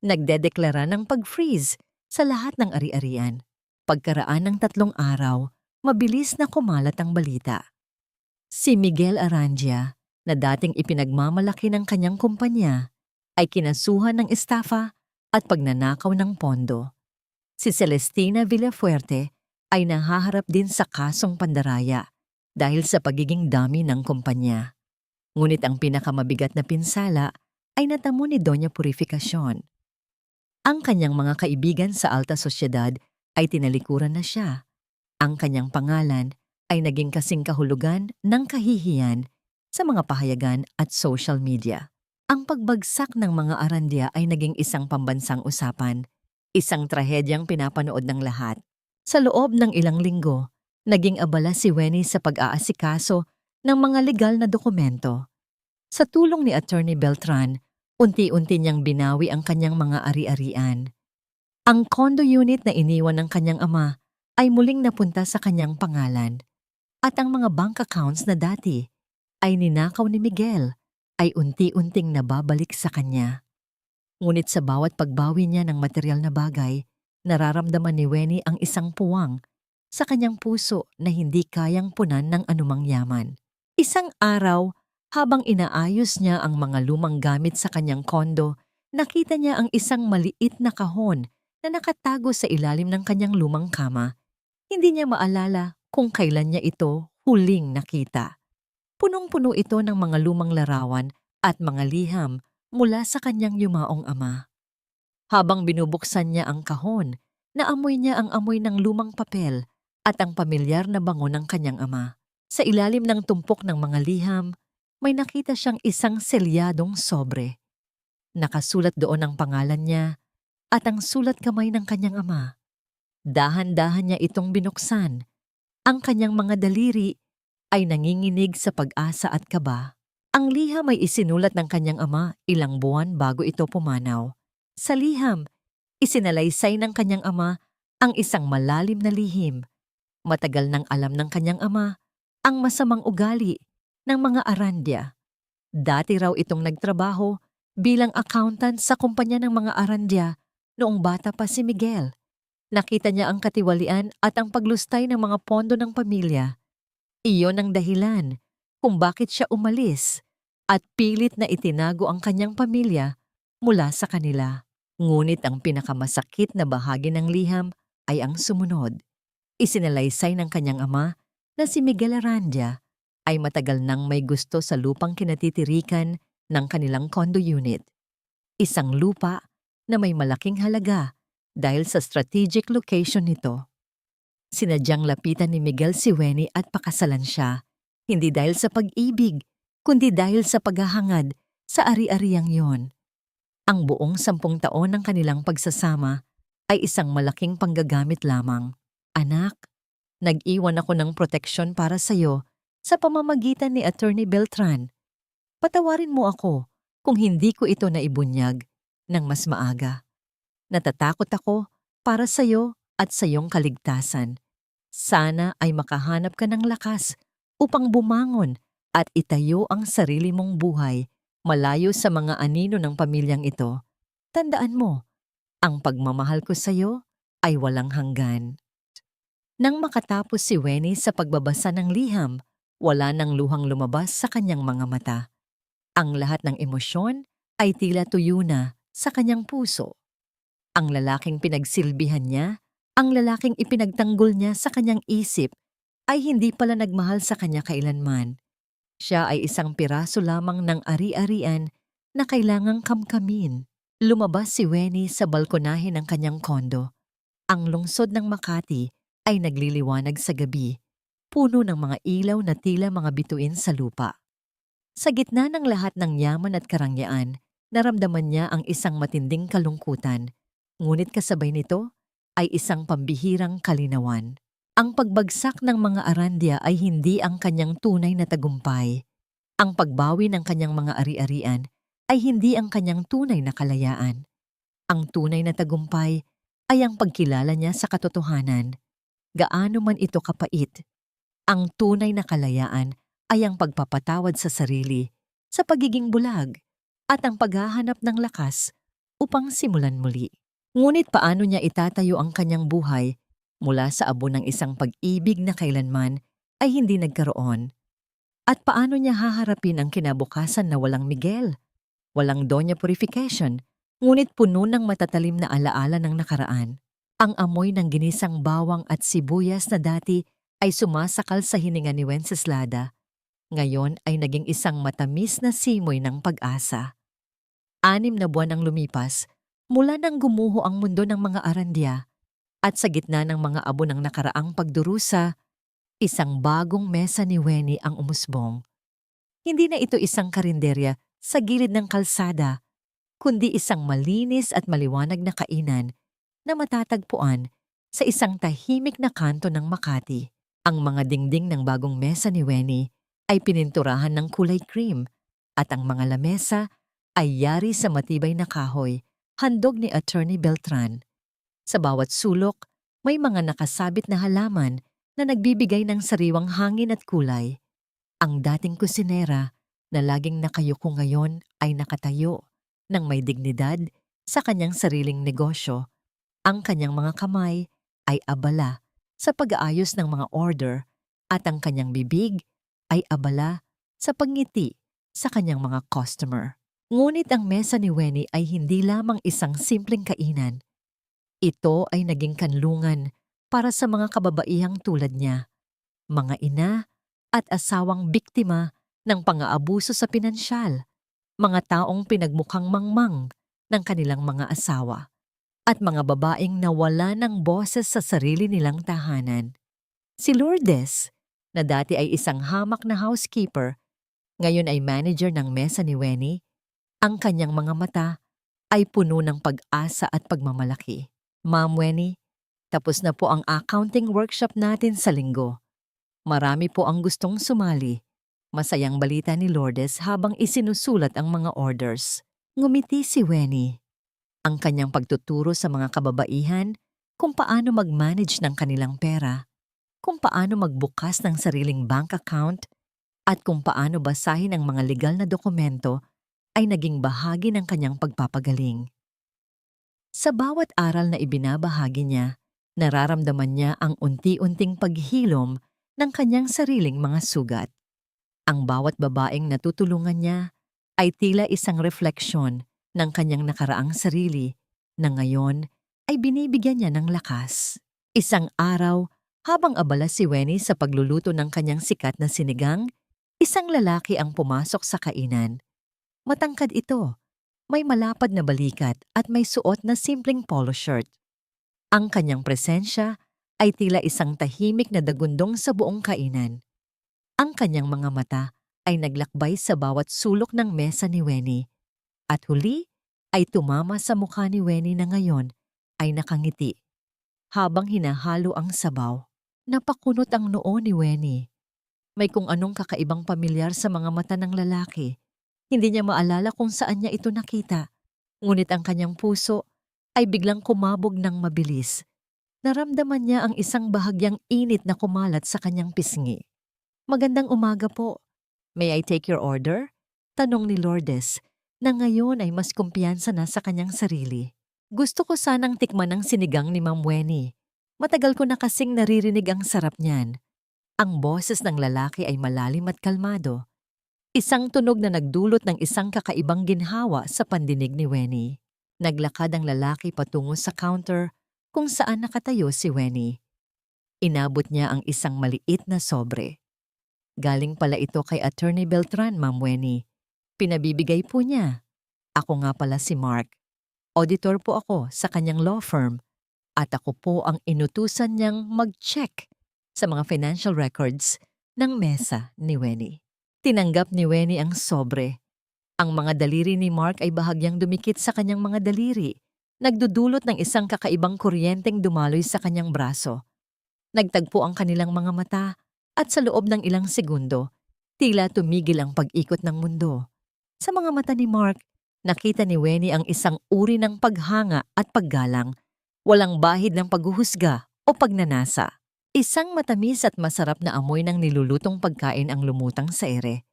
Nagdedeklara ng pag-freeze sa lahat ng ari-arian. Pagkaraan ng 3 araw, mabilis na kumalat ang balita. Si Miguel Arandia, na dating ipinagmamalaki ng kanyang kumpanya, ay kinasuhan ng estafa at pagnanakaw ng pondo. Si Celestina Villafuerte ay nahaharap din sa kasong pandaraya dahil sa pagiging dami ng kumpanya. Ngunit ang pinakamabigat na pinsala ay natamo ni Doña Purificacion. Ang kanyang mga kaibigan sa alta sosyedad ay tinalikuran na siya. Ang kanyang pangalan ay naging kasing kahulugan ng kahihiyan sa mga pahayagan at social media. Ang pagbagsak ng mga Arandia ay naging isang pambansang usapan, isang trahedyang pinapanood ng lahat. Sa loob ng ilang linggo, naging abala si Wenny sa pag-aasikaso ng mga legal na dokumento. Sa tulong ni Attorney Beltran, unti-unti niyang binawi ang kanyang mga ari-arian. Ang condo unit na iniwan ng kanyang ama ay muling napunta sa kanyang pangalan at ang mga bank accounts na dati ay ninakaw ni Miguel ay unti-unting nababalik sa kanya. Ngunit sa bawat pagbawi niya ng material na bagay, nararamdaman ni Wenny ang isang puwang sa kanyang puso na hindi kayang punan ng anumang yaman. Isang araw, habang inaayos niya ang mga lumang gamit sa kanyang kondo, nakita niya ang isang maliit na kahon na nakatago sa ilalim ng kanyang lumang kama. Hindi niya maalala kung kailan niya ito huling nakita. Punong-puno ito ng mga lumang larawan at mga liham mula sa kanyang yumaong ama. Habang binubuksan niya ang kahon, naamoy niya ang amoy ng lumang papel at ang pamilyar na bango ng kanyang ama. Sa ilalim ng tumpok ng mga liham, may nakita siyang isang selyadong sobre. Nakasulat doon ang pangalan niya at ang sulat kamay ng kanyang ama. Dahan-dahan niya itong binuksan. Ang kanyang mga daliri ay nanginginig sa pag-asa at kaba. Ang liham ay isinulat ng kanyang ama ilang buwan bago ito pumanaw. Sa liham, isinalaysay ng kanyang ama ang isang malalim na lihim. Matagal nang alam ng kanyang ama ang masamang ugali ng mga Arandia. Dati raw itong nagtrabaho bilang accountant sa kumpanya ng mga Arandia noong bata pa si Miguel. Nakita niya ang katiwalian at ang paglustay ng mga pondo ng pamilya. Iyon ang dahilan kung bakit siya umalis at pilit na itinago ang kanyang pamilya mula sa kanila. Ngunit ang pinakamasakit na bahagi ng liham ay ang sumunod. Isinalaysay ng kanyang ama na si Miguel Arandia ay matagal nang may gusto sa lupang kinatitirikan ng kanilang condo unit. Isang lupa na may malaking halaga dahil sa strategic location nito. Sinadyang lapitan ni Miguel si Wenny at pakasalan siya, hindi dahil sa pag-ibig, kundi dahil sa paghahangad sa ari-ariang yon. Ang buong 10 taon ng kanilang pagsasama ay isang malaking panggagamit lamang. Anak, nag-iwan ako ng proteksyon para sa'yo sa pamamagitan ni Attorney Beltran. Patawarin mo ako kung hindi ko ito naibunyag ng mas maaga. Natatakot ako para sa'yo at sa iyong kaligtasan. Sana ay makahanap ka ng lakas upang bumangon at itayo ang sarili mong buhay malayo sa mga anino ng pamilyang ito. Tandaan mo, ang pagmamahal ko sa iyo ay walang hanggan. Nang makatapos si Wenny sa pagbabasa ng liham, wala nang luhang lumabas sa kanyang mga mata. Ang lahat ng emosyon ay tila tuyo na sa kanyang puso. Ang lalaking pinagsilbihan niya, ang lalaking ipinagtanggol niya sa kanyang isip, ay hindi pala nagmahal sa kanya kailanman. Siya ay isang piraso lamang ng ari-arian na kailangang kamkamin. Lumabas si Wenny sa balkonahe ng kanyang kondo. Ang lungsod ng Makati ay nagliliwanag sa gabi, puno ng mga ilaw na tila mga bituin sa lupa. Sa gitna ng lahat ng yaman at karangyaan, naramdaman niya ang isang matinding kalungkutan, ngunit kasabay nito ay isang pambihirang kalinawan. Ang pagbagsak ng mga Arandia ay hindi ang kanyang tunay na tagumpay. Ang pagbawi ng kanyang mga ari-arian ay hindi ang kanyang tunay na kalayaan. Ang tunay na tagumpay ay ang pagkilala niya sa katotohanan, gaano man ito kapait. Ang tunay na kalayaan ay ang pagpapatawad sa sarili, sa pagiging bulag, at ang paghahanap ng lakas upang simulan muli. Ngunit paano niya itatayo ang kanyang buhay mula sa abo ng isang pag-ibig na kailanman ay hindi nagkaroon? At paano niya haharapin ang kinabukasan na walang Miguel, walang Doña Purification, ngunit puno ng matatalim na alaala ng nakaraan? Ang amoy ng ginisang bawang at sibuyas na dati ay sumasakal sa hininga ni Wenceslada, ngayon ay naging isang matamis na simoy ng pag-asa. 6 na buwan ang lumipas mula nang gumuho ang mundo ng mga Arandia, at sa gitna ng mga abo ng nakaraang pagdurusa, isang bagong mesa ni Wenny ang umusbong. Hindi na ito isang karinderya sa gilid ng kalsada, kundi isang malinis at maliwanag na kainan na matatagpuan sa isang tahimik na kanto ng Makati. Ang mga dingding ng bagong mesa ni Wenny ay pininturahan ng kulay cream at ang mga lamesa ay yari sa matibay na kahoy, handog ni Attorney Beltran. Sa bawat sulok, may mga nakasabit na halaman na nagbibigay ng sariwang hangin at kulay. Ang dating kusinera na laging nakayuko ngayon ay nakatayo ng may dignidad sa kanyang sariling negosyo. Ang kanyang mga kamay ay abala sa pag-aayos ng mga order at ang kanyang bibig ay abala sa pagngiti sa kanyang mga customer. Ngunit ang mesa ni Wenny ay hindi lamang isang simpleng kainan. Ito ay naging kanlungan para sa mga kababaihang tulad niya, mga ina at asawang biktima ng pang-aabuso sa pinansyal, mga taong pinagmukhang mangmang ng kanilang mga asawa, at mga babaeng nawala ng boses sa sarili nilang tahanan. Si Lourdes, na dati ay isang hamak na housekeeper, ngayon ay manager ng mesa ni Wenny. Ang kanyang mga mata ay puno ng pag-asa at pagmamalaki. Ma'am Wenny, tapos na po ang accounting workshop natin sa linggo. Marami po ang gustong sumali. Masayang balita ni Lourdes habang isinusulat ang mga orders. Ngumiti si Wenny. Ang kanyang pagtuturo sa mga kababaihan kung paano mag-manage ng kanilang pera, kung paano magbukas ng sariling bank account, at kung paano basahin ang mga legal na dokumento ay naging bahagi ng kanyang pagpapagaling. Sa bawat aral na ibinabahagi niya, nararamdaman niya ang unti-unting paghilom ng kanyang sariling mga sugat. Ang bawat babaeng natutulungan niya ay tila isang refleksyon ng kanyang nakaraang sarili na ngayon ay binibigyan niya ng lakas. Isang araw, habang abala si Wenny sa pagluluto ng kanyang sikat na sinigang, Isang lalaki ang pumasok sa kainan. Matangkad ito, may malapad na balikat at may suot na simpleng polo shirt. Ang kanyang presensya ay tila isang tahimik na dagundong sa buong kainan. Ang kanyang mga mata ay naglakbay sa bawat sulok ng mesa ni Wenny. At huli ay tumama sa mukha ni Wenny na ngayon ay nakangiti. Habang hinahalo ang sabaw, napakunot ang noo ni Wenny. May kung anong kakaibang pamilyar sa mga mata ng lalaki. Hindi niya maalala kung saan niya ito nakita. Ngunit ang kanyang puso ay biglang kumabog ng mabilis. Naramdaman niya ang isang bahagyang init na kumalat sa kanyang pisngi. "Magandang umaga po. May I take your order?" Tanong ni Lourdes na ngayon ay mas kumpiyansa na sa kanyang sarili. "Gusto ko sanang tikman ang sinigang ni Ma'am Wenny. Matagal ko na kasing naririnig ang sarap niyan." Ang boses ng lalaki ay malalim at kalmado. Isang tunog na nagdulot ng isang kakaibang ginhawa sa pandinig ni Wenny. Naglakad ang lalaki patungo sa counter kung saan nakatayo si Wenny. Inabot niya ang isang maliit na sobre. "Galing pala ito kay Attorney Beltran, Ma'am Wenny. Pinabibigay po niya. Ako nga pala si Mark. Auditor po ako sa kanyang law firm at ako po ang inutusan niyang mag-check sa mga financial records ng mesa ni Wenny." Tinanggap ni Wenny ang sobre. Ang mga daliri ni Mark ay bahagyang dumikit sa kanyang mga daliri, nagdudulot ng isang kakaibang kuryenteng dumaloy sa kanyang braso. Nagtagpo ang kanilang mga mata at sa loob ng ilang segundo, tila tumigil ang pag-ikot ng mundo. Sa mga mata ni Mark, nakita ni Wenny ang isang uri ng paghanga at paggalang, walang bahid ng paghuhusga o pagnanasa. Isang matamis at masarap na amoy ng nilulutong pagkain ang lumutang sa ere.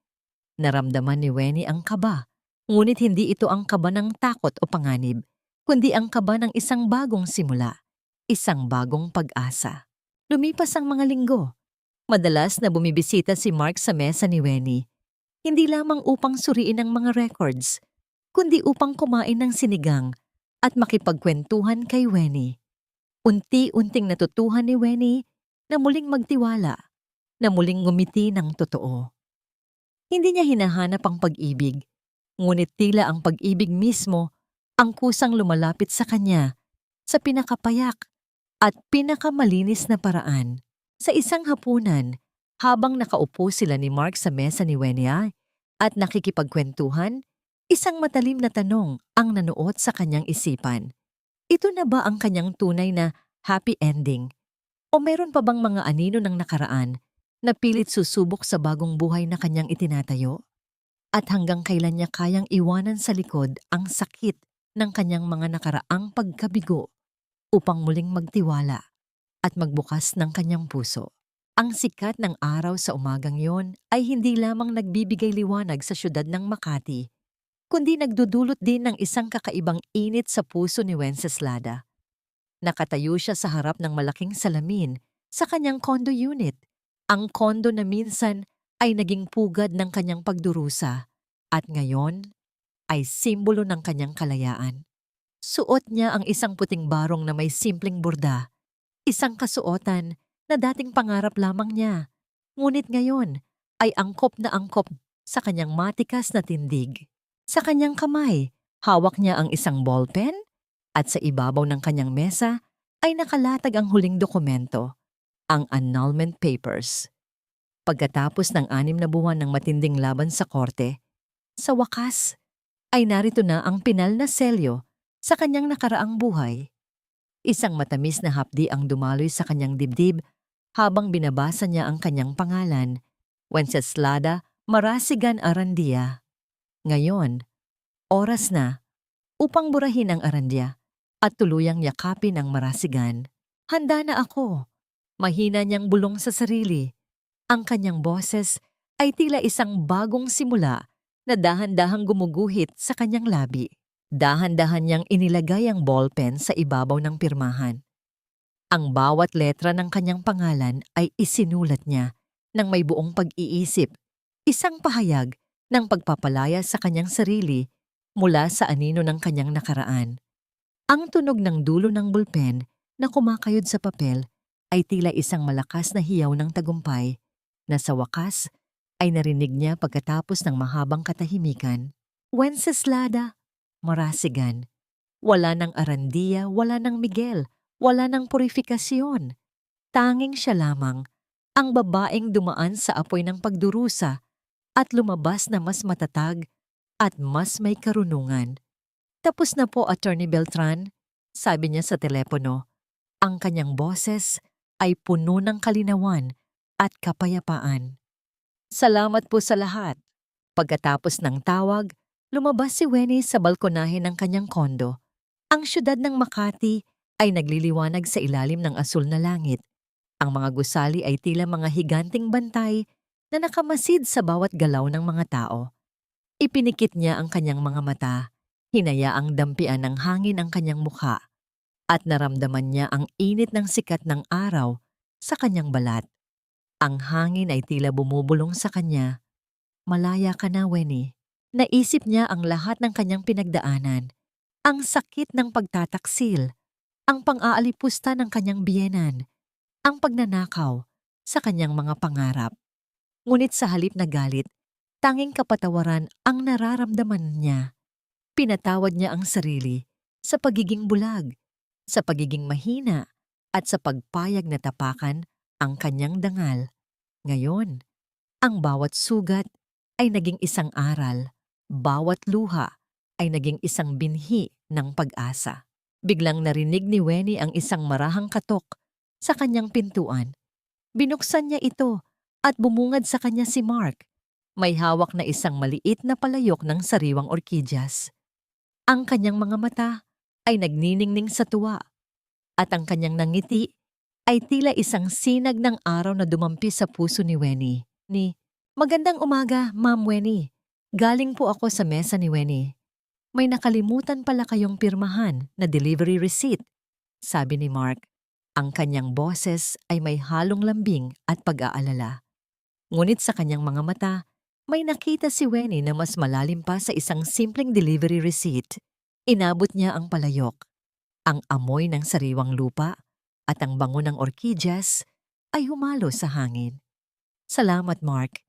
Naramdaman ni Wenny ang kaba, ngunit hindi ito ang kaba ng takot o panganib, kundi ang kaba ng isang bagong simula, isang bagong pag-asa. Lumipas ang mga linggo. Madalas na bumibisita si Mark sa mesa ni Wenny, hindi lamang upang suriin ang mga records, kundi upang kumain ng sinigang at makipagkwentuhan kay Wenny. Unti-unting natutuhan ni Wenny na muling magtiwala, na muling ngumiti ng totoo. Hindi niya hinahanap ang pag-ibig, ngunit tila ang pag-ibig mismo ang kusang lumalapit sa kanya sa pinakapayak at pinakamalinis na paraan. Sa isang hapunan, habang nakaupo sila ni Mark sa mesa ni Wenny at nakikipagkwentuhan, isang matalim na tanong ang nanuot sa kanyang isipan. Ito na ba ang kanyang tunay na happy ending? O meron pa bang mga anino ng nakaraan na pilit susubok sa bagong buhay na kanyang itinatayo? At hanggang kailan niya kayang iwanan sa likod ang sakit ng kanyang mga nakaraang pagkabigo upang muling magtiwala at magbukas ng kanyang puso? Ang sikat ng araw sa umagang yon ay hindi lamang nagbibigay liwanag sa syudad ng Makati, kundi nagdudulot din ng isang kakaibang init sa puso ni Wenceslada. Nakatayo siya sa harap ng malaking salamin sa kanyang condo unit, ang condo na minsan ay naging pugad ng kanyang pagdurusa at ngayon ay simbolo ng kanyang kalayaan. Suot niya ang isang puting barong na may simpleng burda, isang kasuotan na dating pangarap lamang niya, ngunit ngayon ay angkop na angkop sa kanyang matikas na tindig. Sa kanyang kamay, hawak niya ang isang ballpen at sa ibabaw ng kanyang mesa ay nakalatag ang huling dokumento, ang annulment papers. Pagkatapos ng 6 na buwan ng matinding laban sa korte, sa wakas ay narito na ang pinal na selyo sa kanyang nakaraang buhay. Isang matamis na hapdi ang dumaloy sa kanyang dibdib habang binabasa niya ang kanyang pangalan, Wenceslada Marasigan Arandia. Ngayon, oras na upang burahin ang Arandia at tuluyang yakapin ang Marasigan. "Handa na ako." Mahina niyang bulong sa sarili. Ang kanyang boses ay tila isang bagong simula na dahan-dahang gumuguhit sa kanyang labi. Dahan-dahan niyang inilagay ang ballpen sa ibabaw ng pirmahan. Ang bawat letra ng kanyang pangalan ay isinulat niya ng may buong pag-iisip, isang pahayag ng pagpapalaya sa kanyang sarili mula sa anino ng kanyang nakaraan. Ang tunog ng dulo ng bulpen na kumakayod sa papel ay tila isang malakas na hiyaw ng tagumpay na sa wakas ay narinig niya pagkatapos ng mahabang katahimikan. Wenceslada, Marasigan. Wala ng Arandia, wala ng Miguel, wala ng purifikasyon. Tanging siya lamang, ang babaeng dumaan sa apoy ng pagdurusa at lumabas na mas matatag at mas may karunungan. Tapos na po, Attorney Beltran, sabi niya sa telepono. Ang kanyang boses ay puno ng kalinawan at kapayapaan. Salamat po sa lahat. Pagkatapos ng tawag, lumabas si Wenny sa balkonahe ng kanyang kondo. Ang syudad ng Makati ay nagliliwanag sa ilalim ng asul na langit. Ang mga gusali ay tila mga higanting bantay na nakamasid sa bawat galaw ng mga tao. Ipinikit niya ang kanyang mga mata, hinayaang dampian ng hangin ang kanyang mukha, at naramdaman niya ang init ng sikat ng araw sa kanyang balat. Ang hangin ay tila bumubulong sa kanya. Malaya ka na, Wenny. Naisip niya ang lahat ng kanyang pinagdaanan. Ang sakit ng pagtataksil, ang pang-aalipusta ng kanyang biyenan, ang pagnanakaw sa kanyang mga pangarap. Ngunit sa halip na galit, tanging kapatawaran ang nararamdaman niya. Pinatawad niya ang sarili sa pagiging bulag, sa pagiging mahina, at sa pagpayag na tapakan ang kanyang dangal. Ngayon, ang bawat sugat ay naging isang aral, bawat luha ay naging isang binhi ng pag-asa. Biglang narinig ni Wenny ang isang marahang katok sa kanyang pintuan. Binuksan niya ito at bumungad sa kanya si Mark. May hawak na isang maliit na palayok ng sariwang orkidyas. Ang kanyang mga mata ay nagniningning sa tuwa at ang kanyang nangiti ay tila isang sinag ng araw na dumampi sa puso ni Wenny. Magandang umaga, Ma'am Wenny. Galing po ako sa mesa ni Wenny. May nakalimutan pala kayong pirmahan na delivery receipt, sabi ni Mark. Ang kanyang boses ay may halong lambing at pag-aalala. Ngunit sa kanyang mga mata, may nakita si Wenny na mas malalim pa sa isang simpleng delivery receipt. Inabot niya ang palayok. Ang amoy ng sariwang lupa at ang bango ng orkidyas ay humalo sa hangin. Salamat, Mark.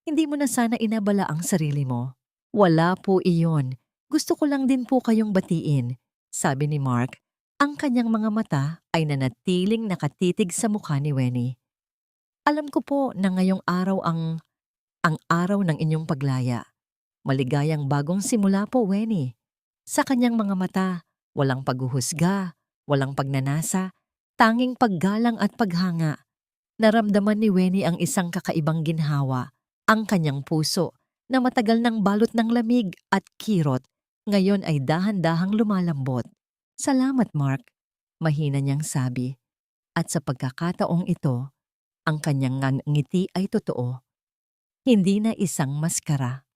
Hindi mo na sana inabala ang sarili mo. Wala po iyon. Gusto ko lang din po kayong batiin, sabi ni Mark. Ang kanyang mga mata ay nanatiling nakatitig sa mukha ni Wenny. Alam ko po na ngayong araw ang araw ng inyong paglaya. Maligayang bagong simula po, Wenny. Sa kanyang mga mata, walang paghuhusga, walang pagnanasa, tanging paggalang at paghanga. Naramdaman ni Wenny ang isang kakaibang ginhawa. Ang kanyang puso na matagal nang balot ng lamig at kirot, ngayon ay dahan-dahang lumalambot. Salamat, Mark, mahina niyang sabi. At sa pagkakataong ito, ang kanyang ngiti ay totoo. Hindi na isang maskara.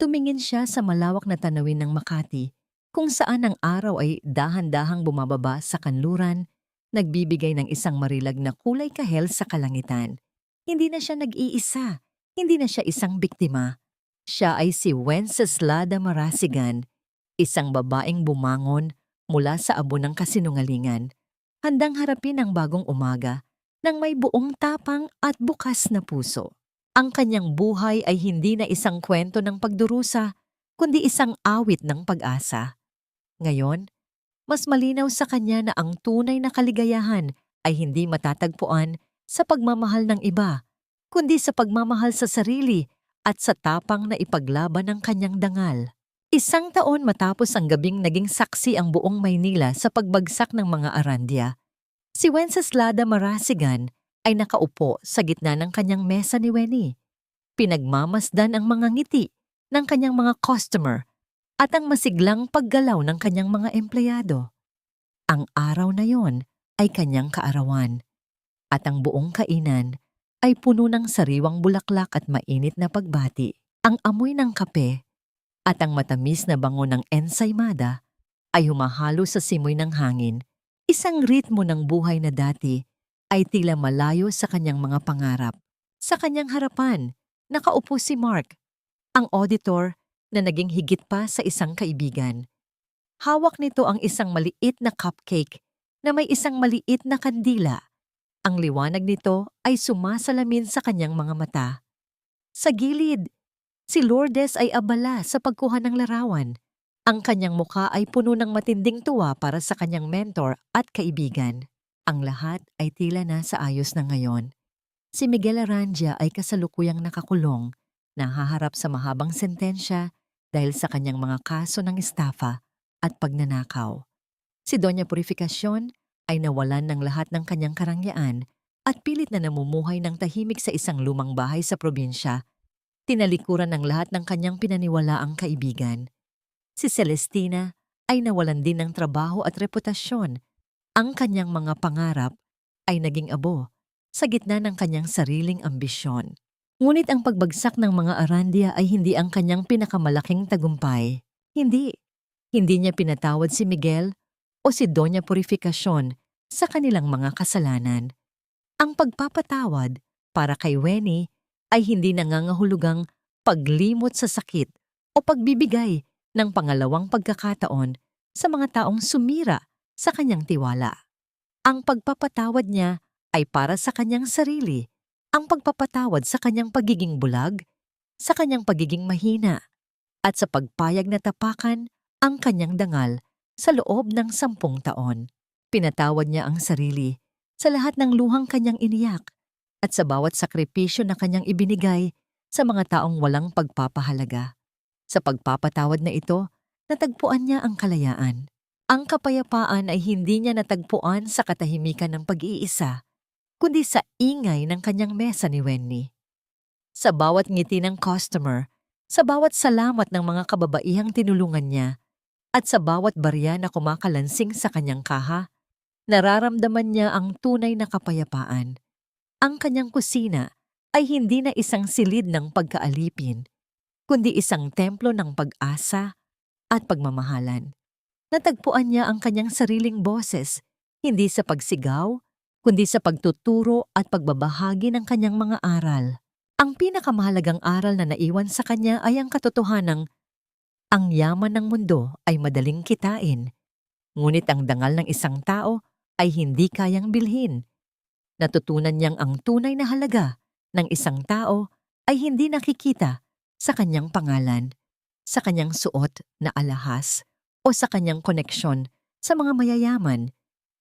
Tumingin siya sa malawak na tanawin ng Makati, kung saan ang araw ay dahan-dahang bumababa sa kanluran, nagbibigay ng isang marilag na kulay kahel sa kalangitan. Hindi na siya nag-iisa, hindi na siya isang biktima. Siya ay si Wenceslada Marasigan, isang babaeng bumangon mula sa abo ng kasinungalingan, handang harapin ang bagong umaga ng may buong tapang at bukas na puso. Ang kanyang buhay ay hindi na isang kwento ng pagdurusa, kundi isang awit ng pag-asa. Ngayon, mas malinaw sa kanya na ang tunay na kaligayahan ay hindi matatagpuan sa pagmamahal ng iba, kundi sa pagmamahal sa sarili at sa tapang na ipaglaban ng kanyang dangal. Isang taon matapos ang gabing naging saksi ang buong Maynila sa pagbagsak ng mga Arandia, si Wenceslada Marasigan ay nakaupo sa gitna ng kanyang mesa ni Wenny. Pinagmamasdan ang mga ngiti ng kanyang mga customer at ang masiglang paggalaw ng kanyang mga empleyado. Ang araw na yon ay kanyang kaarawan at ang buong kainan ay puno ng sariwang bulaklak at mainit na pagbati. Ang amoy ng kape at ang matamis na bango ng ensaymada ay humahalo sa simoy ng hangin. Isang ritmo ng buhay na dati ay tila malayo sa kanyang mga pangarap. Sa kanyang harapan, nakaupo si Mark, ang auditor na naging higit pa sa isang kaibigan. Hawak nito ang isang maliit na cupcake na may isang maliit na kandila. Ang liwanag nito ay sumasalamin sa kanyang mga mata. Sa gilid, si Lourdes ay abala sa pagkuha ng larawan. Ang kanyang mukha ay puno ng matinding tuwa para sa kanyang mentor at kaibigan. Ang lahat ay tila nasa ayos na ngayon. Si Miguel Arandia ay kasalukuyang nakakulong, nahaharap sa mahabang sentensya dahil sa kanyang mga kaso ng estafa at pagnanakaw. Si Doña Purificacion ay nawalan ng lahat ng kanyang karangyaan at pilit na namumuhay ng tahimik sa isang lumang bahay sa probinsya, tinalikuran ng lahat ng kanyang pinaniwalaang kaibigan. Si Celestina ay nawalan din ng trabaho at reputasyon. Ang kanyang mga pangarap ay naging abo sa gitna ng kanyang sariling ambisyon. Ngunit ang pagbagsak ng mga Arandia ay hindi ang kanyang pinakamalaking tagumpay. Hindi. Hindi niya pinatawad si Miguel o si Doña Purificacion sa kanilang mga kasalanan. Ang pagpapatawad para kay Weni ay hindi nangangahulugang paglimot sa sakit o pagbibigay ng pangalawang pagkakataon sa mga taong sumira sa kanyang tiwala. Ang pagpapatawad niya ay para sa kanyang sarili, ang pagpapatawad sa kanyang pagiging bulag, sa kanyang pagiging mahina, at sa pagpayag na tapakan ang kanyang dangal sa loob ng 10 taon. Pinatawad niya ang sarili sa lahat ng luhang kanyang iniyak at sa bawat sakripisyo na kanyang ibinigay sa mga taong walang pagpapahalaga. Sa pagpapatawad na ito, natagpuan niya ang kalayaan. Ang kapayapaan ay hindi niya natagpuan sa katahimikan ng pag-iisa, kundi sa ingay ng kanyang mesa ni Wenny. Sa bawat ngiti ng customer, sa bawat salamat ng mga kababaihang tinulungan niya, at sa bawat barya na kumakalansing sa kanyang kaha, nararamdaman niya ang tunay na kapayapaan. Ang kanyang kusina ay hindi na isang silid ng pagkaalipin, kundi isang templo ng pag-asa at pagmamahalan. Natagpuan niya ang kanyang sariling boses, hindi sa pagsigaw, kundi sa pagtuturo at pagbabahagi ng kanyang mga aral. Ang pinakamahalagang aral na naiwan sa kanya ay ang katotohanang ang yaman ng mundo ay madaling kitain, ngunit ang dangal ng isang tao ay hindi kayang bilhin. Natutunan niyang ang tunay na halaga ng isang tao ay hindi nakikita sa kanyang pangalan, sa kanyang suot na alahas, o sa kanyang koneksyon sa mga mayayaman,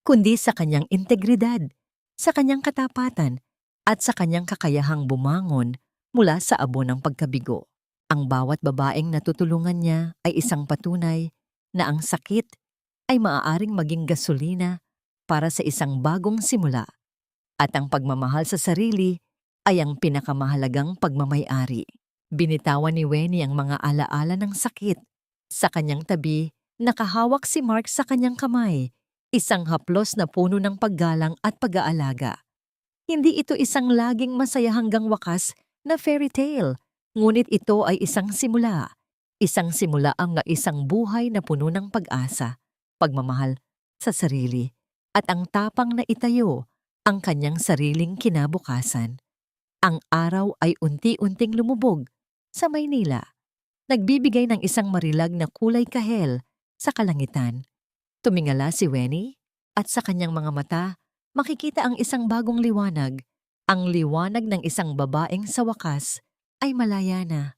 kundi sa kanyang integridad, sa kanyang katapatan, at sa kanyang kakayahang bumangon mula sa abo ng pagkabigo. Ang bawat babaeng natutulungan niya ay isang patunay na ang sakit ay maaaring maging gasolina para sa isang bagong simula, at ang pagmamahal sa sarili ay ang pinakamahalagang pagmamay-ari. Binitawan ni Wenny ang mga alaala ng sakit. Sa kanyang tabi, nakahawak si Mark sa kanyang kamay, isang haplos na puno ng paggalang at pag-aalaga. Hindi ito isang laging masaya hanggang wakas na fairy tale, ngunit ito ay isang simula. Isang simula ang isang buhay na puno ng pag-asa, pagmamahal sa sarili, at ang tapang na itayo ang kanyang sariling kinabukasan. Ang araw ay unti-unting lumubog sa Maynila, nagbibigay ng isang marilag na kulay kahel sa kalangitan. Tumingala si Wenny at sa kanyang mga mata makikita ang isang bagong liwanag, ang liwanag ng isang babaeng sa wakas ay malaya na.